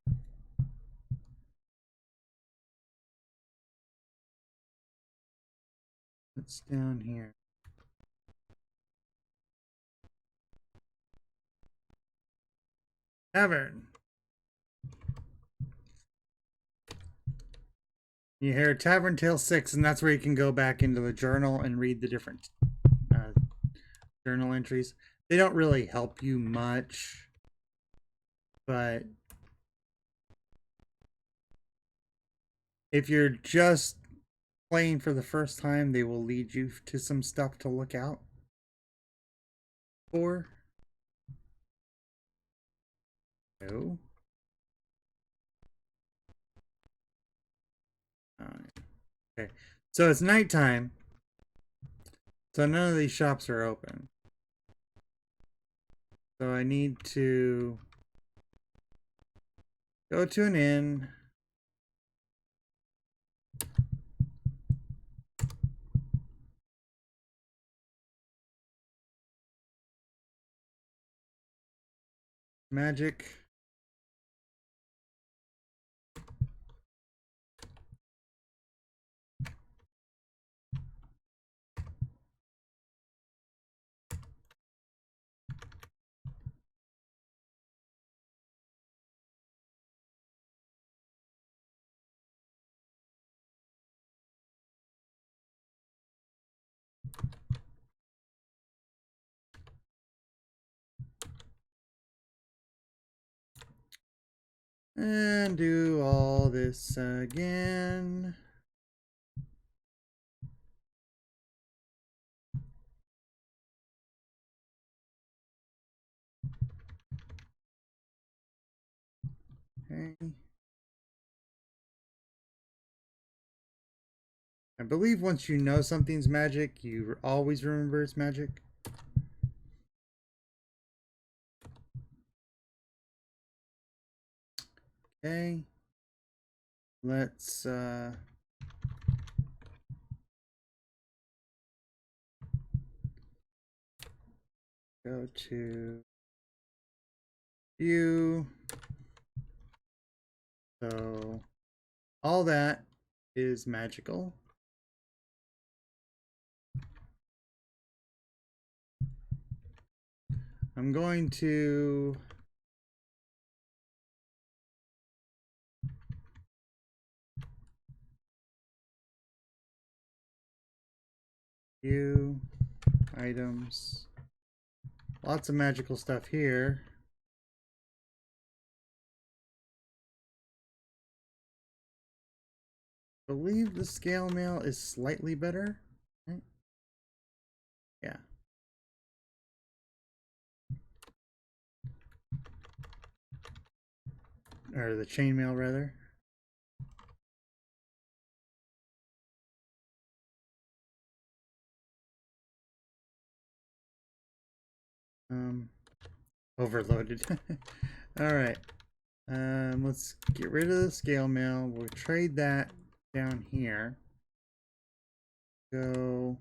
What's down here? Tavern. You hear Tavern Tale 6, and that's where you can go back into the journal and read the different journal entries. They don't really help you much, but if you're just playing for the first time, they will lead you to some stuff to look out. 4? No. Okay. So it's nighttime. So none of these shops are open. So I need to go to an inn. Magic. And do all this again. Okay. I believe once you know something's magic, you always remember it's magic. Okay. Let's go to view. So all that is magical. I'm going to view items. Lots of magical stuff here. I believe the scale mail is slightly better. Right? Yeah. Or the chainmail rather. Overloaded. All right. Let's get rid of the scale mail. We'll trade that down here. Go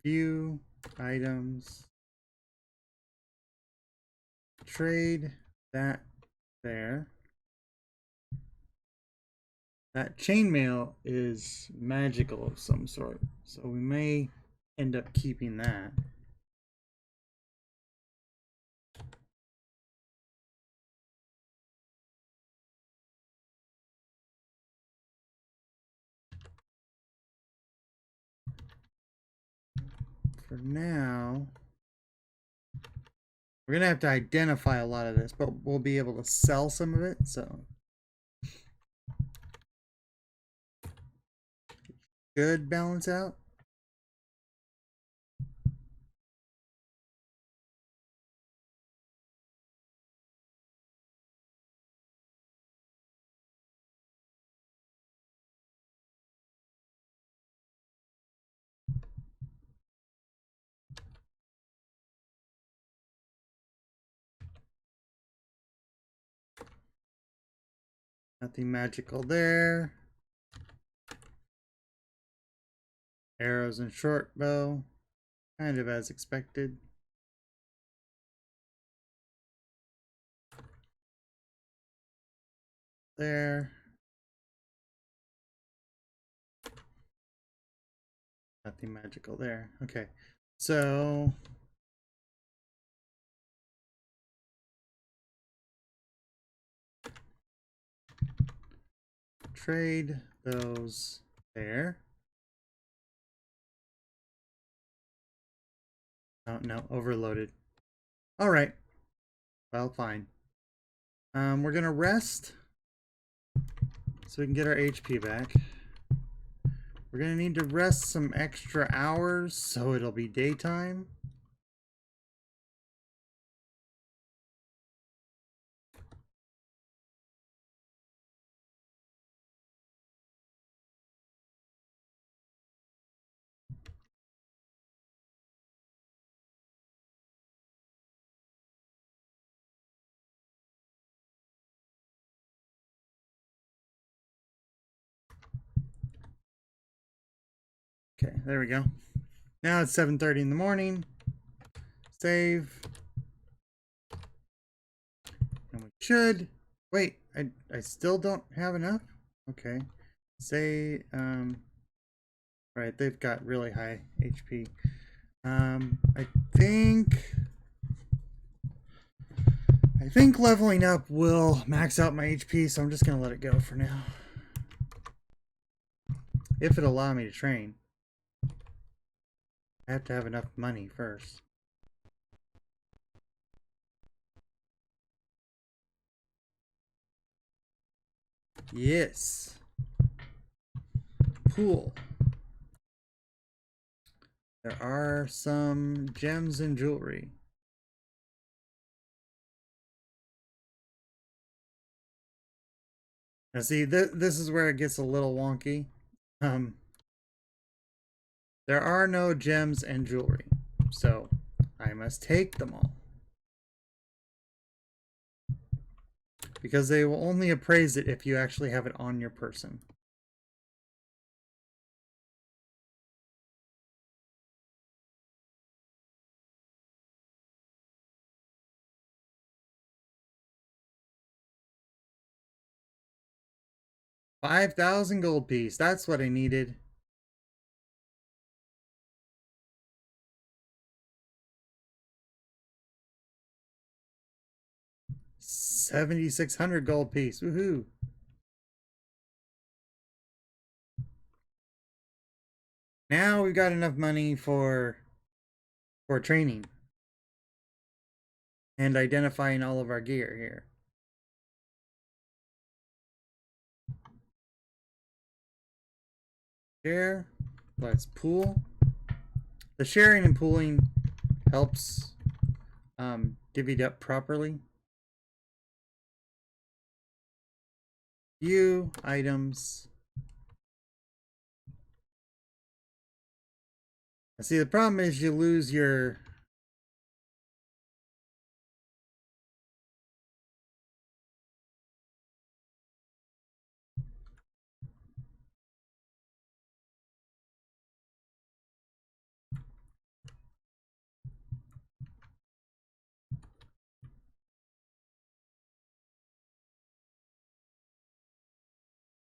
view items. Trade that there. That chainmail is magical of some sort, so we may end up keeping that. For now, we're gonna have to identify a lot of this, but we'll be able to sell some of it, so good balance out. Nothing magical there. Arrows and short bow, kind of as expected. There. Nothing magical there. Okay. So trade those there. Oh no, overloaded. All right. Well, fine. We're gonna rest so we can get our HP back. We're gonna need to rest some extra hours, so it'll be daytime. Okay, there we go. Now it's 7:30 in the morning. Save. And we should... Wait, I still don't have enough? Okay. Say, right, they've got really high HP. I think leveling up will max out my HP, so I'm just gonna let it go for now. If it'll allow me to train. I have to have enough money first. Yes. Pool. There are some gems and jewelry. Now see, this is where it gets a little wonky. There are no gems and jewelry, so I must take them all. Because they will only appraise it if you actually have it on your person. $5,000 gold piece. That's what I needed. $7,600 gold piece. Woohoo! Now we've got enough money for training and identifying all of our gear here. Share. Let's pool. The sharing and pooling helps divvy it up properly. View items. See, the problem is you lose your...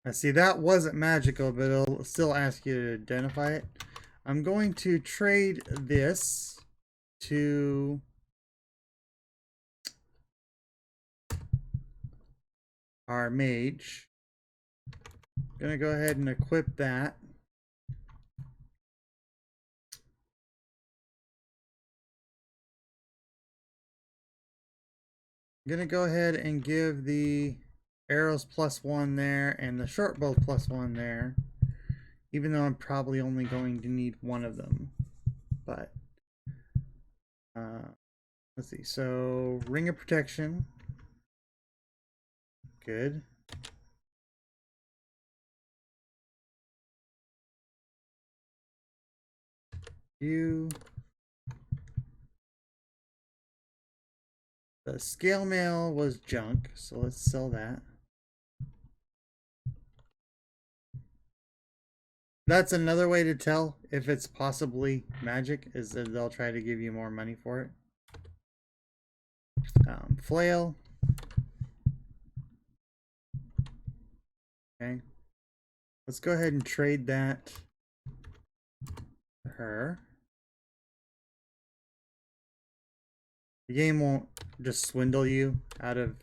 I see that wasn't magical, but it'll still ask you to identify it. I'm going to trade this to our mage. Gonna go ahead and equip that. I'm gonna go ahead and give the arrows +1 there and the short bow +1 there, even though I'm probably only going to need one of them. But let's see. So ring of protection, good. The scale mail was junk, so let's sell that. That's another way to tell if it's possibly magic, is that they'll try to give you more money for it. Flail. Okay. Let's go ahead and trade that to her. The game won't just swindle you out of...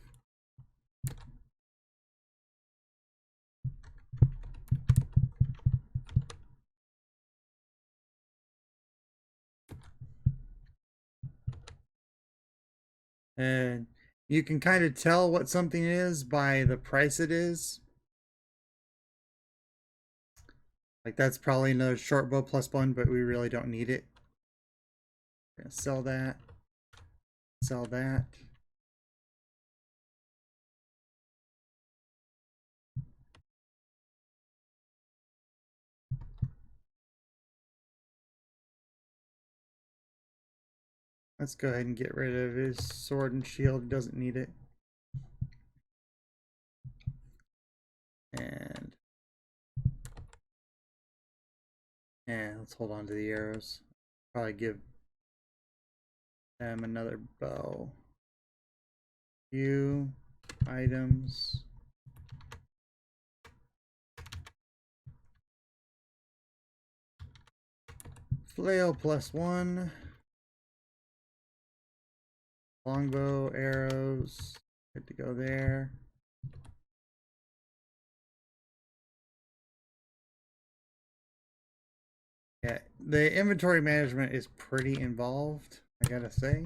And you can kind of tell what something is by the price it is. Like that's probably another short bow +1, but we really don't need it. We're gonna sell that. Sell that. Let's go ahead and get rid of his sword and shield. He doesn't need it. And let's hold on to the arrows. Probably give them another bow. Few items. Flail +1. Longbow, arrows. Good to go there. Yeah, the inventory management is pretty involved, I gotta say.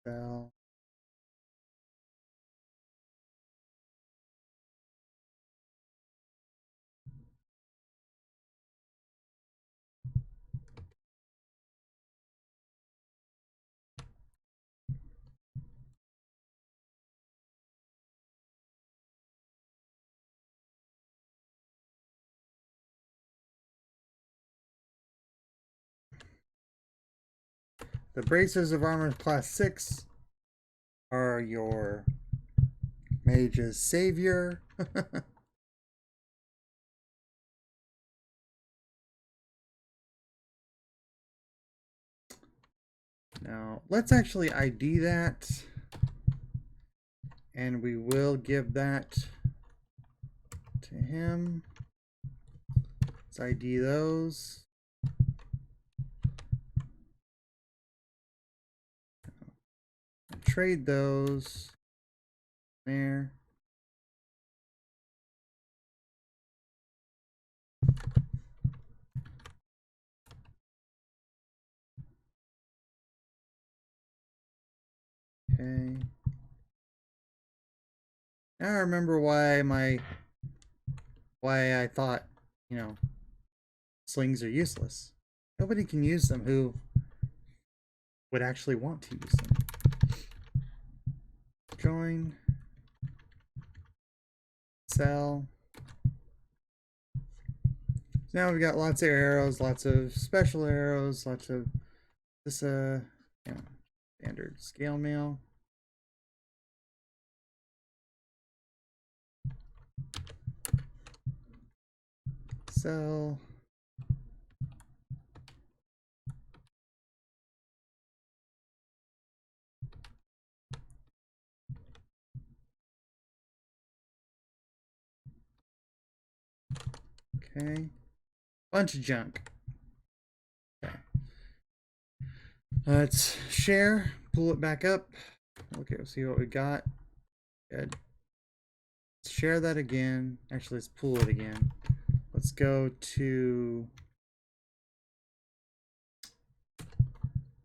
So the braces of armor class 6 are your mage's savior. Now, let's actually ID that. And we will give that to him. Let's ID those. Trade those. There. Okay. Now I remember why I thought, you know, slings are useless. Nobody can use them who would actually want to use them. Join. Sell. So now we've got lots of arrows, lots of special arrows, lots of this standard scale mail. Sell. Okay. Bunch of junk. Okay. Let's share, pull it back up. Okay, we'll see what we got. Good. Let's share that again. Actually, let's pull it again. Let's go to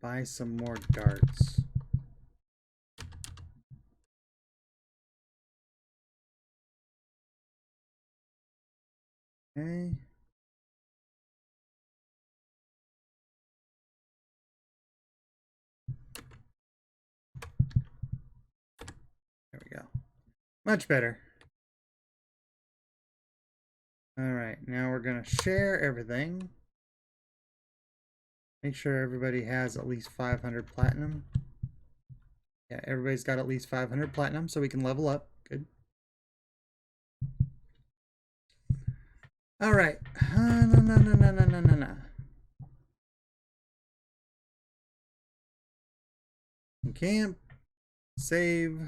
buy some more darts. Okay. There we go. Much better. All right, now we're gonna share everything. Make sure everybody has at least 500 platinum. Yeah, everybody's got at least 500 platinum, so we can level up. Good. All right. No. Camp. Save.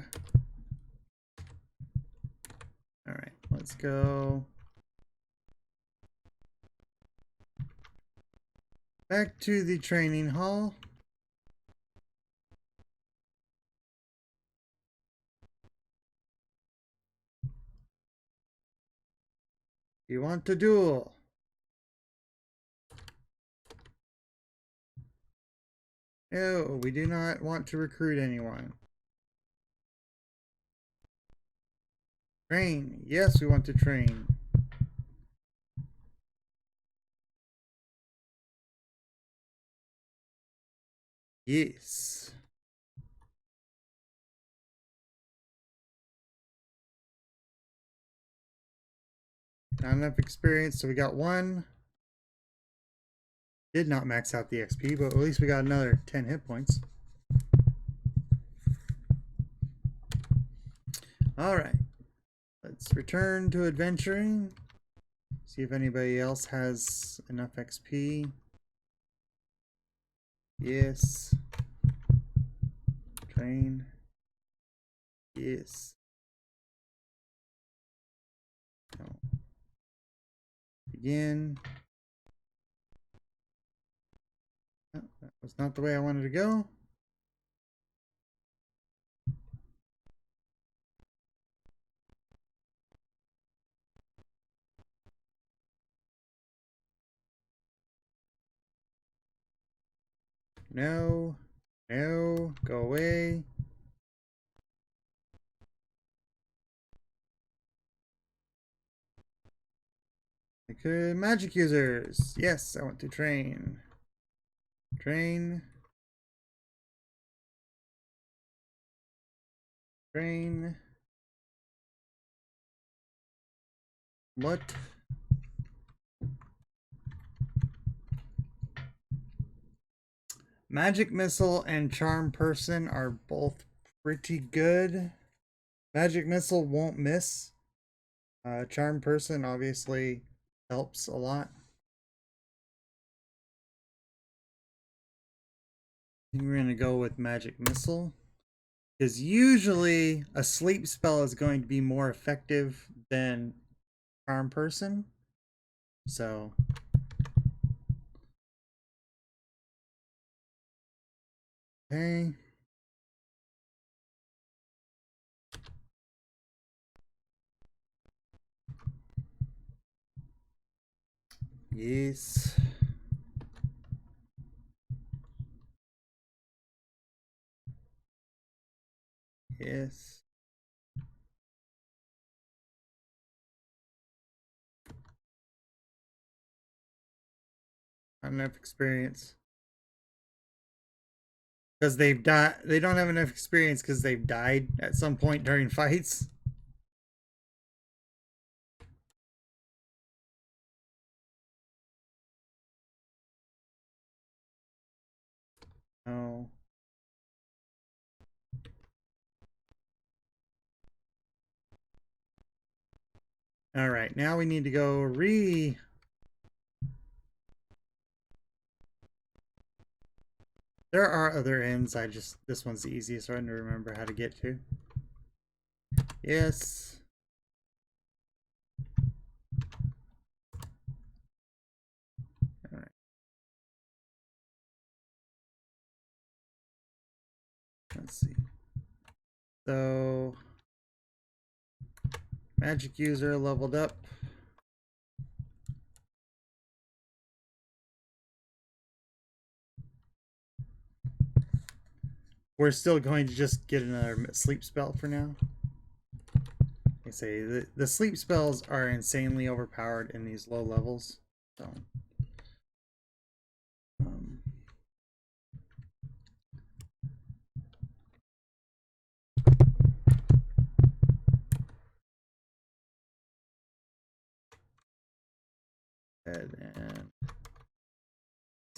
All right, let's go back to the training hall. You want to duel? No, we do not want to recruit anyone. Train. Yes, we want to train. Yes. Not enough experience, so we got one. Did not max out the XP, but at least we got another 10 hit points. Alright. Let's return to adventuring. See if anybody else has enough XP. Yes. Train. Yes. No. Begin. Oh, that was not the way I wanted to go. No. No. Go away. Okay, magic users. Yes, I want to train. Train. Train. What? Magic Missile and Charm Person are both pretty good. Magic Missile won't miss. Charm Person obviously helps a lot. I think we're going to go with Magic Missile. Because usually a sleep spell is going to be more effective than Charm Person. So. Okay. Yes. Yes. Not enough experience. Because they've died. They don't have enough experience because they've died at some point during fights. Oh. Alright, now we need to go There are other ends, this one's the easiest one to remember how to get to. Yes. Alright. Let's see. So, magic user leveled up. We're still going to just get another sleep spell for now. I say the sleep spells are insanely overpowered in these low levels. So, um, and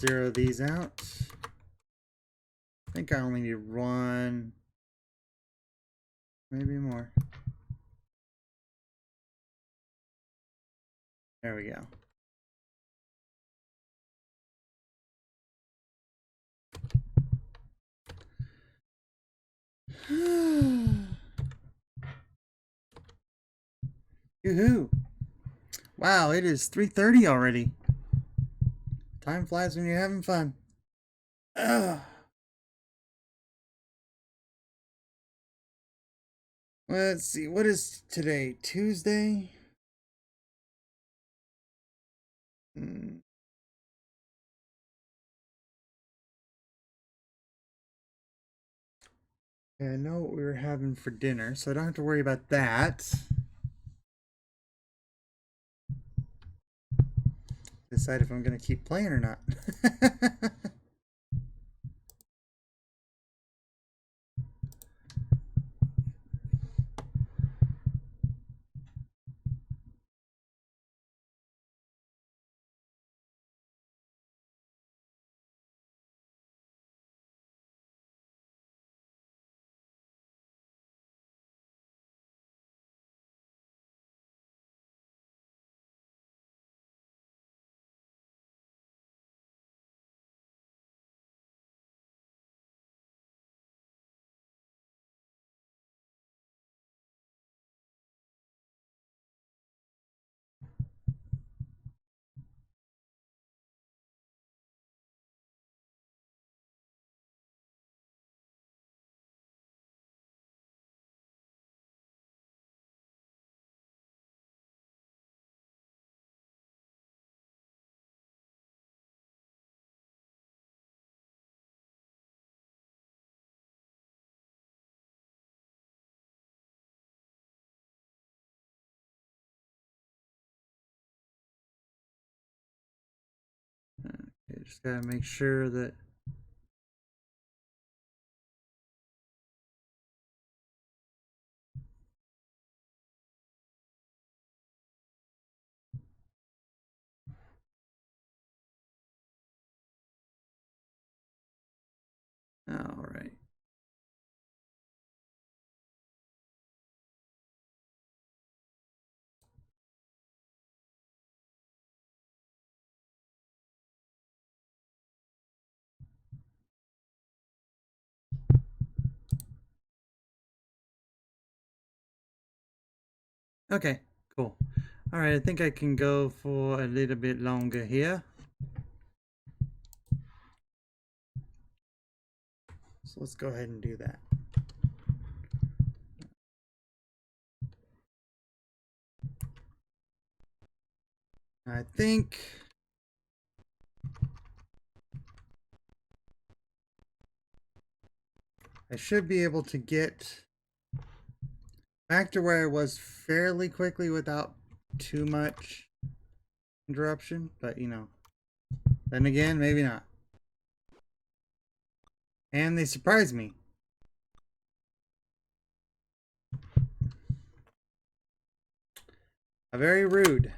zero these out. I think I only need one, maybe more. There we go. Yoo-hoo! Wow, it is 3:30 already. Time flies when you're having fun. Ugh. Let's see, what is today? Tuesday? Hmm. Yeah, I know what we were having for dinner, so I don't have to worry about that. decide if I'm gonna keep playing or not. Okay, just gotta make sure that. All right. Okay, cool. All right, I think I can go for a little bit longer here. So let's go ahead and do that. I think I should be able to get back to where I was fairly quickly without too much interruption, but you know, then again, maybe not. And they surprised me. Very rude.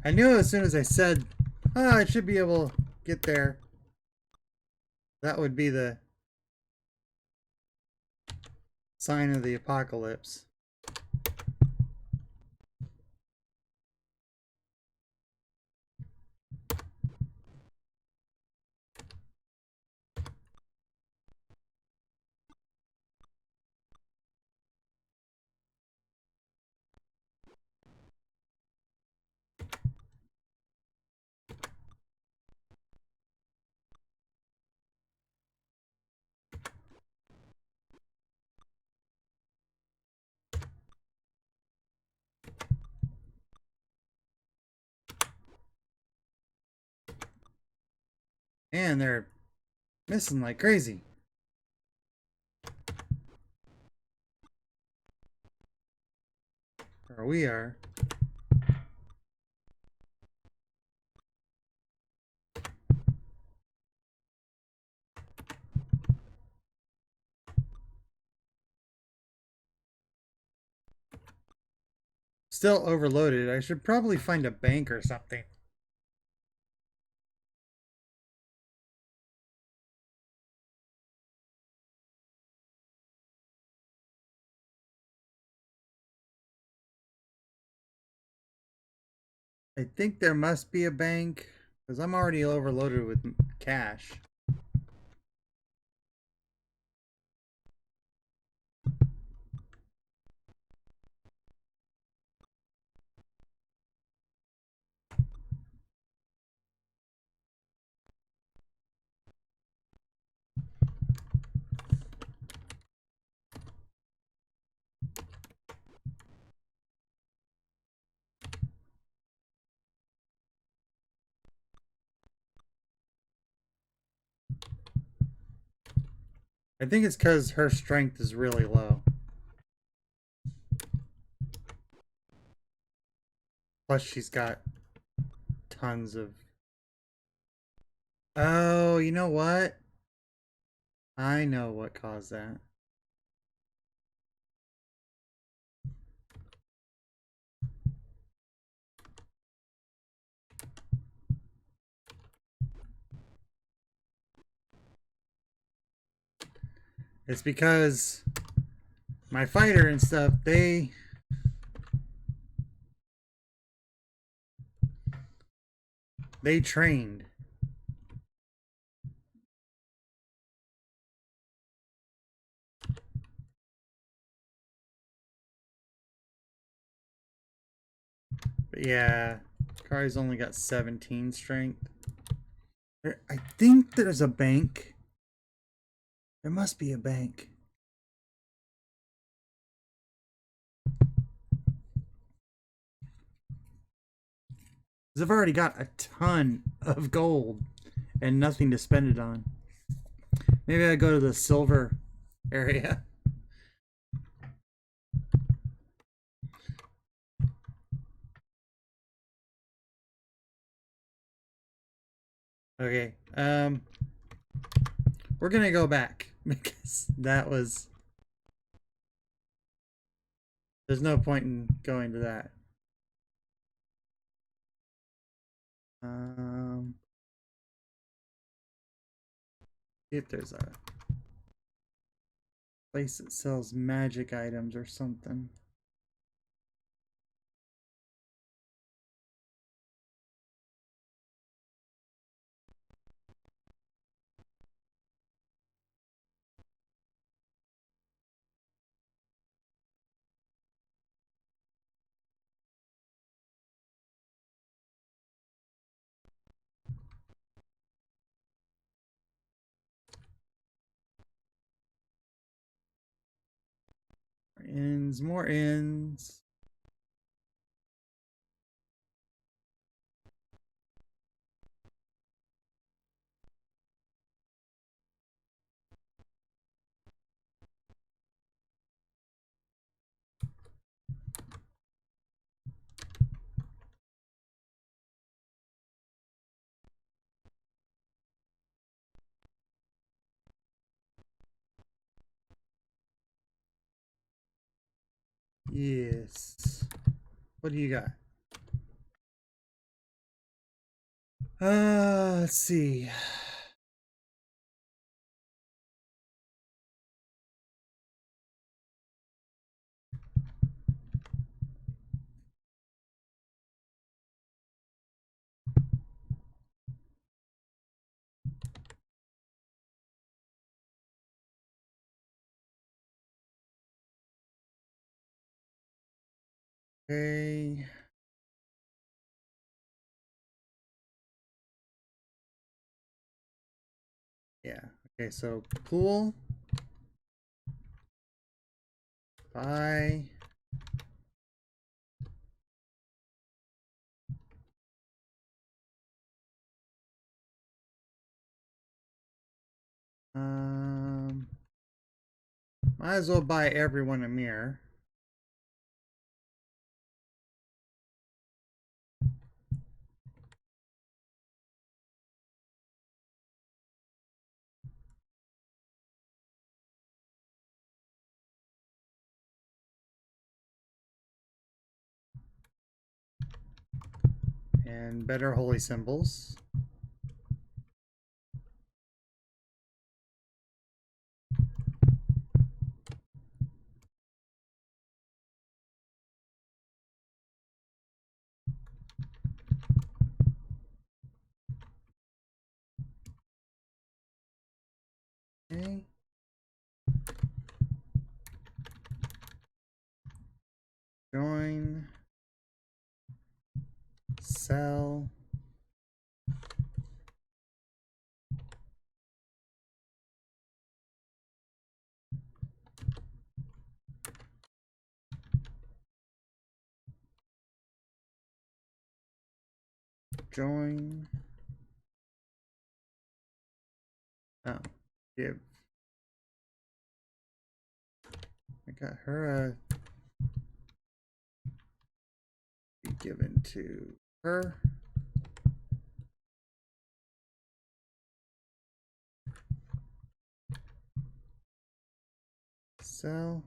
I knew as soon as I said, oh, I should be able to get there, that would be the sign of the apocalypse. And they're missing like crazy. Or we are. Still overloaded. I should probably find a bank or something. I think there must be a bank because I'm already overloaded with cash. I think it's because her strength is really low. Plus, she's got tons of. Oh, you know what? I know what caused that. It's because my fighter and stuff, they trained. But yeah, Kari's only got 17 strength. I think there's a bank. There must be a bank. Because I've already got a ton of gold and nothing to spend it on. Maybe I go to the silver area. Okay. We're gonna go back because that was. There's no point in going to that. See if there's a place that sells magic items or something. Inns, more inns. Yes. What do you got? Let's see. Okay. Yeah. Okay, so pool. Buy. Um, might as well buy everyone a mirror. And better holy symbols. Okay. Join. Sell. Join. Oh. Give. I got her be given to her. Sell.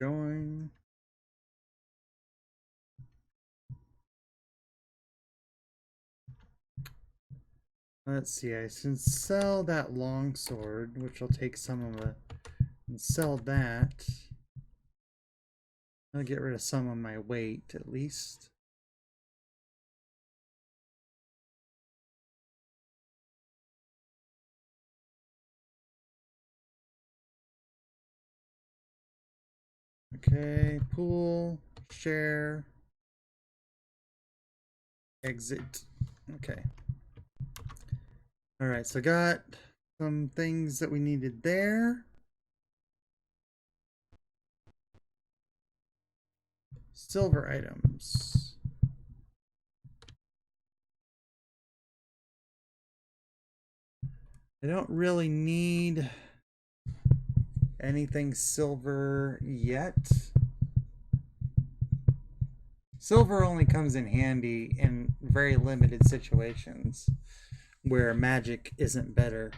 Join. Let's see, I can sell that longsword, which will take some of it, and sell that. I'll get rid of some of my weight, at least. Okay, pool, share, exit. Okay. Alright, so got some things that we needed there. Silver items. I don't really need anything silver yet. Silver only comes in handy in very limited situations where magic isn't better.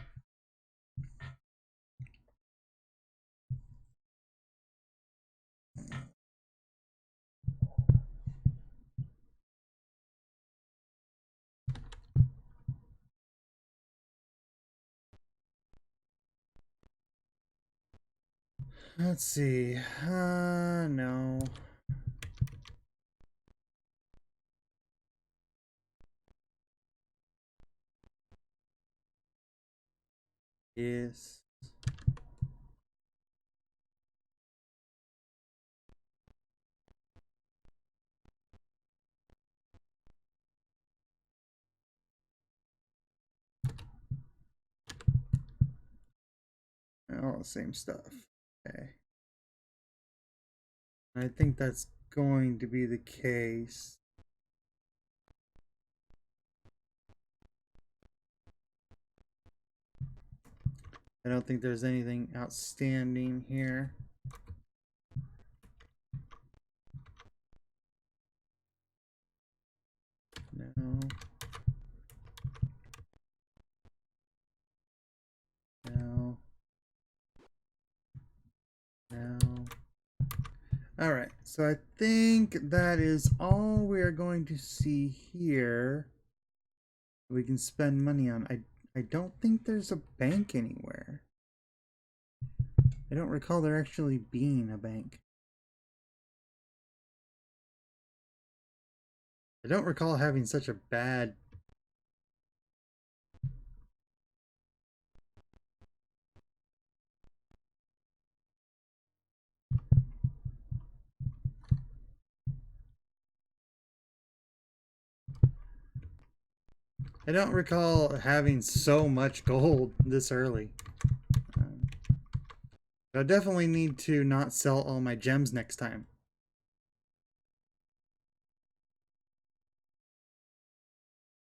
Let's see. No. Yes. All the same stuff. Okay. I think that's going to be the case. I don't think there's anything outstanding here. No. No. No. All right, so I think that is all we are going to see here. We can spend money on. I don't think there's a bank anywhere. I don't recall there actually being a bank. I don't recall having such a bad. I don't recall having so much gold this early. I definitely need to not sell all my gems next time.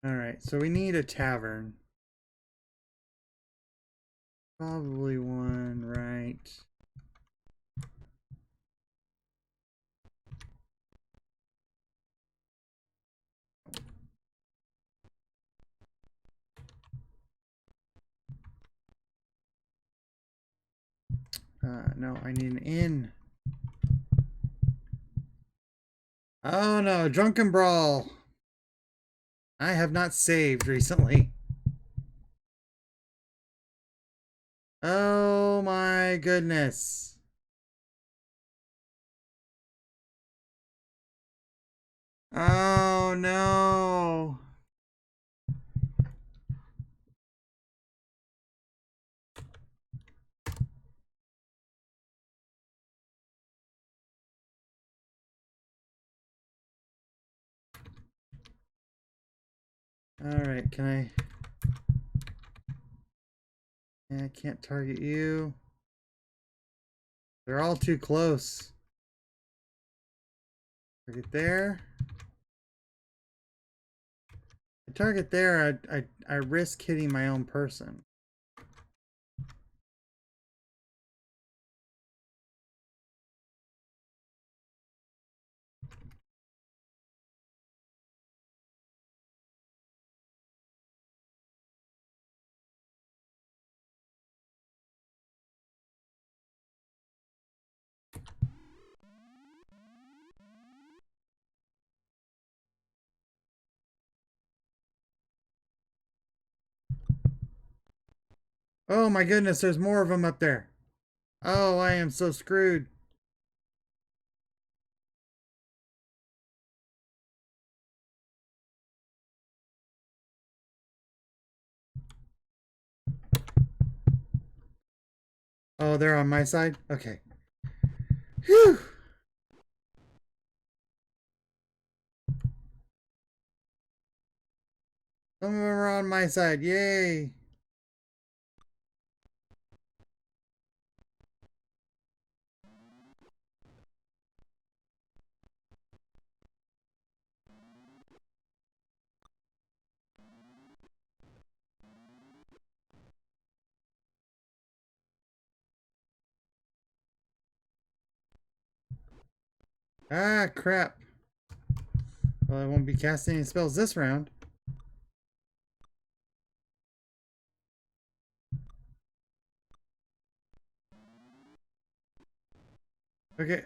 Alright, so we need a tavern. Probably one right. No, I need an inn. Oh no, Drunken Brawl. I have not saved recently. Oh my goodness. Oh no. Alright, can I... Yeah, I can't target you. They're all too close. Target there. The target there, I risk hitting my own person. Oh my goodness, there's more of them up there. Oh, I am so screwed. Oh, they're on my side? Okay. Whew. Some of them are on my side. Yay. Ah, crap. Well, I won't be casting any spells this round. Okay.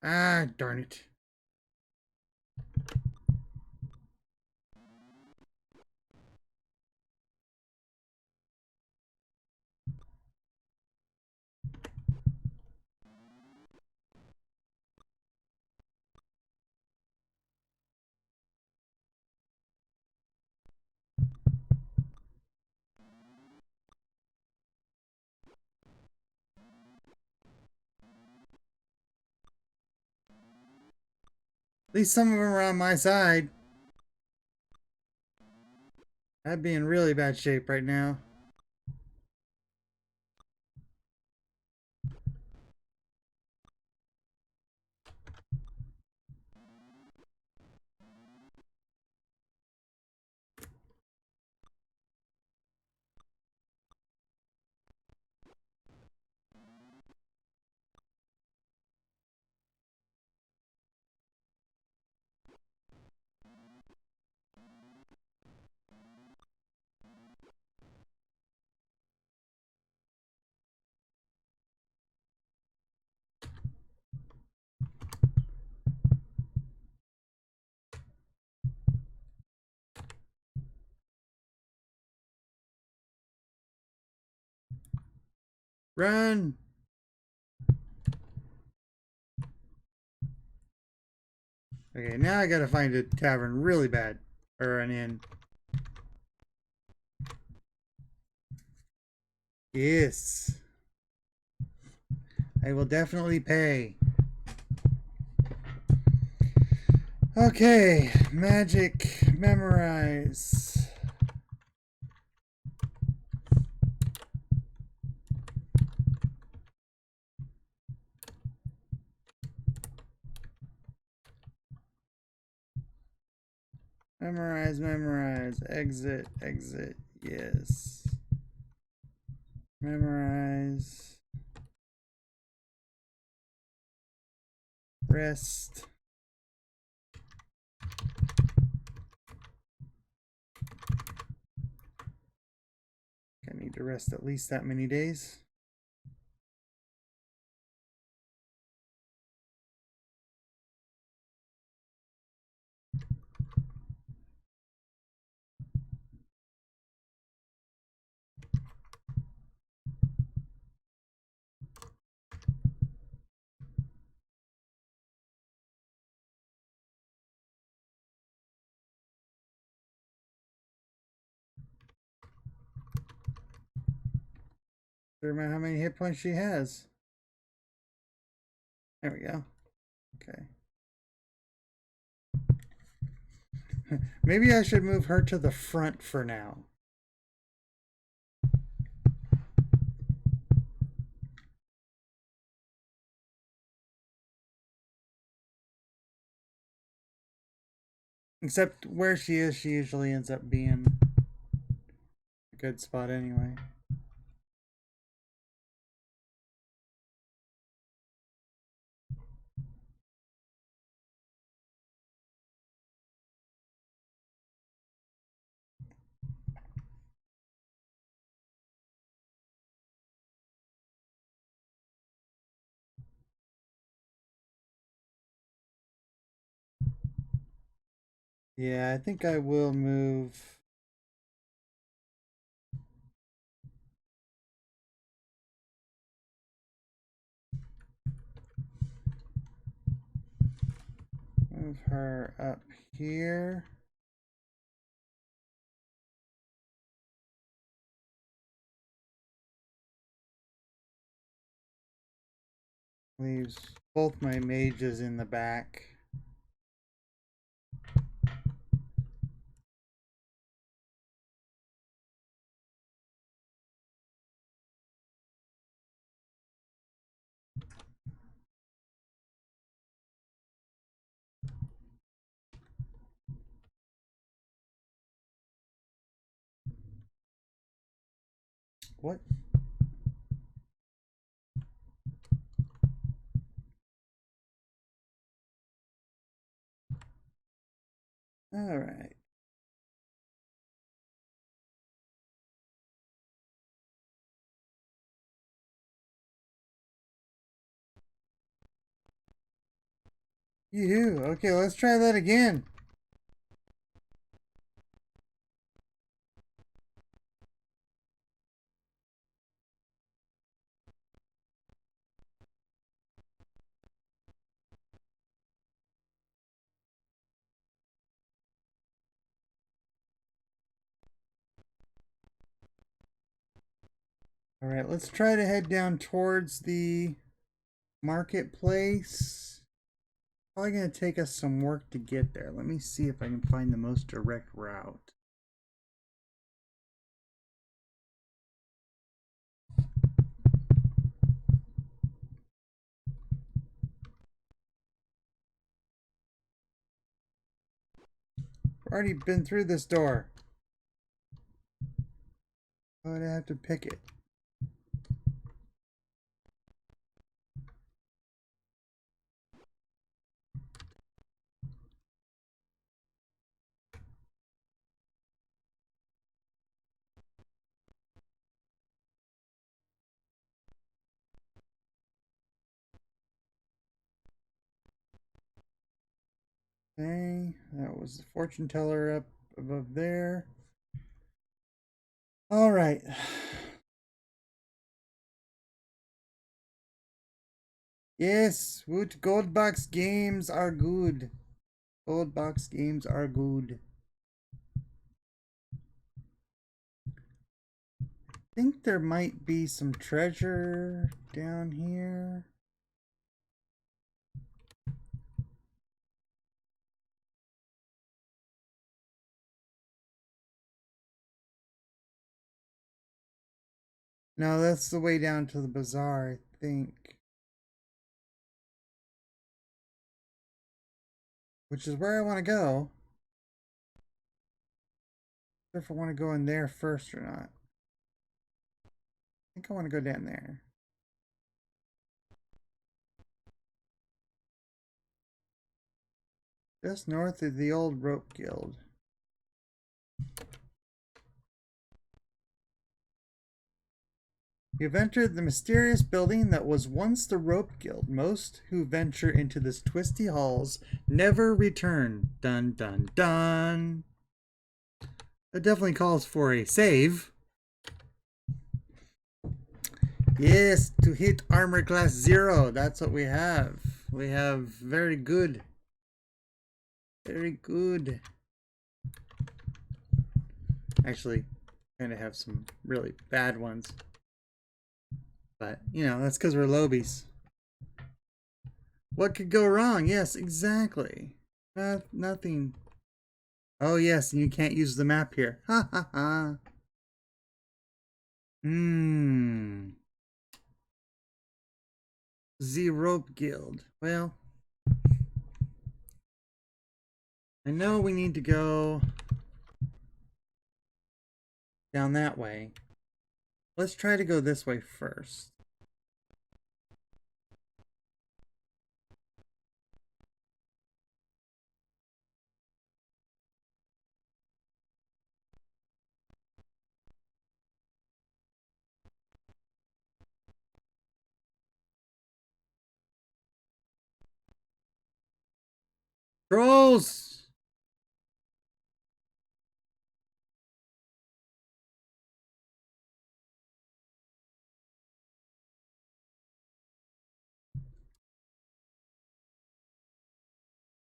Ah, darn it. At least some of them are on my side. I'd be in really bad shape right now. Run! Okay, now I gotta find a tavern really bad. Or an inn. Yes. I will definitely pay. Okay, magic, memorize. Memorize, memorize, exit, exit, yes. Memorize. Rest. I need to rest at least that many days. Remember how many hit points she has. There we go. Okay. Maybe I should move her to the front for now. Except where she is, she usually ends up being a good spot anyway. Yeah, I think I will move. Move her up here. Leaves both my mages in the back. What? All right. Yoo-hoo. Okay, let's try that again. All right, let's try to head down towards the marketplace. Probably going to take us some work to get there. Let me see if I can find the most direct route. I've already been through this door. Why would I have to pick it? Okay, that was the fortune teller up above there. All right. Yes, wood gold box games are good. Gold box games are good. I think there might be some treasure down here. No, that's the way down to the bazaar, I think. Which is where I want to go. If I want to go in there first or not. I think I want to go down there. Just north of the old rope guild. You've entered the mysterious building that was once the rope guild. Most who venture into this twisty halls never return. Dun dun dun. That definitely calls for a save. Yes, to hit armor class 0. That's what we have. We have very good. Very good. Actually, kind of have some really bad ones. But, you know, that's because we're lobies. What could go wrong? Yes, exactly. Nothing. Oh, yes, and you can't use the map here. Ha ha ha. Hmm. Z Rope Guild. Well, I know we need to go down that way. Let's try to go this way first. Trolls!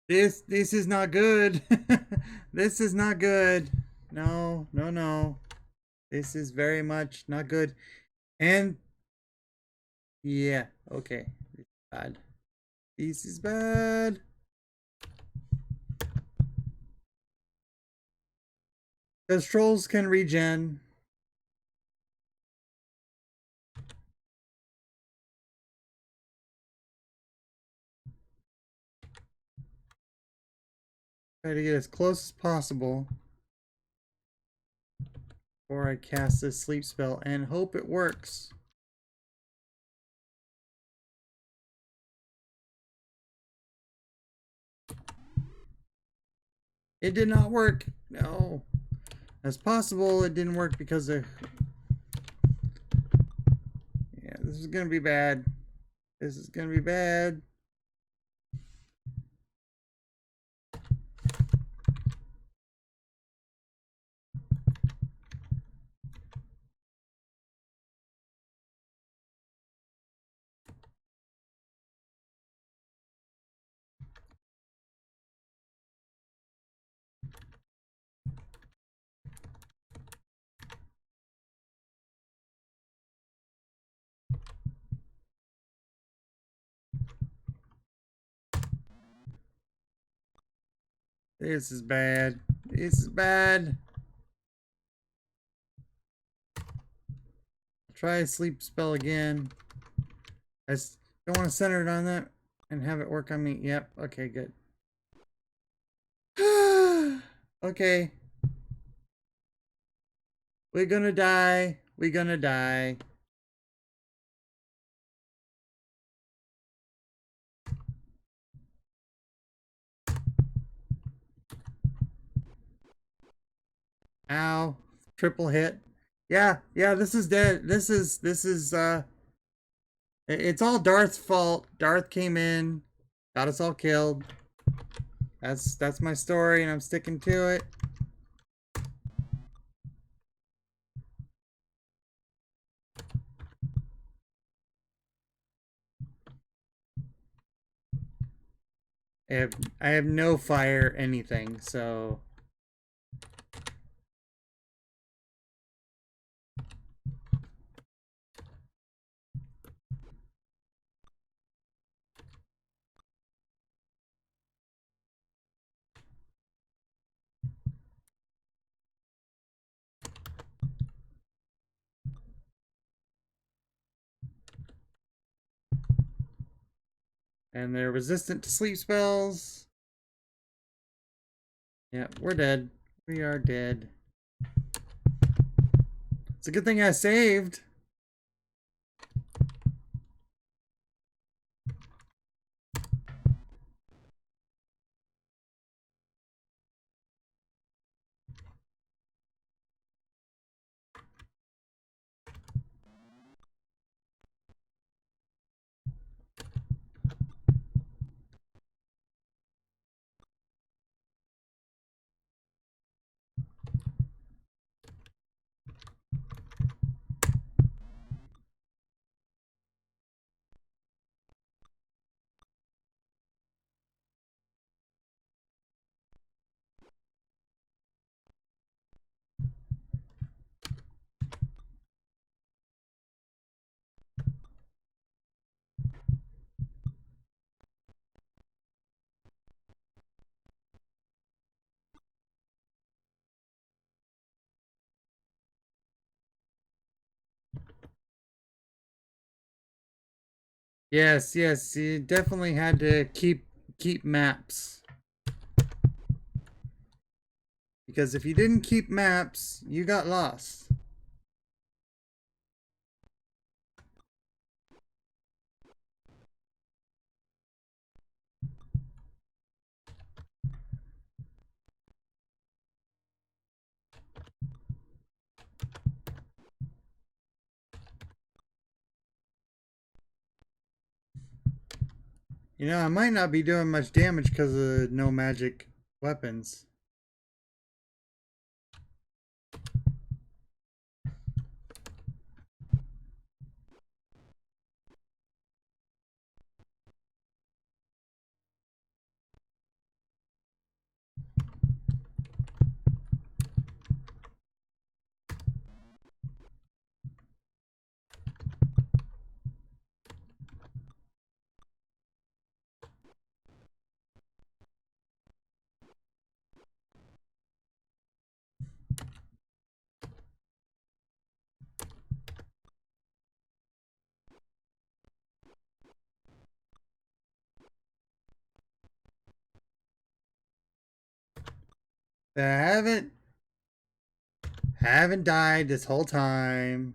This is not good. This is not good. No, no, no. This is very much not good. And yeah, okay. This is bad. This is bad. Because trolls can regen. Try to get as close as possible before I cast this sleep spell and hope it works. It did not work. No. As possible, it didn't work because of... Yeah, this is gonna be bad. This is gonna be bad. This is bad. This is bad. Try a sleep spell again. I don't want to center it on that and have it work on me. Yep. Okay, good. Okay. We're gonna die. We're gonna die. Ow. Triple hit. Yeah, yeah, this is dead. It's all Darth's fault. Darth came in, got us all killed. That's my story and I'm sticking to it. I have no fire anything, so and they're resistant to sleep spells. Yeah, we're dead. We are dead. It's a good thing I saved. Yes, yes, you definitely had to keep maps. Because if you didn't keep maps, you got lost. You know, I might not be doing much damage because of no magic weapons. I haven't died this whole time.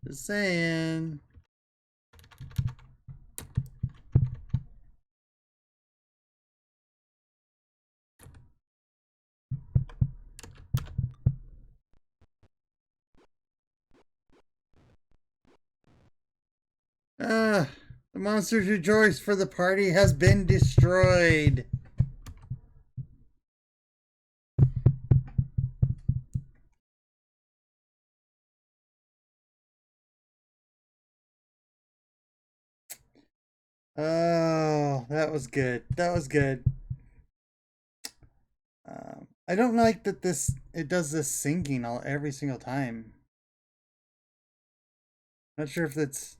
Just saying. Ah, the monster's rejoice for the party has been destroyed. Oh, that was good. That was good. I don't like that it does this syncing every single time. Not sure if that's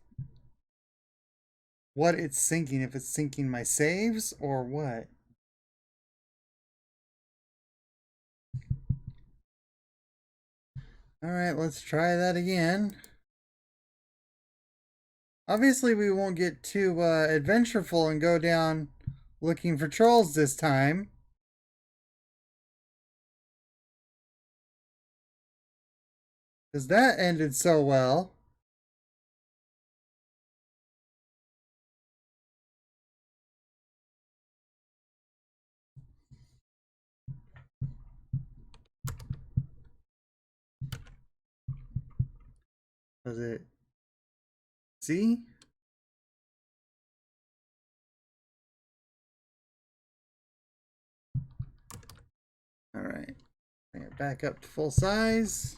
what it's syncing, if it's syncing my saves or what. Alright, let's try that again. Obviously, we won't get too adventureful and go down looking for trolls this time. Because that ended so well. Was it? See? Alright. Bring it back up to full size.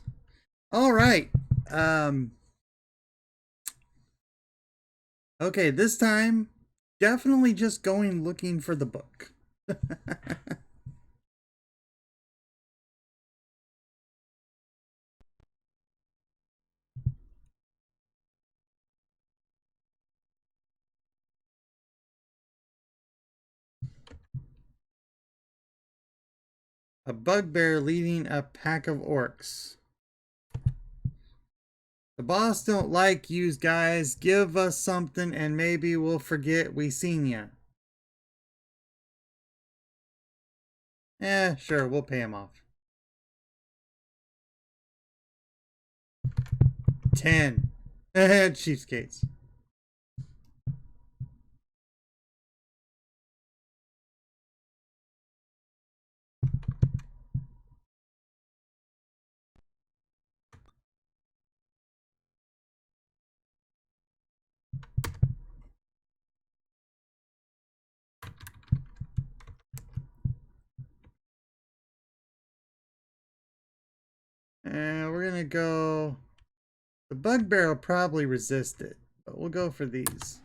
Alright. Um, okay, this time, definitely just going looking for the book. A bugbear leading a pack of orcs. The boss don't like yous guys. Give us something and maybe we'll forget we seen ya. Sure, we'll pay him off. 10. Cheapskates. And we're gonna go... The bugbear will probably resist it, but we'll go for these.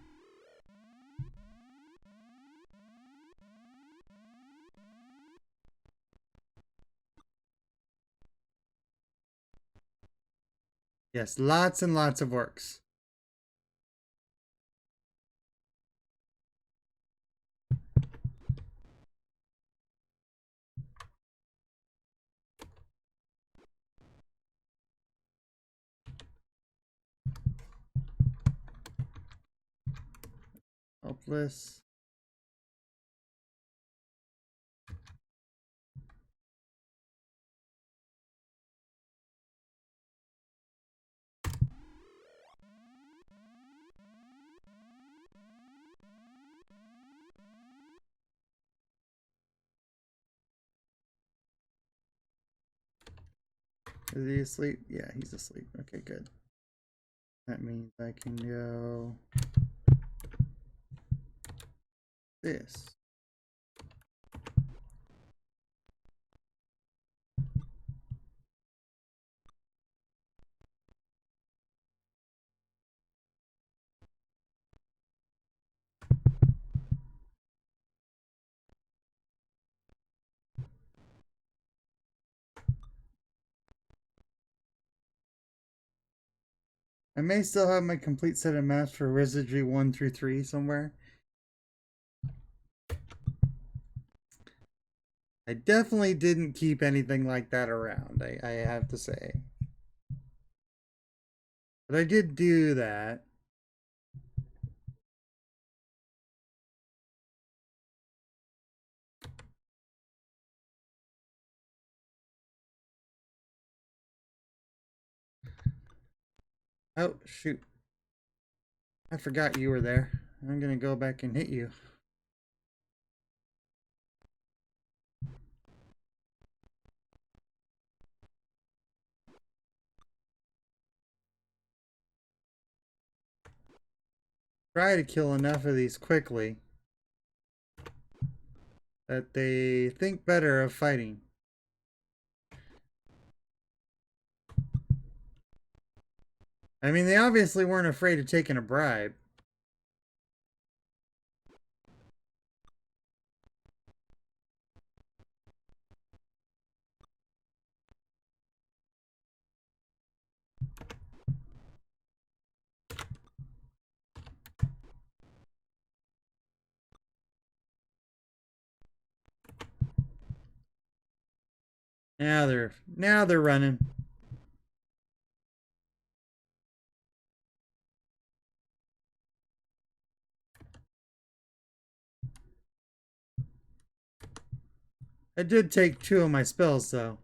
Yes, lots and lots of orcs. helpless. Is he asleep? Yeah, he's asleep. Okay, good. That means I can go this. I may still have my complete set of maps for Wizardry 1 through 3 somewhere. I definitely didn't keep anything like that around, I have to say. But I did do that. Oh, shoot. I forgot you were there. I'm gonna go back and hit you. Try to kill enough of these quickly that they think better of fighting. I mean, they obviously weren't afraid of taking a bribe. Now they're running. I did take 2 of my spells though.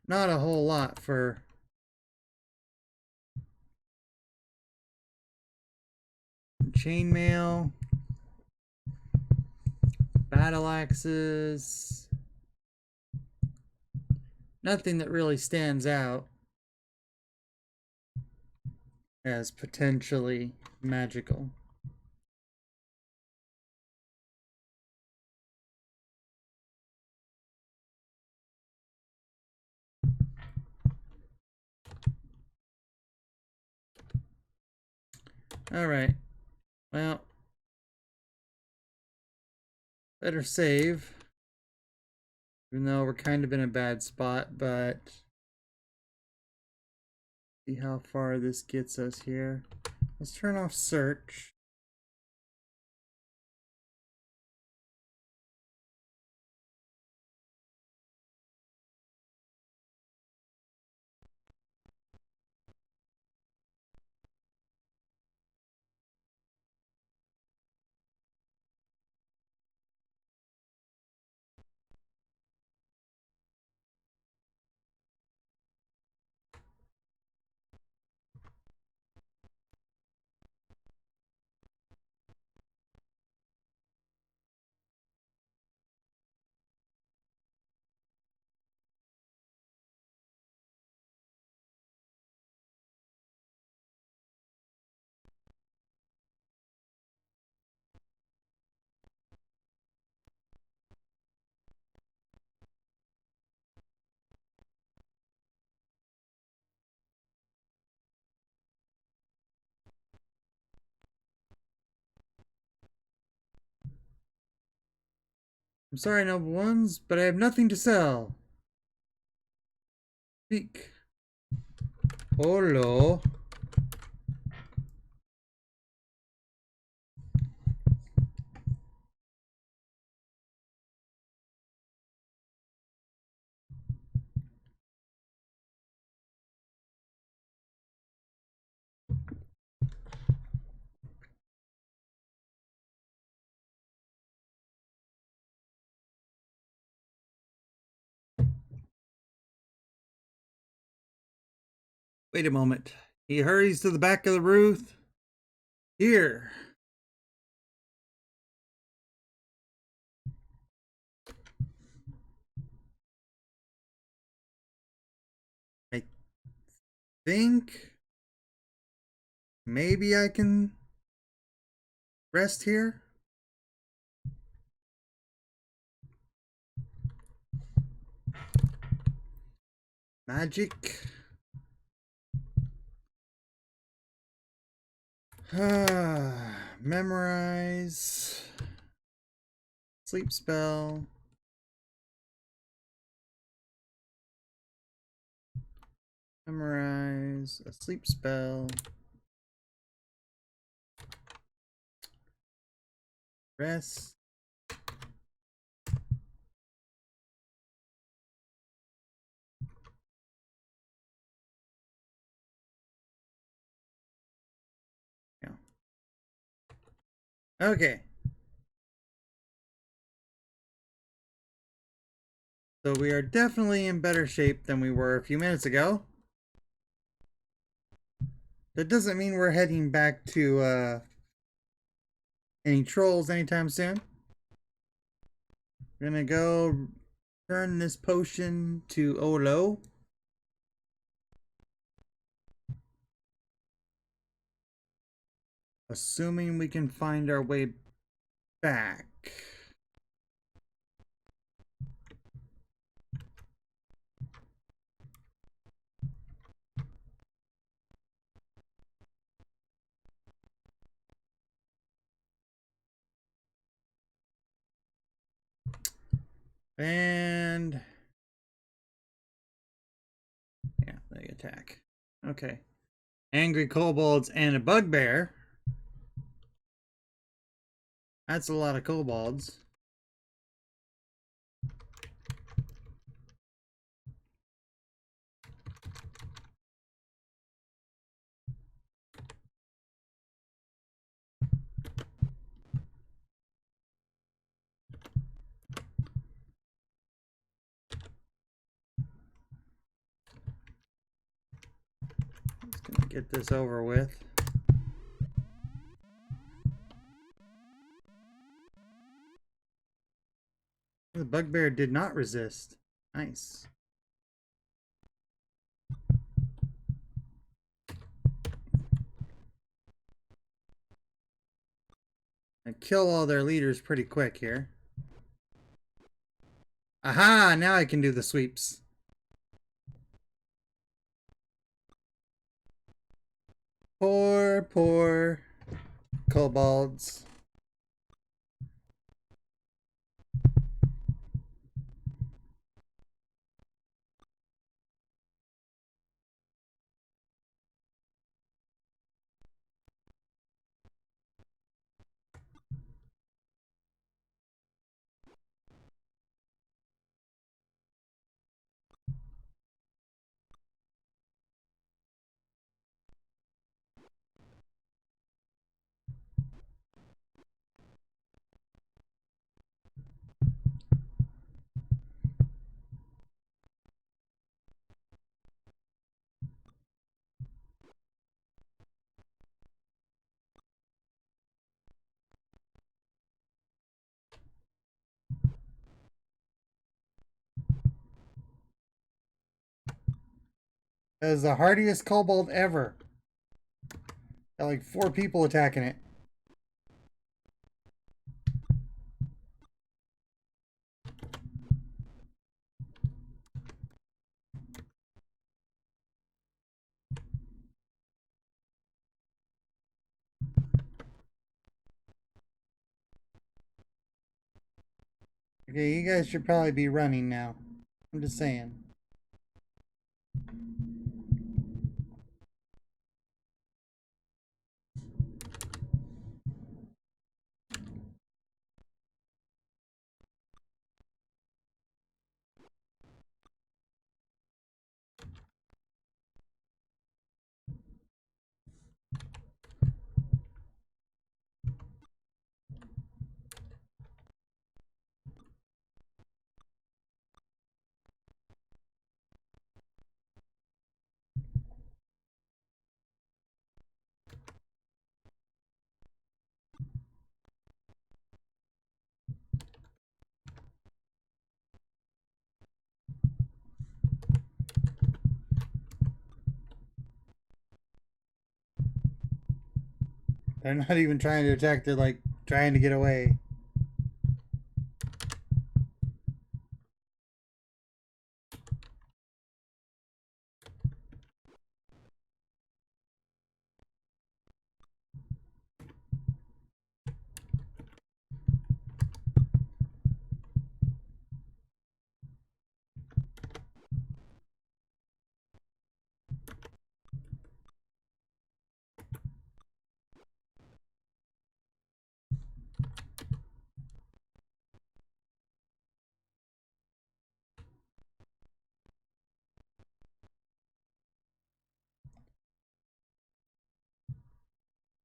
Not a whole lot for chainmail, battle axes. Nothing that really stands out as potentially magical. Alright. Well, better save. Even though we're kind of in a bad spot, but see how far this gets us here. Let's turn off search. I'm sorry, noble ones, but I have nothing to sell. Speak. Hello. Wait a moment. He hurries to the back of the roof. Here. I think maybe I can rest here. Magic. Memorize. Sleep spell. Memorize a sleep spell. Rest. Yeah. Okay. So we are definitely in better shape than we were a few minutes ago. That doesn't mean we're heading back to any trolls anytime soon. We're gonna go turn this potion to Olo. Assuming we can find our way back. And yeah, they attack. Okay. Angry kobolds and a bugbear. That's a lot of kobolds. Let's gonna get this over with. The bugbear did not resist. Nice. I kill all their leaders pretty quick here. Aha! Now I can do the sweeps. Poor kobolds. That is the hardiest kobold ever. Got like 4 people attacking it. Okay, you guys should probably be running now. I'm just saying. They're not even trying to attack, they're like trying to get away.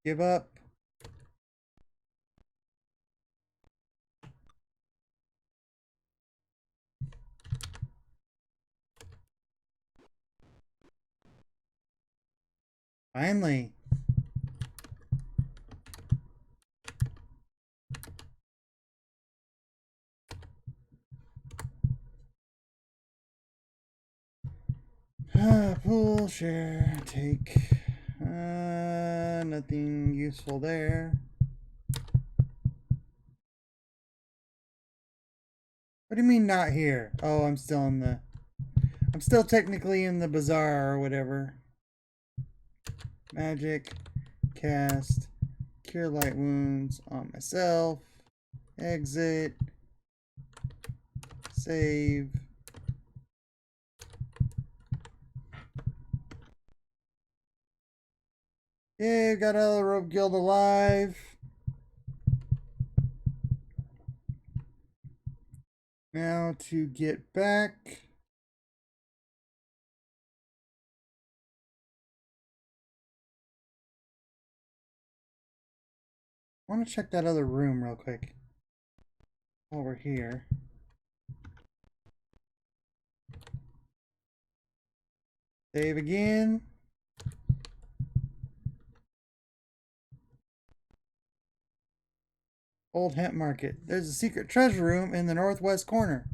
Give up. Finally. Pool, share, take. Nothing useful there. What do you mean not here? Oh, I'm still technically in the bazaar or whatever. Magic, cast, cure light wounds on myself. Exit, save. Yeah, got out of the rope guild alive. Now to get back. I want to check that other room real quick. While we're here. Save again. Old Hemp Market. There's a secret treasure room in the northwest corner.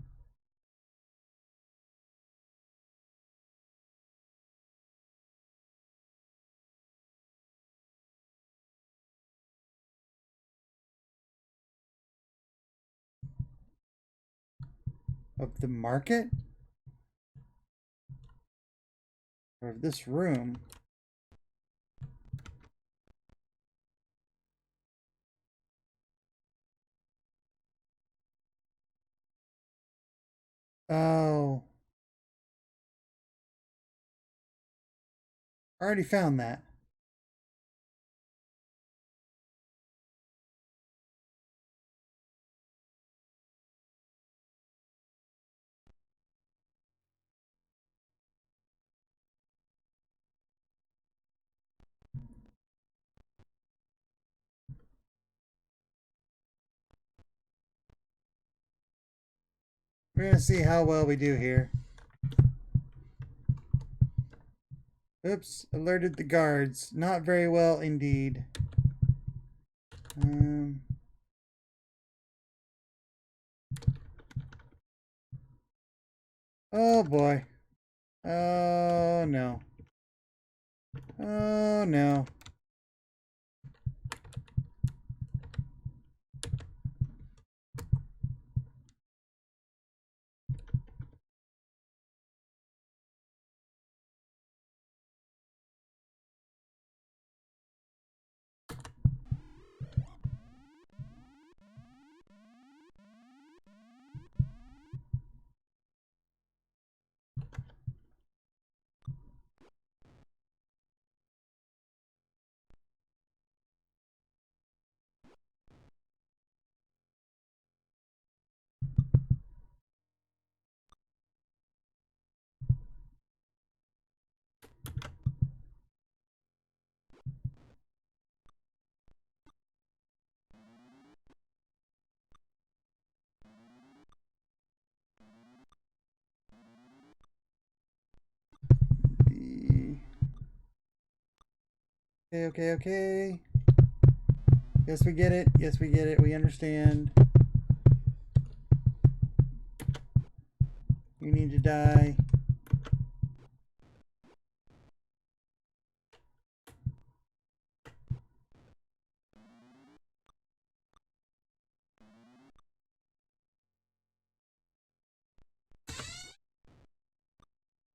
Of the market? Or of this room? Oh. I already found that. We're gonna see how well we do here. Oops, alerted the guards. Not very well indeed. Oh boy. Oh no. Oh no. Okay, okay, okay. Yes, we get it. Yes, we get it. We understand. You need to die.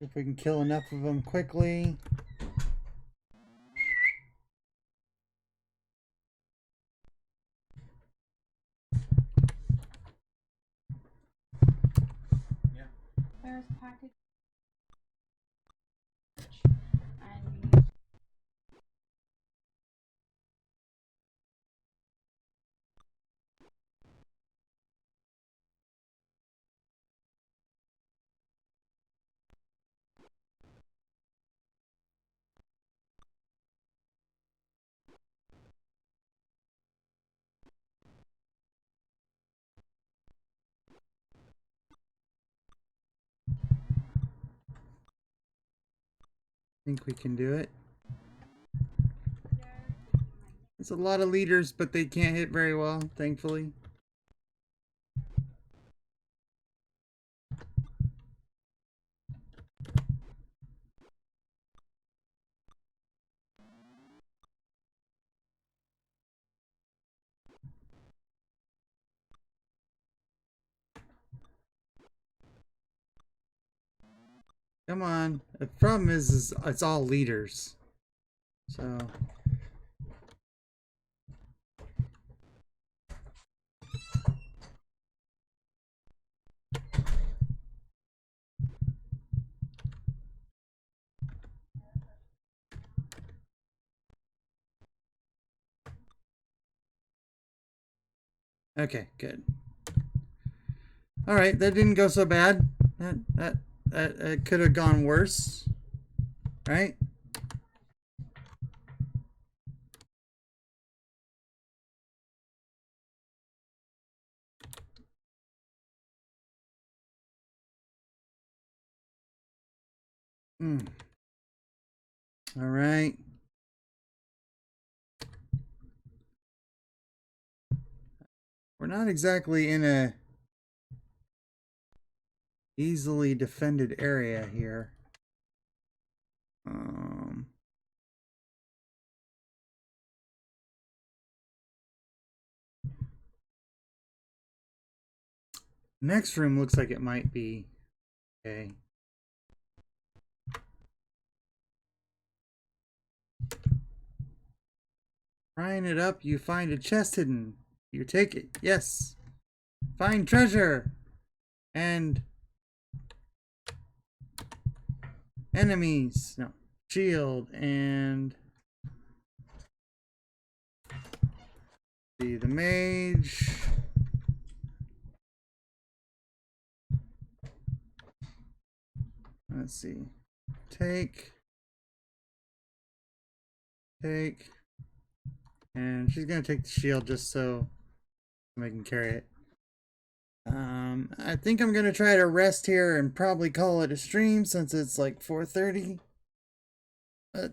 If we can kill enough of them quickly. Yeah. There's a package. And I think we can do it. It's a lot of leaders, but they can't hit very well, thankfully. Come on. The problem is it's all leaders. So okay, good. All right, that didn't go so bad. That could have gone worse, right? Hmm. All right. We're not exactly in a easily defended area here. Next room looks like it might be okay. Prying it up, you find a chest hidden. You take it. Yes. Find treasure. And enemies. No. Shield and the mage. Let's see. Take. And she's gonna take the shield just so I can carry it. I think I'm gonna try to rest here and probably call it a stream since it's like 4:30.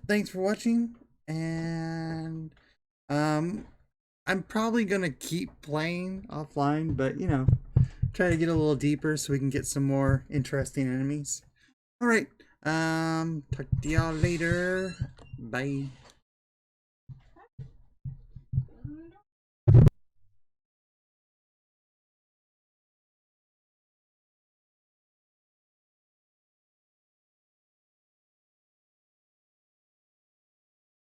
Thanks for watching, and I'm probably gonna keep playing offline, but you know, try to get a little deeper so we can get some more interesting enemies. All right. Talk to y'all later. Bye.